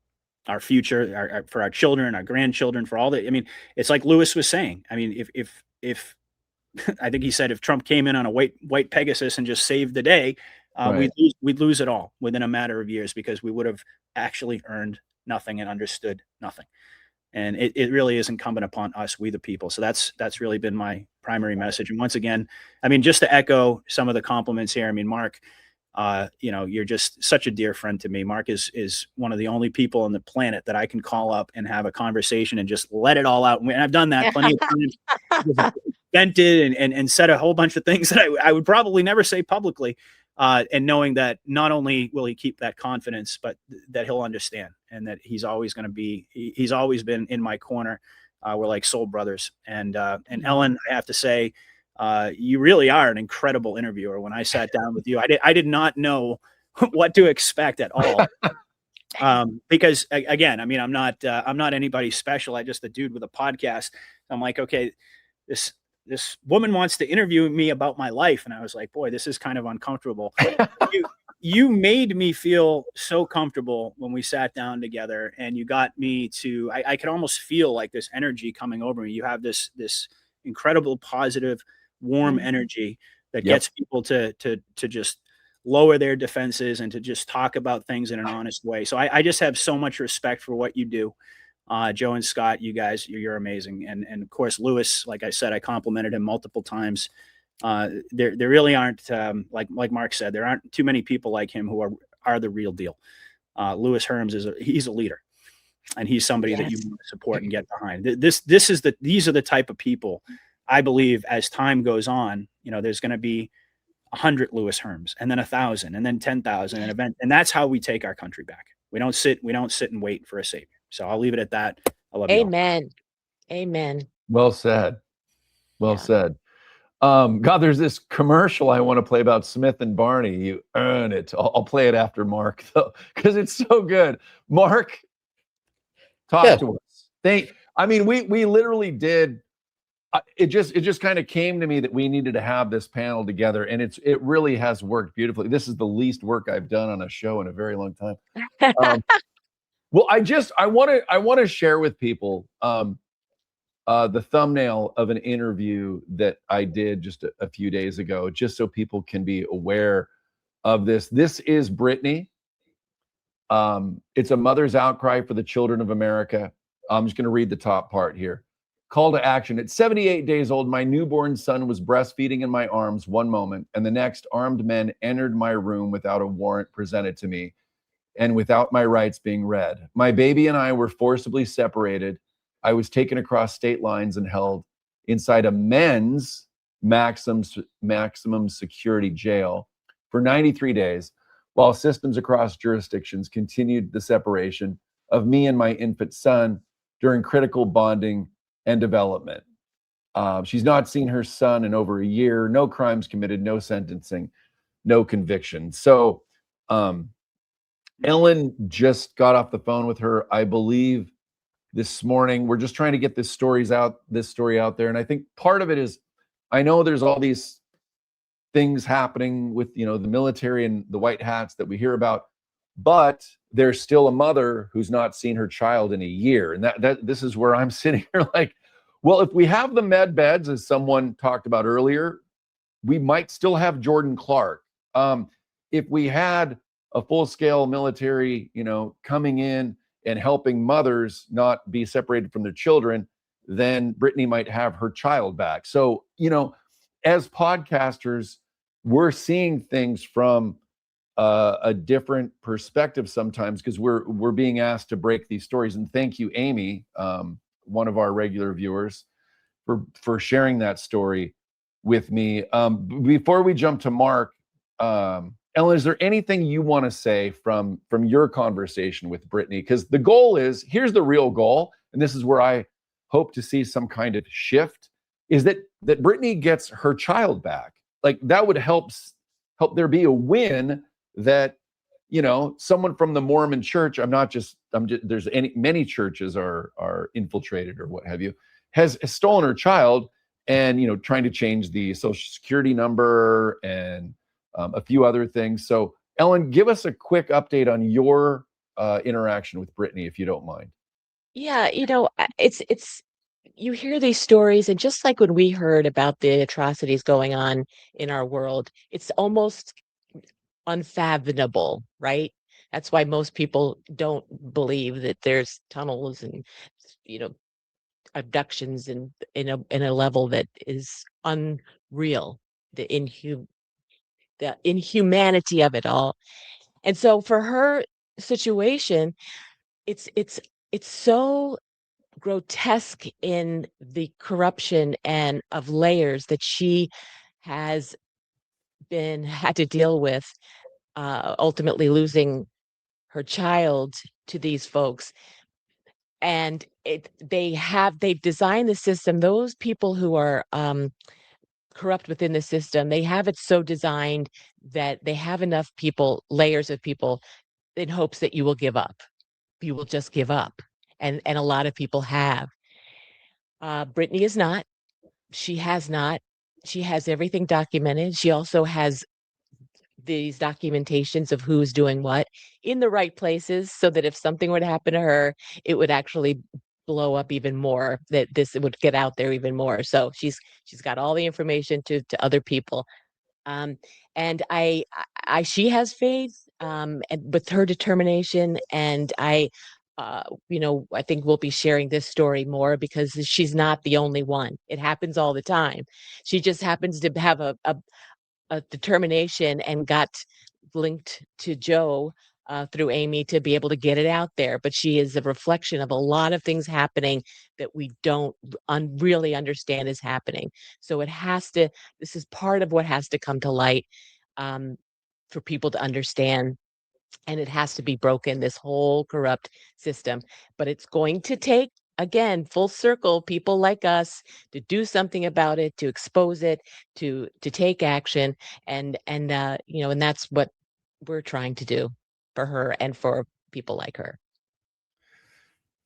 Our future, for our children, our grandchildren, for all that. I mean, it's like Lewis was saying. I mean, if I think he said if Trump came in on a white Pegasus and just saved the day, Right. we'd lose it all within a matter of years because we would have actually earned nothing and understood nothing. And it really is incumbent upon us, we the people. So that's really been my primary message. And once again, I mean, just to echo some of the compliments here. I mean, Mark, you're just such a dear friend to me. Mark is one of the only people on the planet that I can call up and have a conversation and just let it all out. And I've done that plenty of times, vented and said a whole bunch of things that I would probably never say publicly. And knowing that not only will he keep that confidence, but that he'll understand and that he's always been in my corner. We're like soul brothers. And Ellen, I have to say, you really are an incredible interviewer. When I sat down with you, I did not know what to expect at all. Because again, I mean, I'm not anybody special. I'm just a dude with a podcast. I'm like, okay, this woman wants to interview me about my life. And I was like, boy, this is kind of uncomfortable. You made me feel so comfortable when we sat down together, and you got me to, I could almost feel like this energy coming over me. You have this incredible, positive, warm energy that gets people to just lower their defenses and to just talk about things in an honest way. So I just have so much respect for what you do. Joe and Scott, you guys, you're amazing. And of course, Lewis, like I said, I complimented him multiple times. There really aren't, like Mark said, there aren't too many people like him who are the real deal. Lewis Herms he's a leader, and he's somebody that you want to support and get behind. These are the type of people I believe as time goes on, there's going to be 100 Lewis Herms, and then 1,000, and then 10,000, and that's how we take our country back. We don't sit and wait for a savior. So I'll leave it at that. I love you all. Amen. Amen. Well said. Well said. God, there's this commercial I want to play about Smith and Barney. You earn it. I'll play it after Mark, though, because it's so good. Mark, talk to us. We literally did. It just kind of came to me that we needed to have this panel together, and it really has worked beautifully. This is the least work I've done on a show in a very long time. Well, I want to share with people the thumbnail of an interview that I did just a few days ago, just so people can be aware of this. This is Brittany. It's a mother's outcry for the children of America. I'm just going to read the top part here. Call to action. At 78 days old, my newborn son was breastfeeding in my arms one moment, and the next, armed men entered my room without a warrant presented to me and without my rights being read. My baby and I were forcibly separated. I was taken across state lines and held inside a men's maximum security jail for 93 days, while systems across jurisdictions continued the separation of me and my infant son during critical bonding and development. She's not seen her son in over a year, no crimes committed, no sentencing, no conviction. So Ellen just got off the phone with her, I believe, this morning. We're just trying to get this story out there. And I think part of it is, I know there's all these things happening with, the military and the white hats that we hear about, but there's still a mother who's not seen her child in a year. And that this is where I'm sitting here like, well, if we have the med beds, as someone talked about earlier, we might still have Jordan Clark. If we had a full-scale military, coming in and helping mothers not be separated from their children, then Brittany might have her child back. So, as podcasters, we're seeing things from a different perspective sometimes, because we're being asked to break these stories. And thank you, Amy, one of our regular viewers, for sharing that story with me. Before we jump to Mark, Ellen, is there anything you want to say from your conversation with Brittany? Because the goal is, here's the real goal, and this is where I hope to see some kind of shift, is that Brittany gets her child back. Like, that would help there be a win, that someone from the Mormon church, there's many churches are infiltrated or what have you, has stolen her child, and trying to change the social security number and a few other things. So Ellen, give us a quick update on your interaction with Brittany, if you don't mind. Yeah, it's you hear these stories, and just like when we heard about the atrocities going on in our world, it's almost unfathomable, right? That's why most people don't believe that there's tunnels and abductions in a level that is unreal, the inhumanity of it all. And so for her situation, it's so grotesque in the corruption and of layers that she has had to deal with, ultimately losing her child to these folks. And they've designed the system. Those people who are corrupt within the system, they have it so designed that they have enough people, layers of people, in hopes that you will give up. You will just give up. And a lot of people have. Brittany is not. She has not. She has everything documented. She also has these documentations of who's doing what in the right places, so that if something were to happen to her, it would actually blow up even more, that this would get out there even more. So she's got all the information to other people. Um, and she has faith, and with her determination, and I think we'll be sharing this story more, because she's not the only one. It happens all the time. She just happens to have a determination and got linked to Joe through Amy to be able to get it out there. But she is a reflection of a lot of things happening that we don't really understand is happening. So this is part of what has to come to light, for people to understand. And it has to be broken, this whole corrupt system. But it's going to take again, full circle, people like us to do something about it, to expose it, to take action, and and that's what we're trying to do for her and for people like her.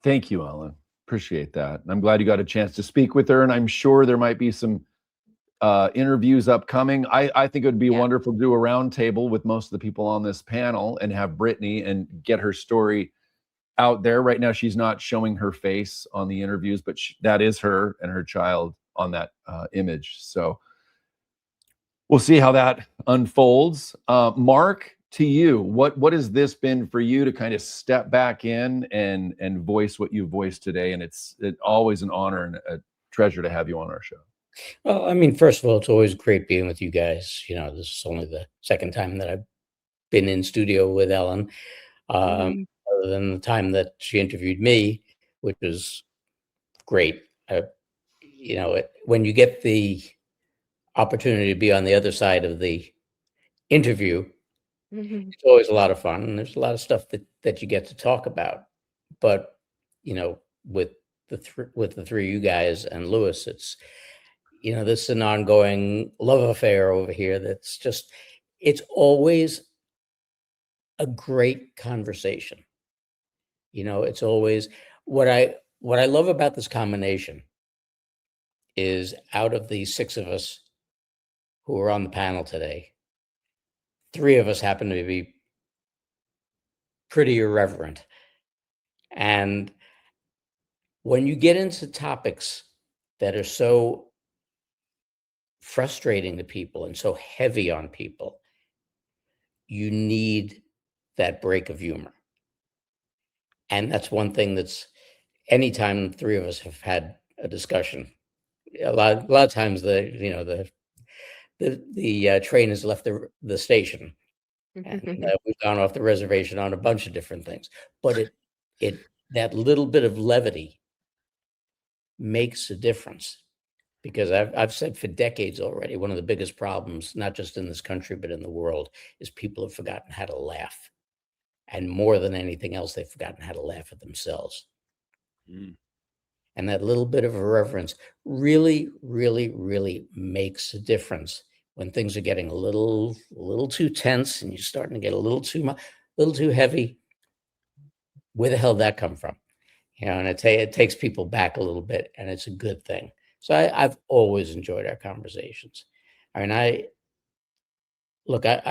Thank you, Ellen. Appreciate that. And I'm glad you got a chance to speak with her. And I'm sure there might be some interviews upcoming. I think it would be Yeah. wonderful to do a roundtable with most of the people on this panel and have Brittany and get her story out there. Right now, she's not showing her face on the interviews, but that is her and her child on that image. So we'll see how that unfolds. Mark, to you, what has this been for you to kind of step back in and voice what you voiced today? And it's always an honor and a treasure to have you on our show. Well, I mean, first of all, it's always great being with you guys. This is only the second time that I've been in studio with Ellen, Mhm. other than the time that she interviewed me, which was great. When you get the opportunity to be on the other side of the interview, Mhm. it's always a lot of fun, and there's a lot of stuff that you get to talk about. But with with the three of you guys and Lewis, it's this is an ongoing love affair over here. It's always a great conversation. It's always what I love about this combination is, out of the six of us who are on the panel today, three of us happen to be pretty irreverent. And when you get into topics that are so frustrating to people and so heavy on people, you need that break of humor. And that's one thing that's, anytime the three of us have had a discussion, a lot of times the train has left the station, and we've gone off the reservation on a bunch of different things. But that little bit of levity makes a difference, because I've said for decades already, one of the biggest problems, not just in this country but in the world, is people have forgotten how to laugh, and more than anything else, they've forgotten how to laugh at themselves. And that little bit of irreverence really, really, really makes a difference when things are getting a little too tense and you're starting to get a little too heavy. Where the hell did that come from? And it takes people back a little bit, and it's a good thing. So I've always enjoyed our conversations. I mean, I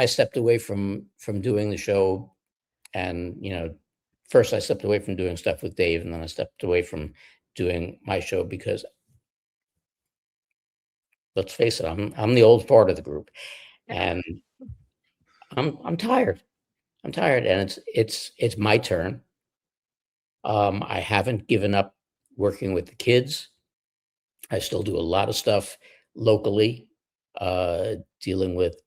stepped away from doing the show, and first I stepped away from doing stuff with Dave, and then I stepped away from doing my show because, let's face it, I'm the old part of the group, and I'm tired. I'm tired, and it's my turn. I haven't given up working with the kids. I still do a lot of stuff locally, dealing with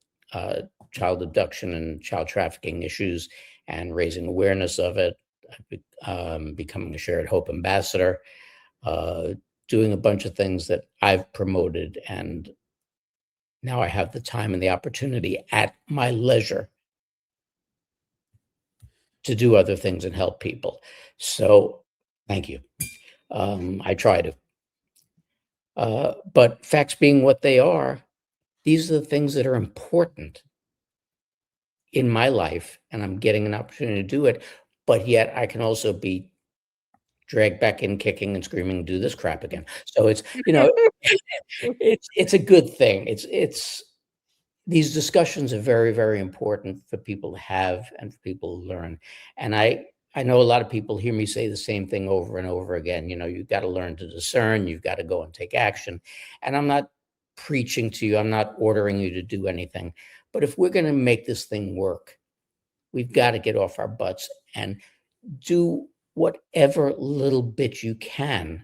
child abduction and child trafficking issues and raising awareness of it. Becoming a Shared Hope ambassador, doing a bunch of things that I've promoted, and now I have the time and the opportunity at my leisure to do other things and help people. So thank you. I try to. But facts being what they are, these are the things that are important in my life, and I'm getting an opportunity to do it. But yet I can also be dragged back in kicking and screaming, do this crap again. So it's it's a good thing. It's these discussions are very, very important for people to have and for people to learn. And I know a lot of people hear me say the same thing over and over again. You've got to learn to discern, you've got to go and take action. And I'm not preaching to you, I'm not ordering you to do anything. But if we're going to make this thing work, we've got to get off our butts and do whatever little bit you can.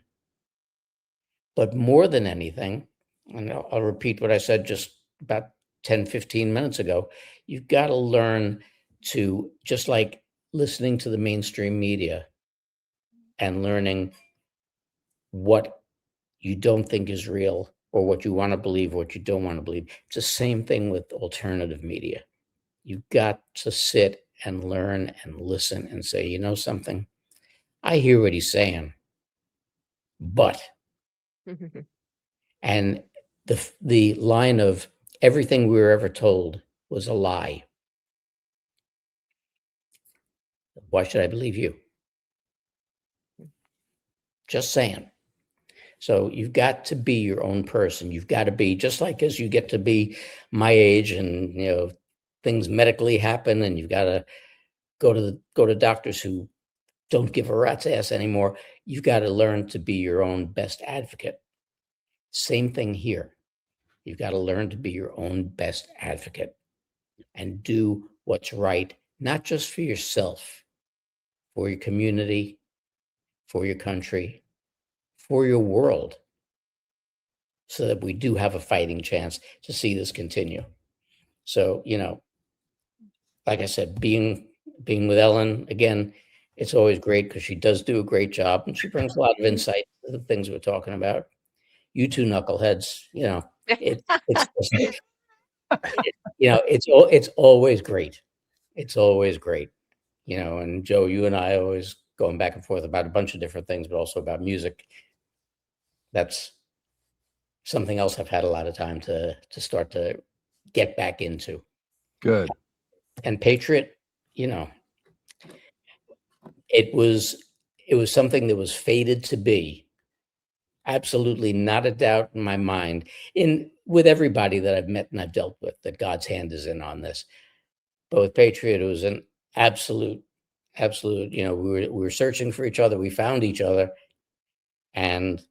But more than anything, and I'll repeat what I said just about 10, 15 minutes ago, you've got to learn to, just like listening to the mainstream media and learning what you don't think is real, or what you want to believe, what you don't want to believe. It's the same thing with alternative media. You've got to sit and learn and listen and say, something, I hear what he's saying, but, and the line of everything we were ever told was a lie. Why should I believe you? Just saying. So you've got to be your own person. You've got to be, just like as you get to be my age and, you know, things medically happen and you've got to go to doctors who don't give a rat's ass anymore. You've got to learn to be your own best advocate. Same thing here. You've got to learn to be your own best advocate and do what's right, not just for yourself, for your community, for your country, for your world, so that we do have a fighting chance to see this continue. So, you know, like I said, being with Ellen, again, it's always great because she does do a great job and she brings a lot of insight to the things we're talking about. You two knuckleheads, you know, it's just, you know, it's always great. It's always great, you know, and Joe, you and I always going back and forth about a bunch of different things, but also about music. That's something else I've had a lot of time to start to get back into. Good. And Patriot, you know, it was something that was fated to be. Absolutely not a doubt in my mind, with everybody that I've met and I've dealt with, that God's hand is in on this. But with Patriot, it was an absolute, you know, we were searching for each other. We found each other. And,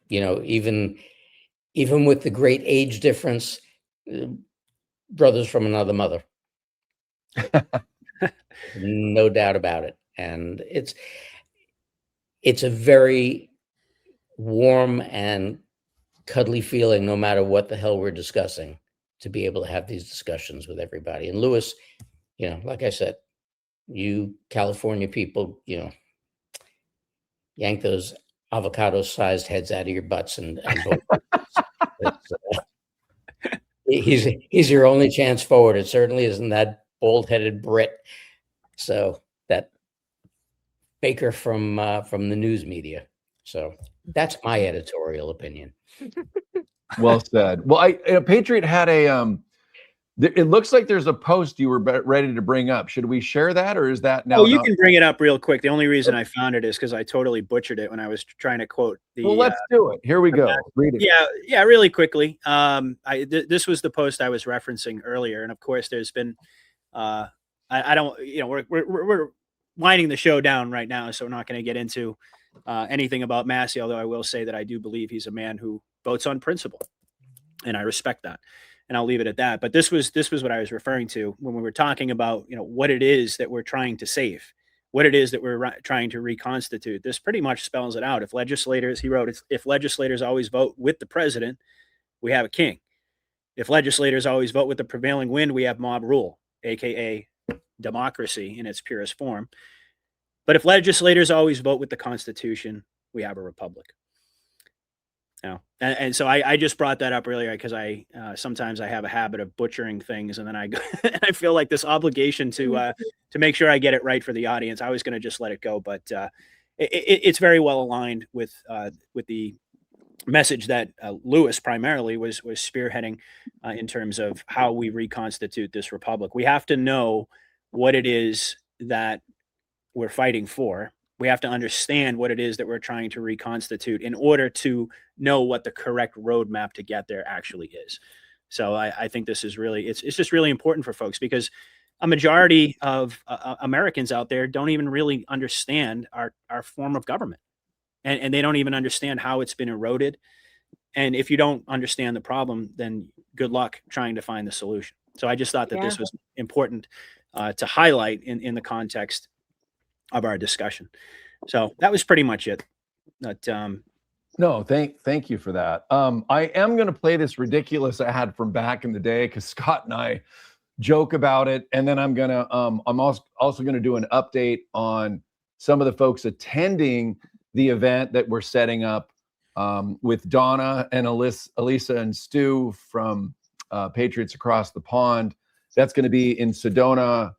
you know, even with the great age difference, brothers from another mother. No doubt about it. And it's a very warm and cuddly feeling, no matter what the hell we're discussing, to be able to have these discussions with everybody. And Louis, you know, like I said, you California people, you know, yank those avocado-sized heads out of your butts and vote. He's your only chance forward. It certainly isn't that bald-headed Brit. So that Baker from the news media. So that's my editorial opinion. Well said. Well, Patriot had a it looks like there's a post you were ready to bring up. Should we share that, or is that now? Oh, you can bring it up real quick. The only reason I found it is because I totally butchered it when I was trying to quote the. Well, let's do it. Here we go. Read it. Yeah, really quickly. This was the post I was referencing earlier, and of course, there's been. I don't. You know, we're winding the show down right now, so we're not going to get into anything about Massey. Although I will say that I do believe he's a man who votes on principle, and I respect that. And I'll leave it at that. But this was what I was referring to when we were talking about, you know, what it is that we're trying to save, what it is that we're trying to reconstitute. This pretty much spells it out. If legislators, he wrote, if legislators always vote with the president, we have a king. If legislators always vote with the prevailing wind, we have mob rule, aka democracy in its purest form. But if legislators always vote with the Constitution, we have a republic. No. And so I just brought that up earlier because I sometimes I have a habit of butchering things, and then I go and I feel like this obligation to make sure I get it right for the audience. I was going to just let it go, but it's very well aligned with the message that Louis primarily was spearheading in terms of how we reconstitute this republic. We have to know what it is that we're fighting for. We have to understand what it is that we're trying to reconstitute in order to know what the correct roadmap to get there actually is. So I think this is really, it's just really important for folks, because a majority of Americans out there don't even really understand our form of government. And they don't even understand how it's been eroded. And if you don't understand the problem, then good luck trying to find the solution. So I just thought that this was important to highlight in the context of our discussion. So that was pretty much it. But, no, thank you for that. I am going to play this ridiculous ad from back in the day because Scott and I joke about it, and then I'm gonna I'm also going to do an update on some of the folks attending the event that we're setting up with Donna and Elisa and Stu from Patriots Across the Pond. That's going to be in Sedona.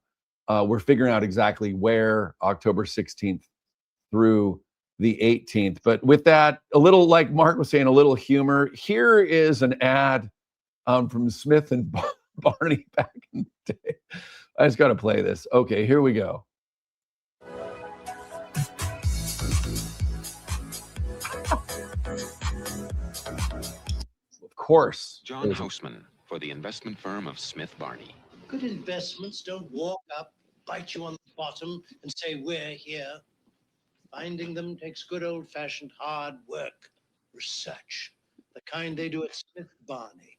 We're figuring out exactly where, October 16th through the 18th. But with that, a little, like Mark was saying, a little humor. Here is an ad from Smith and Barney back in the day. I just got to play this. Okay, here we go. Of course. John Houseman for the investment firm of Smith Barney. Good investments don't walk up, bite you on the bottom, and say, we're here. Finding them takes good old-fashioned hard work, research, the kind they do at Smith Barney.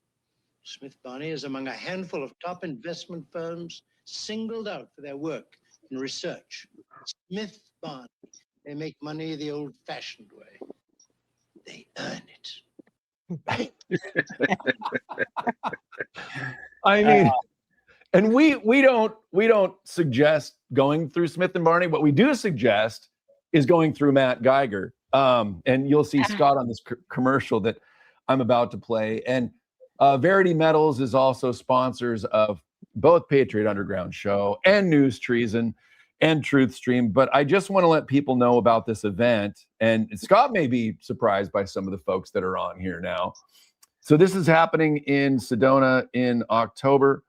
Smith Barney is among a handful of top investment firms singled out for their work in research. Smith Barney, they make money the old-fashioned way. They earn it. I mean, and we don't suggest going through Smith and Barney. What we do suggest is going through Matt Geiger. And you'll see Scott on this commercial that I'm about to play. And Verity Metals is also sponsors of both Patriot Underground Show and News Treason and Truth Stream. But I just want to let people know about this event. And Scott may be surprised by some of the folks that are on here now. So this is happening in Sedona in October.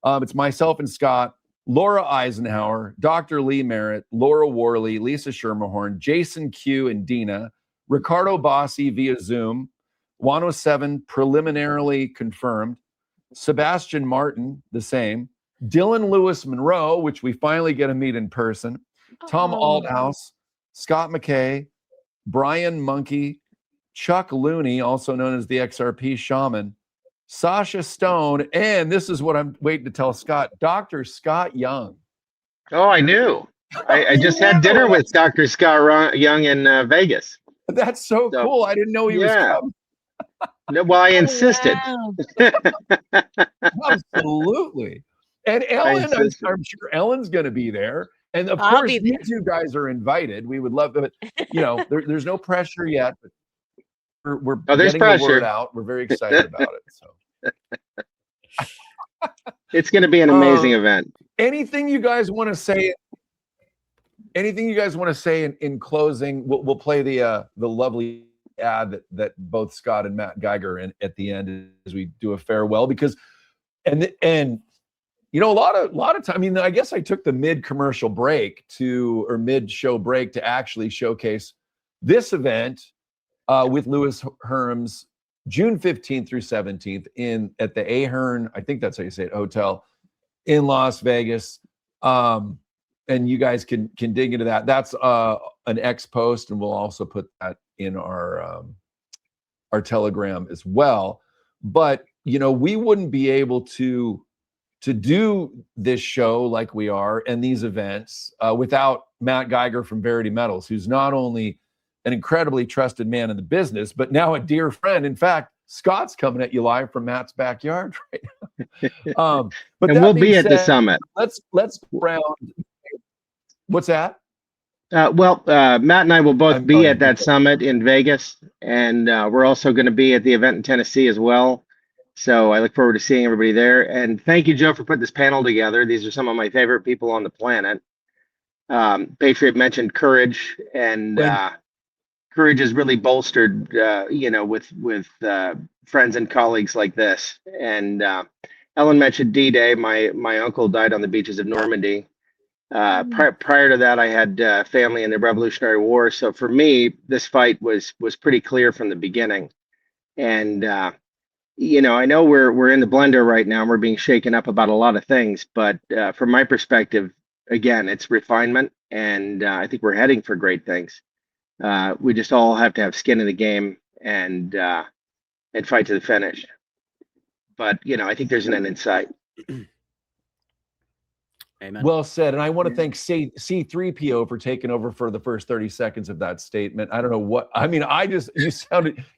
It's myself and Scott, Laura Eisenhower, Dr. Lee Merritt, Laura Worley, Lisa Schermerhorn, Jason Q and Dina, Ricardo Bossi via Zoom, 107 preliminarily confirmed, Sebastian Martin, the same, Dylan Lewis Monroe, which we finally get to meet in person, Tom Althouse, Scott McKay, Brian Monkey, Chuck Looney, also known as the XRP Shaman, Sasha Stone, and this is what I'm waiting to tell Scott, Dr. Scott Young. Oh, I knew. I just had dinner with Dr. Scott Young in Vegas. That's so cool. I didn't know he was coming. No, well, I insisted. Wow. Absolutely. And Ellen, I'm sure Ellen's going to be there. And of course, you two guys are invited. We would love it. You know, there's no pressure yet, but we're there's getting pressure. the word out. We're very excited about it. So it's going to be an amazing event. Anything you guys want to say? Anything you guys want to say in closing? We'll play the lovely ad that both Scott and Matt Geiger in at the end as we do a farewell, because and you know, a lot of time, I mean, I guess I took the mid-commercial break or mid-show break to actually showcase this event with Louis Herms, June 15th through 17th at the Ahern, I think that's how you say it, hotel in Las Vegas. And you guys can dig into that. That's an X post, and we'll also put that in our Telegram as well. But, you know, we wouldn't be able to do this show like we are and these events without Matt Geiger from Verity Metals, who's not only an incredibly trusted man in the business, but now a dear friend. In fact, Scott's coming at you live from Matt's backyard right now. But and we'll be at the summit. Let's round. What's that? Matt and I will both be at that summit in Vegas, and we're also going to be at the event in Tennessee as well. So I look forward to seeing everybody there. And thank you, Joe, for putting this panel together. These are some of my favorite people on the planet. Patriot mentioned courage, and courage is really bolstered, with friends and colleagues like this. And Ellen mentioned D-Day. My uncle died on the beaches of Normandy. Prior to that, I had family in the Revolutionary War. So for me, this fight was pretty clear from the beginning. And I know we're in the blender right now and we're being shaken up about a lot of things, but from my perspective, again, it's refinement, and I think we're heading for great things. We just all have to have skin in the game and fight to the finish. But I think there's an end in sight. Amen. Well said. And I want to thank C3PO for taking over for the first 30 seconds of that statement. I don't know what, I mean,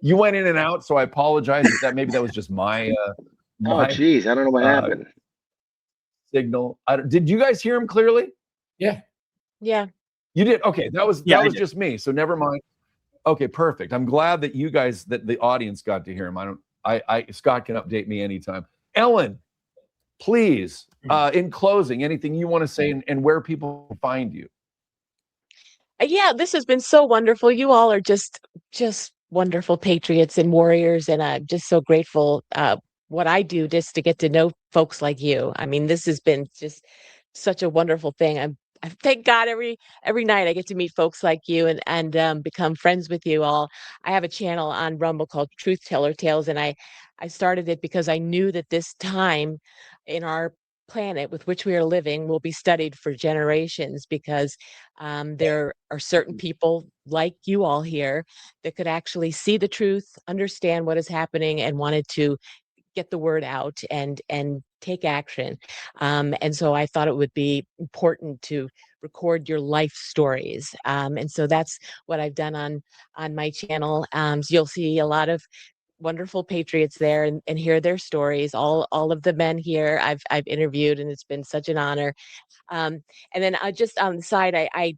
you went in and out, so I apologize if maybe that was just my oh, geez, I don't know what happened. Signal. Did you guys hear him clearly? Yeah. Yeah. You did? Okay. That was just me. So never mind. Okay, perfect. I'm glad that that the audience got to hear him. Scott can update me anytime. Ellen, please, in closing, anything you want to say and where people can find you? Yeah, this has been so wonderful. You all are just wonderful patriots and warriors, and I'm just so grateful what I do just to get to know folks like you. I mean, this has been just such a wonderful thing. I thank God every night I get to meet folks like you and become friends with you all. I have a channel on Rumble called Truth Teller Tales, and I started it because I knew that this time in our planet with which we are living will be studied for generations because there are certain people like you all here that could actually see the truth, understand what is happening, and wanted to get the word out and take action. And so I thought it would be important to record your life stories. And so that's what I've done on my channel. So you'll see a lot of wonderful patriots there and hear their stories. All of the men here I've interviewed, and it's been such an honor. And then I just on the side, I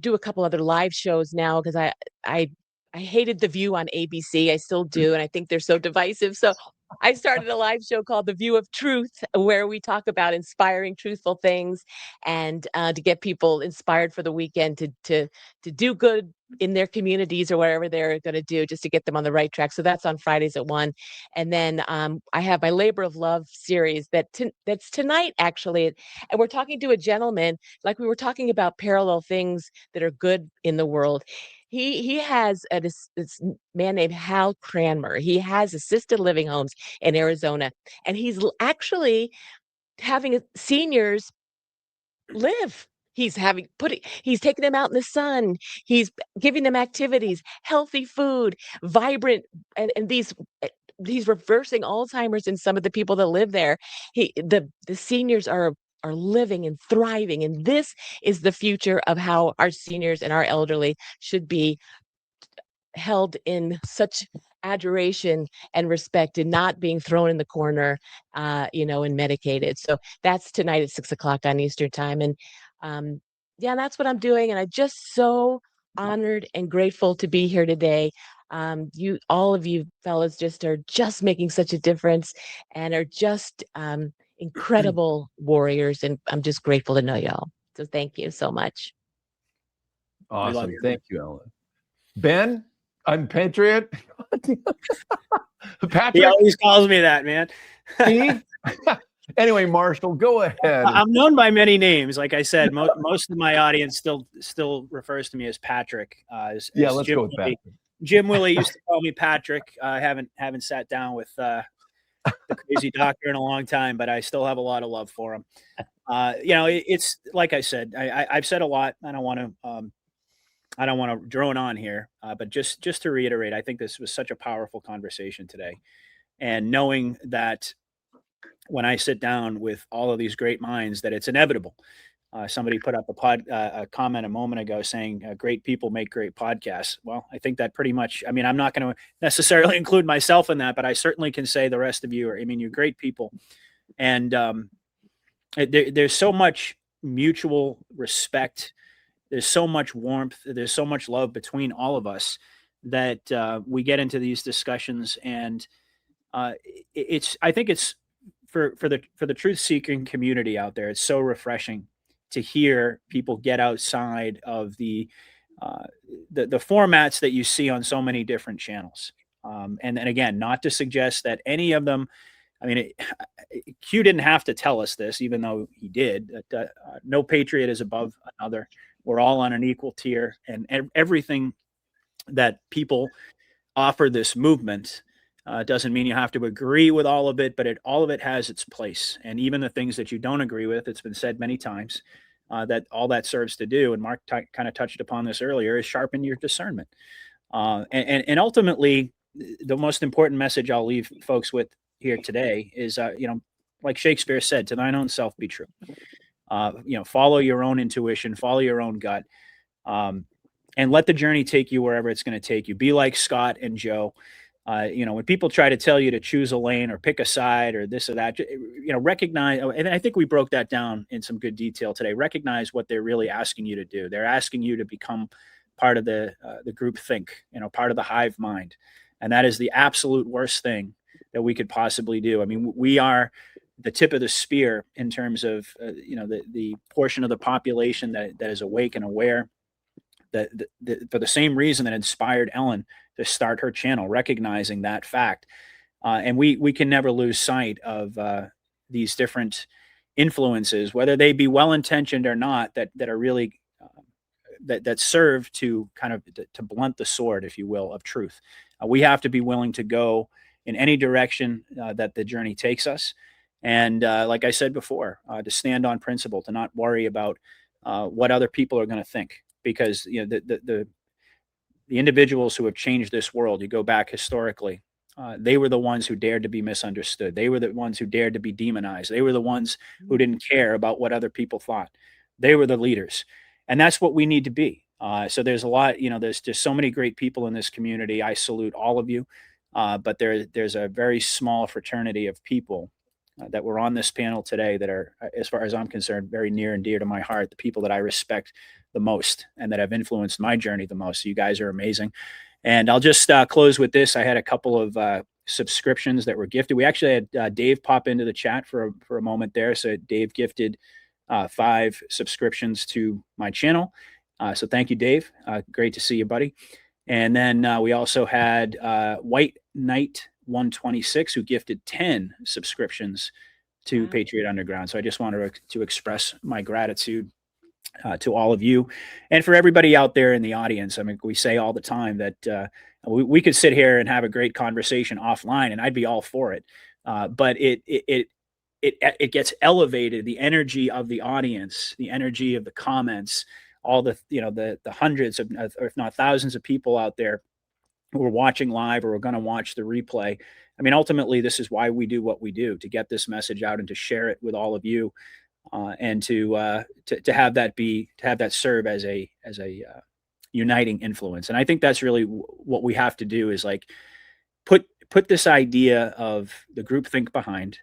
do a couple other live shows now because I I hated The View on ABC. I still do, and I think they're so divisive. So I started a live show called The View of Truth, where we talk about inspiring, truthful things, and to get people inspired for the weekend to do good in their communities or whatever they're going to do, just to get them on the right track. So that's on Fridays at 1. And then I have my Labor of Love series that's tonight actually, and we're talking to a gentleman, like we were talking about parallel things that are good in the world. He has this man named Hal Cranmer. He has assisted living homes in Arizona, and actually having seniors live. He's taking them out in the sun. He's giving them activities, healthy food, vibrant, and he's reversing Alzheimer's in some of the people that live there. The seniors are living and thriving, and this is the future of how our seniors and our elderly should be held in such adoration and respect and not being thrown in the corner, and medicated. So that's tonight at 6 o'clock on Eastern time. And yeah, that's what I'm doing. And I'm just so honored and grateful to be here today. All of you fellas are just making such a difference and are just incredible warriors. And I'm just grateful to know y'all. So thank you so much. love Awesome. you. Thank you, Ellen. Ben, I'm Patriot. He Patrick, always calls me that, man. Steve. Anyway, Marshall, go ahead. I'm known by many names. Like I said, most of my audience still refers to me as Patrick. Let's go with Patrick. Jim Willie used to call me Patrick. I haven't sat down with the crazy doctor in a long time, but I still have a lot of love for him. It's like I said, I've said a lot. I don't want to drone on here, but just to reiterate, I think this was such a powerful conversation today, and knowing that when I sit down with all of these great minds, that it's inevitable. Somebody put up a comment a moment ago saying, "Great people make great podcasts." Well, I think that pretty much. I mean, I'm not going to necessarily include myself in that, but I certainly can say the rest of you are. I mean, you're great people, and there's so much mutual respect. There's so much warmth. There's so much love between all of us that we get into these discussions, and I think it's for the truth seeking community out there. It's so refreshing to hear people get outside of the formats that you see on so many different channels. And then again, not to suggest that any of them. I mean, Q didn't have to tell us this, even though he did. That no patriot is above another. We're all on an equal tier, and everything that people offer this movement doesn't mean you have to agree with all of it, but all of it has its place. And even the things that you don't agree with, it's been said many times that all that serves to do, and Mark kind of touched upon this earlier, is sharpen your discernment. And ultimately, the most important message I'll leave folks with here today is, like Shakespeare said, to thine own self be true. Follow your own intuition, follow your own gut, and let the journey take you wherever it's going to take you. Be like Scott and Joe. When people try to tell you to choose a lane or pick a side or this or that, recognize, and I think we broke that down in some good detail today. Recognize what they're really asking you to do. They're asking you to become part of the group think, part of the hive mind. And that is the absolute worst thing that we could possibly do. I mean, we are the tip of the spear in terms of, the portion of the population that is awake and aware. for the same reason that inspired Ellen to start her channel, recognizing that fact. And we can never lose sight of these different influences, whether they be well-intentioned or not, that are really that serve to kind of to blunt the sword, if you will, of truth. We have to be willing to go in any direction that the journey takes us. And like I said before, to stand on principle, to not worry about what other people are going to think, because the individuals who have changed this world, you go back historically, they were the ones who dared to be misunderstood. They were the ones who dared to be demonized. They were the ones who didn't care about what other people thought. They were the leaders, and that's what we need to be. So there's a lot, there's just so many great people in this community. I salute all of you, but there's a very small fraternity of people that were on this panel today that are, as far as I'm concerned, very near and dear to my heart, the people that I respect the most and that have influenced my journey the most. So you guys are amazing. And I'll just close with this. I had a couple of subscriptions that were gifted. We actually had Dave pop into the chat for a moment there. So Dave gifted 5 subscriptions to my channel. So thank you, Dave. Great to see you, buddy. And then we also had White Knight 126, who gifted 10 subscriptions to Patriot Underground. So I just wanted to express my gratitude to all of you, and for everybody out there in the audience. I mean, we say all the time that we could sit here and have a great conversation offline, and I'd be all for it. But it gets elevated. The energy of the audience, the energy of the comments, all the the hundreds of, or if not thousands of people out there who are watching live or are going to watch the replay. I mean, ultimately, this is why we do what we do, to get this message out and to share it with all of you, and to have that serve as a uniting influence. And I think that's really what we have to do, is like put this idea of the groupthink behind,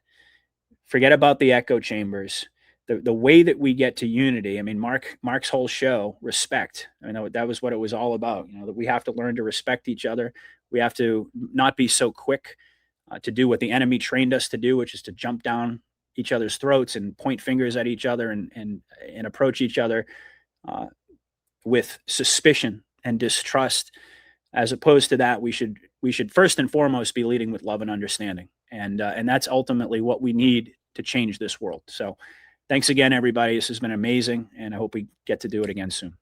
forget about the echo chambers. The way that we get to unity. I mean, Mark's whole show, respect. I know that was what it was all about. That we have to learn to respect each other. We have to not be so quick to do what the enemy trained us to do, which is to jump down each other's throats and point fingers at each other and approach each other with suspicion and distrust. As opposed to that, we should first and foremost be leading with love and understanding, and that's ultimately what we need to change this world. So. Thanks again, everybody. This has been amazing, and I hope we get to do it again soon.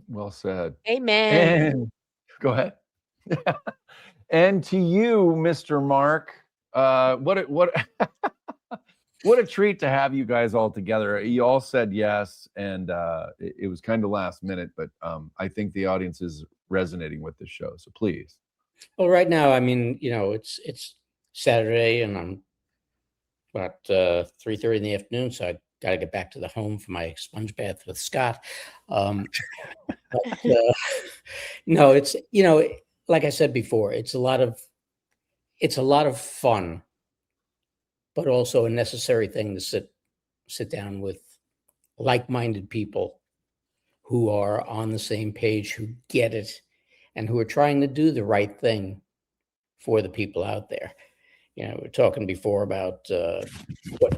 Well said. Amen. And go ahead. And to you, Mr. Mark, what a treat to have you guys all together. You all said yes, and it was kind of last minute, but I think the audience is resonating with this show. So please. Well, right now, I mean, it's Saturday, and I'm about 3:30 in the afternoon, so I got to get back to the home for my sponge bath with Scott. No, it's like I said before, it's a lot of fun, but also a necessary thing to sit down with like-minded people who are on the same page, who get it, and who are trying to do the right thing for the people out there. We're talking before about what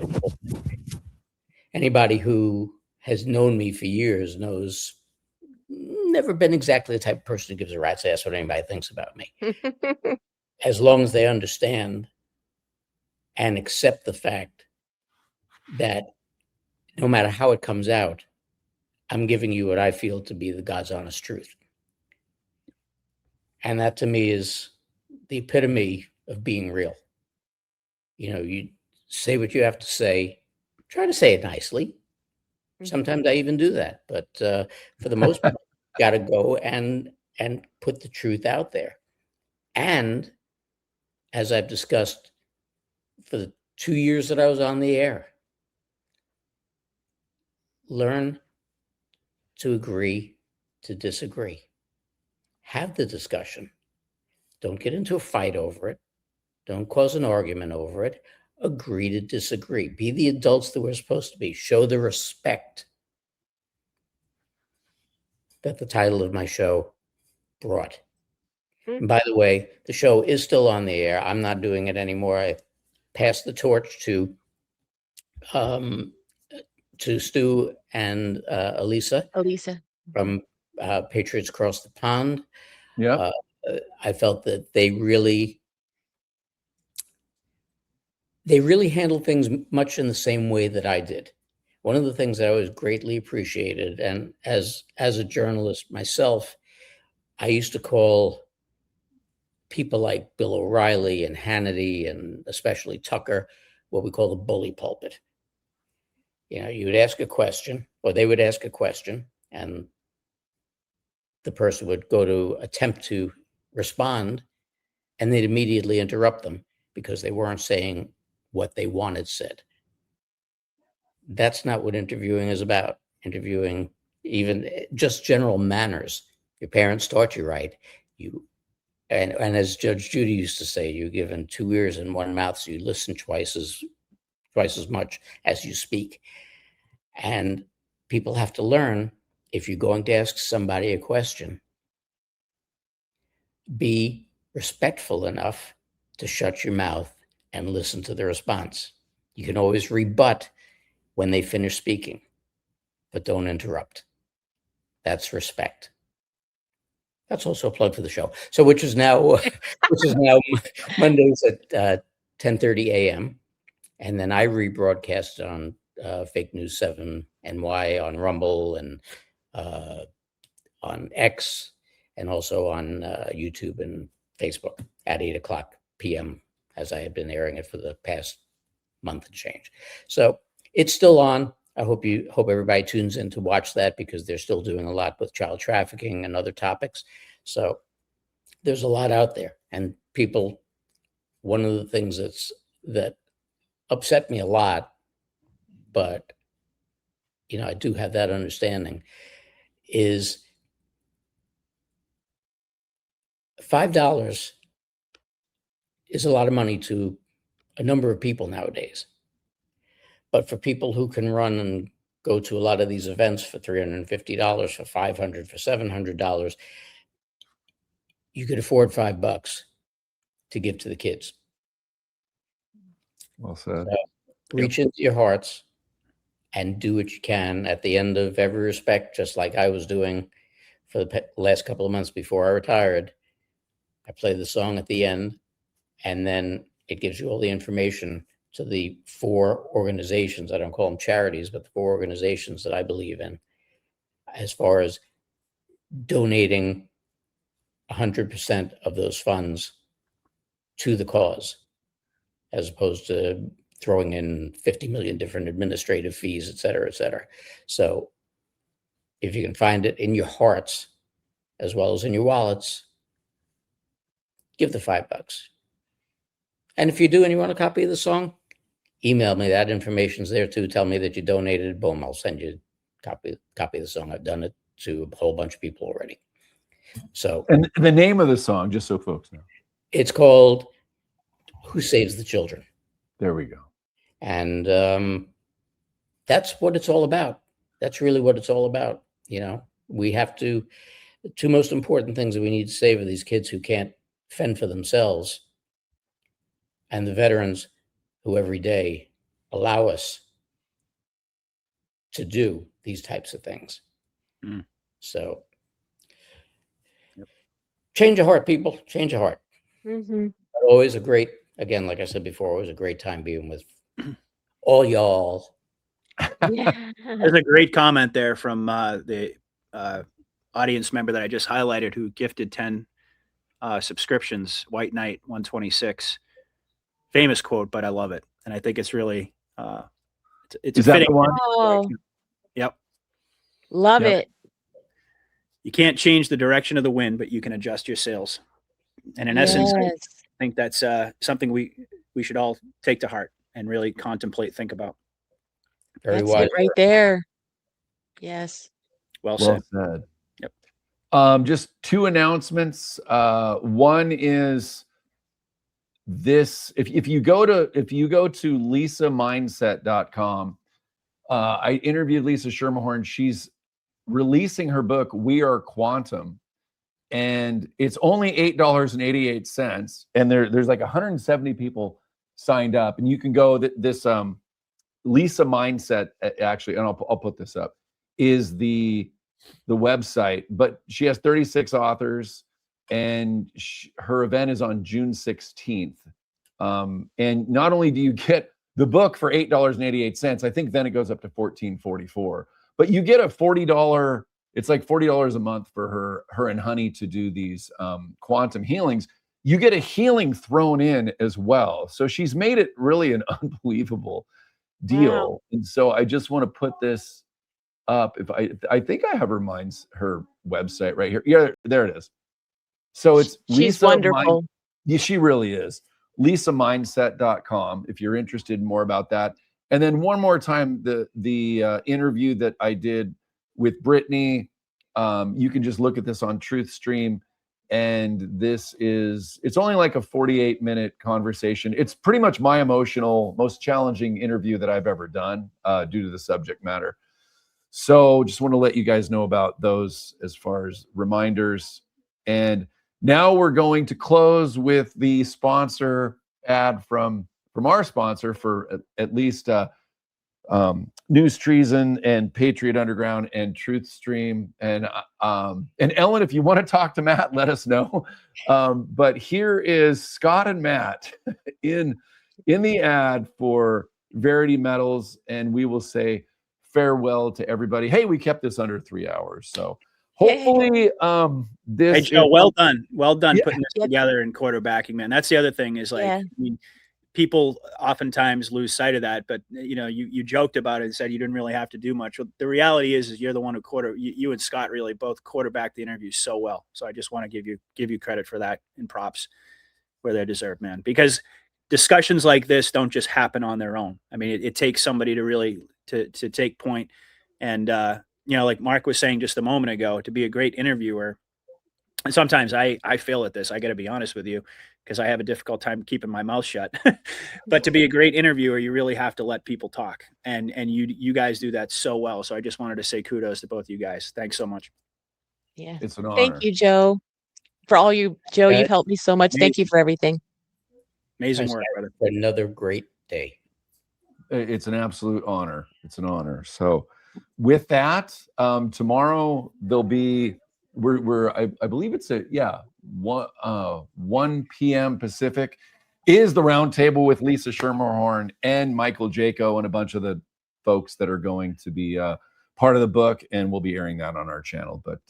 anybody who has known me for years knows. Never been exactly the type of person who gives a rat's ass what anybody thinks about me. As long as they understand and accept the fact that no matter how it comes out, I'm giving you what I feel to be the God's honest truth. And that to me is the epitome of being real. You say what you have to say, try to say it nicely. Sometimes I even do that, but for the most part, you got to go and put the truth out there. And as I've discussed for the 2 years that I was on the air, learn to agree to disagree. Have the discussion. Don't get into a fight over it. Don't cause an argument over it. Agree to disagree. Be the adults that we're supposed to be. Show the respect that the title of my show brought. And by the way, the show is still on the air. I'm not doing it anymore. I passed the torch to Stu and Elisa Elisa. from Patriots Across the Pond. Yeah. I felt that they really handled things much in the same way that I did. One of the things that I always greatly appreciated, and as a journalist myself, I used to call people like Bill O'Reilly and Hannity and especially Tucker what we call the bully pulpit. You know, you would ask a question, or they would ask a question, and the person would go to attempt to respond, and they'd immediately interrupt them because they weren't saying what they wanted said. That's not what interviewing is about. Interviewing, even just general manners. Your parents taught you right. And as Judge Judy used to say, you're given 2 ears and 1 mouth, so you listen twice as much as you speak. And people have to learn, if you're going to ask somebody a question, be respectful enough to shut your mouth and listen to the response. You can always rebut when they finish speaking, but don't interrupt. That's respect. That's also a plug for the show. So, which is now Mondays at 10:30 a.m. And then I rebroadcast on Fake News 7 NY on Rumble and on X, and also on YouTube and Facebook at 8:00 p.m. as I had been airing it for the past month and change. So it's still on. I hope everybody tunes in to watch that, because they're still doing a lot with child trafficking and other topics. So there's a lot out there, and people. One of the things that upset me a lot, but I do have that understanding, is $5 is a lot of money to a number of people nowadays. But for people who can run and go to a lot of these events for $350, for $500, for $700, you could afford $5 to give to the kids. Well said. So reach into your hearts and do what you can. At the end of every respect, just like I was doing for the last couple of months before I retired, I play the song at the end, and then it gives you all the information to the 4 organizations. I don't call them charities, but the 4 organizations that I believe in, as far as donating 100% of those funds to the cause, as opposed to throwing in 50 million different administrative fees, et cetera, et cetera. So if you can find it in your hearts as well as in your wallets, give the $5. And if you do and you want a copy of the song, email me. That information's there too. Tell me that you donated. Boom, I'll send you a copy of the song. I've done it to a whole bunch of people already. So, And the name of the song, just so folks know. It's called Who Saves the Children? There we go. And that's what it's all about. That's really what it's all about. We have to, the 2 most important things that we need to save are these kids who can't fend for themselves, and the veterans who every day allow us to do these types of things. Mm. So change your heart, people. Change your heart. Mm-hmm. Always a great, again, like I said before, always a great time being with all y'all. Yeah. There's a great comment there from the audience member that I just highlighted, who gifted 10 subscriptions. White Knight 126. Famous quote, but I love it, and I think it's really it's Is a that fitting the one? Oh, Yep. love Yep. it. You can't change the direction of the wind, but you can adjust your sails. And in essence, I Yes. think that's something we should all take to heart and really contemplate, think about. Very That's wise. it right there. Yes. Well Well said. said. Yep. Just 2 announcements. One is this: if you go to lisamindset.com, I interviewed Lisa Schermerhorn. She's releasing her book, We Are Quantum, and it's only $8.88, and there's like 170 people signed up, and you can go this Lisa Mindset, actually, and I'll put this up, is the website, but she has 36 authors, and her event is on June 16th. And not only do you get the book for $8.88, I think then it goes up to $14.44, but you get a $40, it's like $40 a month for her and Honey to do these quantum healings. You get a healing thrown in as well. So she's made it really an unbelievable deal. Wow. And so I just want to put this up. If I think I have her website right here. Yeah, there it is. So it's She's wonderful. Yeah, she really is. LisaMindset.com if you're interested in more about that. And then one more time, the interview that I did with Brittany, you can just look at this on TruthStream. And it's only like a 48-minute conversation. It's pretty much my emotional, most challenging interview that I've ever done due to the subject matter. So just want to let you guys know about those as far as reminders. And now we're going to close with the sponsor ad from our sponsor for at least News Treason and Patriot Underground and TruthStream. And Ellen, if you want to talk to Matt, let us know. But here is Scott and Matt in the ad for Verity Metals, and we will say farewell to everybody. Hey, we kept this under 3 hours, so hopefully this. Hey, Joe, well done Yeah. putting this together and quarterbacking, man. That's the other thing is like, I mean, people oftentimes lose sight of that, but you joked about it and said you didn't really have to do much. Well, the reality is you're the one who you and Scott really both quarterbacked the interview so well. So I just want to give you credit for that and props where they deserve, man, because discussions like this don't just happen on their own. I mean, it takes somebody to really to take point. And, like Mark was saying just a moment ago, to be a great interviewer. And sometimes I fail at this. I got to be honest with you, because I have a difficult time keeping my mouth shut. But to be a great interviewer, you really have to let people talk. And you guys do that so well. So I just wanted to say kudos to both of you guys. Thanks so much. Yeah. It's an honor. Thank you, Joe. Joe, you've helped me so much. Thank you for everything. Amazing work, brother. Another great day. It's an absolute honor. It's an honor. So with that, tomorrow there'll be, I believe it's 1 p.m. Pacific is the Roundtable with Lisa Schermerhorn and Michael Jaco and a bunch of the folks that are going to be part of the book, and we'll be airing that on our channel. But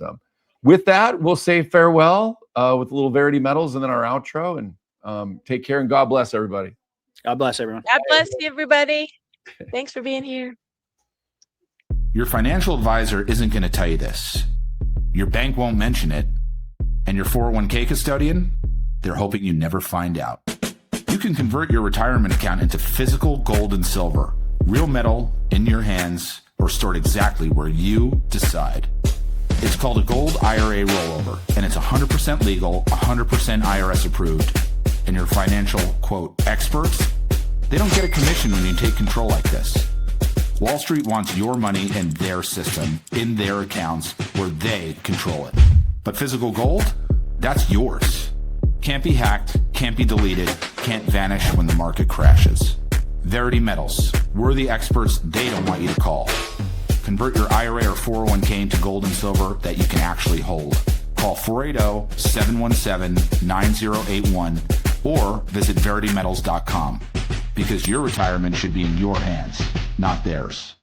with that, we'll say farewell with a little Verity Metals and then our outro, and take care and God bless everybody. God bless everyone. God bless you, everybody. Thanks for being here. Your financial advisor isn't going to tell you this. Your bank won't mention it. And your 401k custodian, they're hoping you never find out. You can convert your retirement account into physical gold and silver, real metal in your hands, or stored exactly where you decide. It's called a gold IRA rollover, and it's 100% legal, 100% IRS approved. And your financial, quote, experts, they don't get a commission when you take control like this. Wall Street wants your money in their system, in their accounts, where they control it. But physical gold, that's yours. Can't be hacked, can't be deleted, can't vanish when the market crashes. Verity Metals, we're the experts they don't want you to call. Convert your IRA or 401k into gold and silver that you can actually hold. Call 480-717-9081 or visit veritymetals.com, because your retirement should be in your hands, not theirs.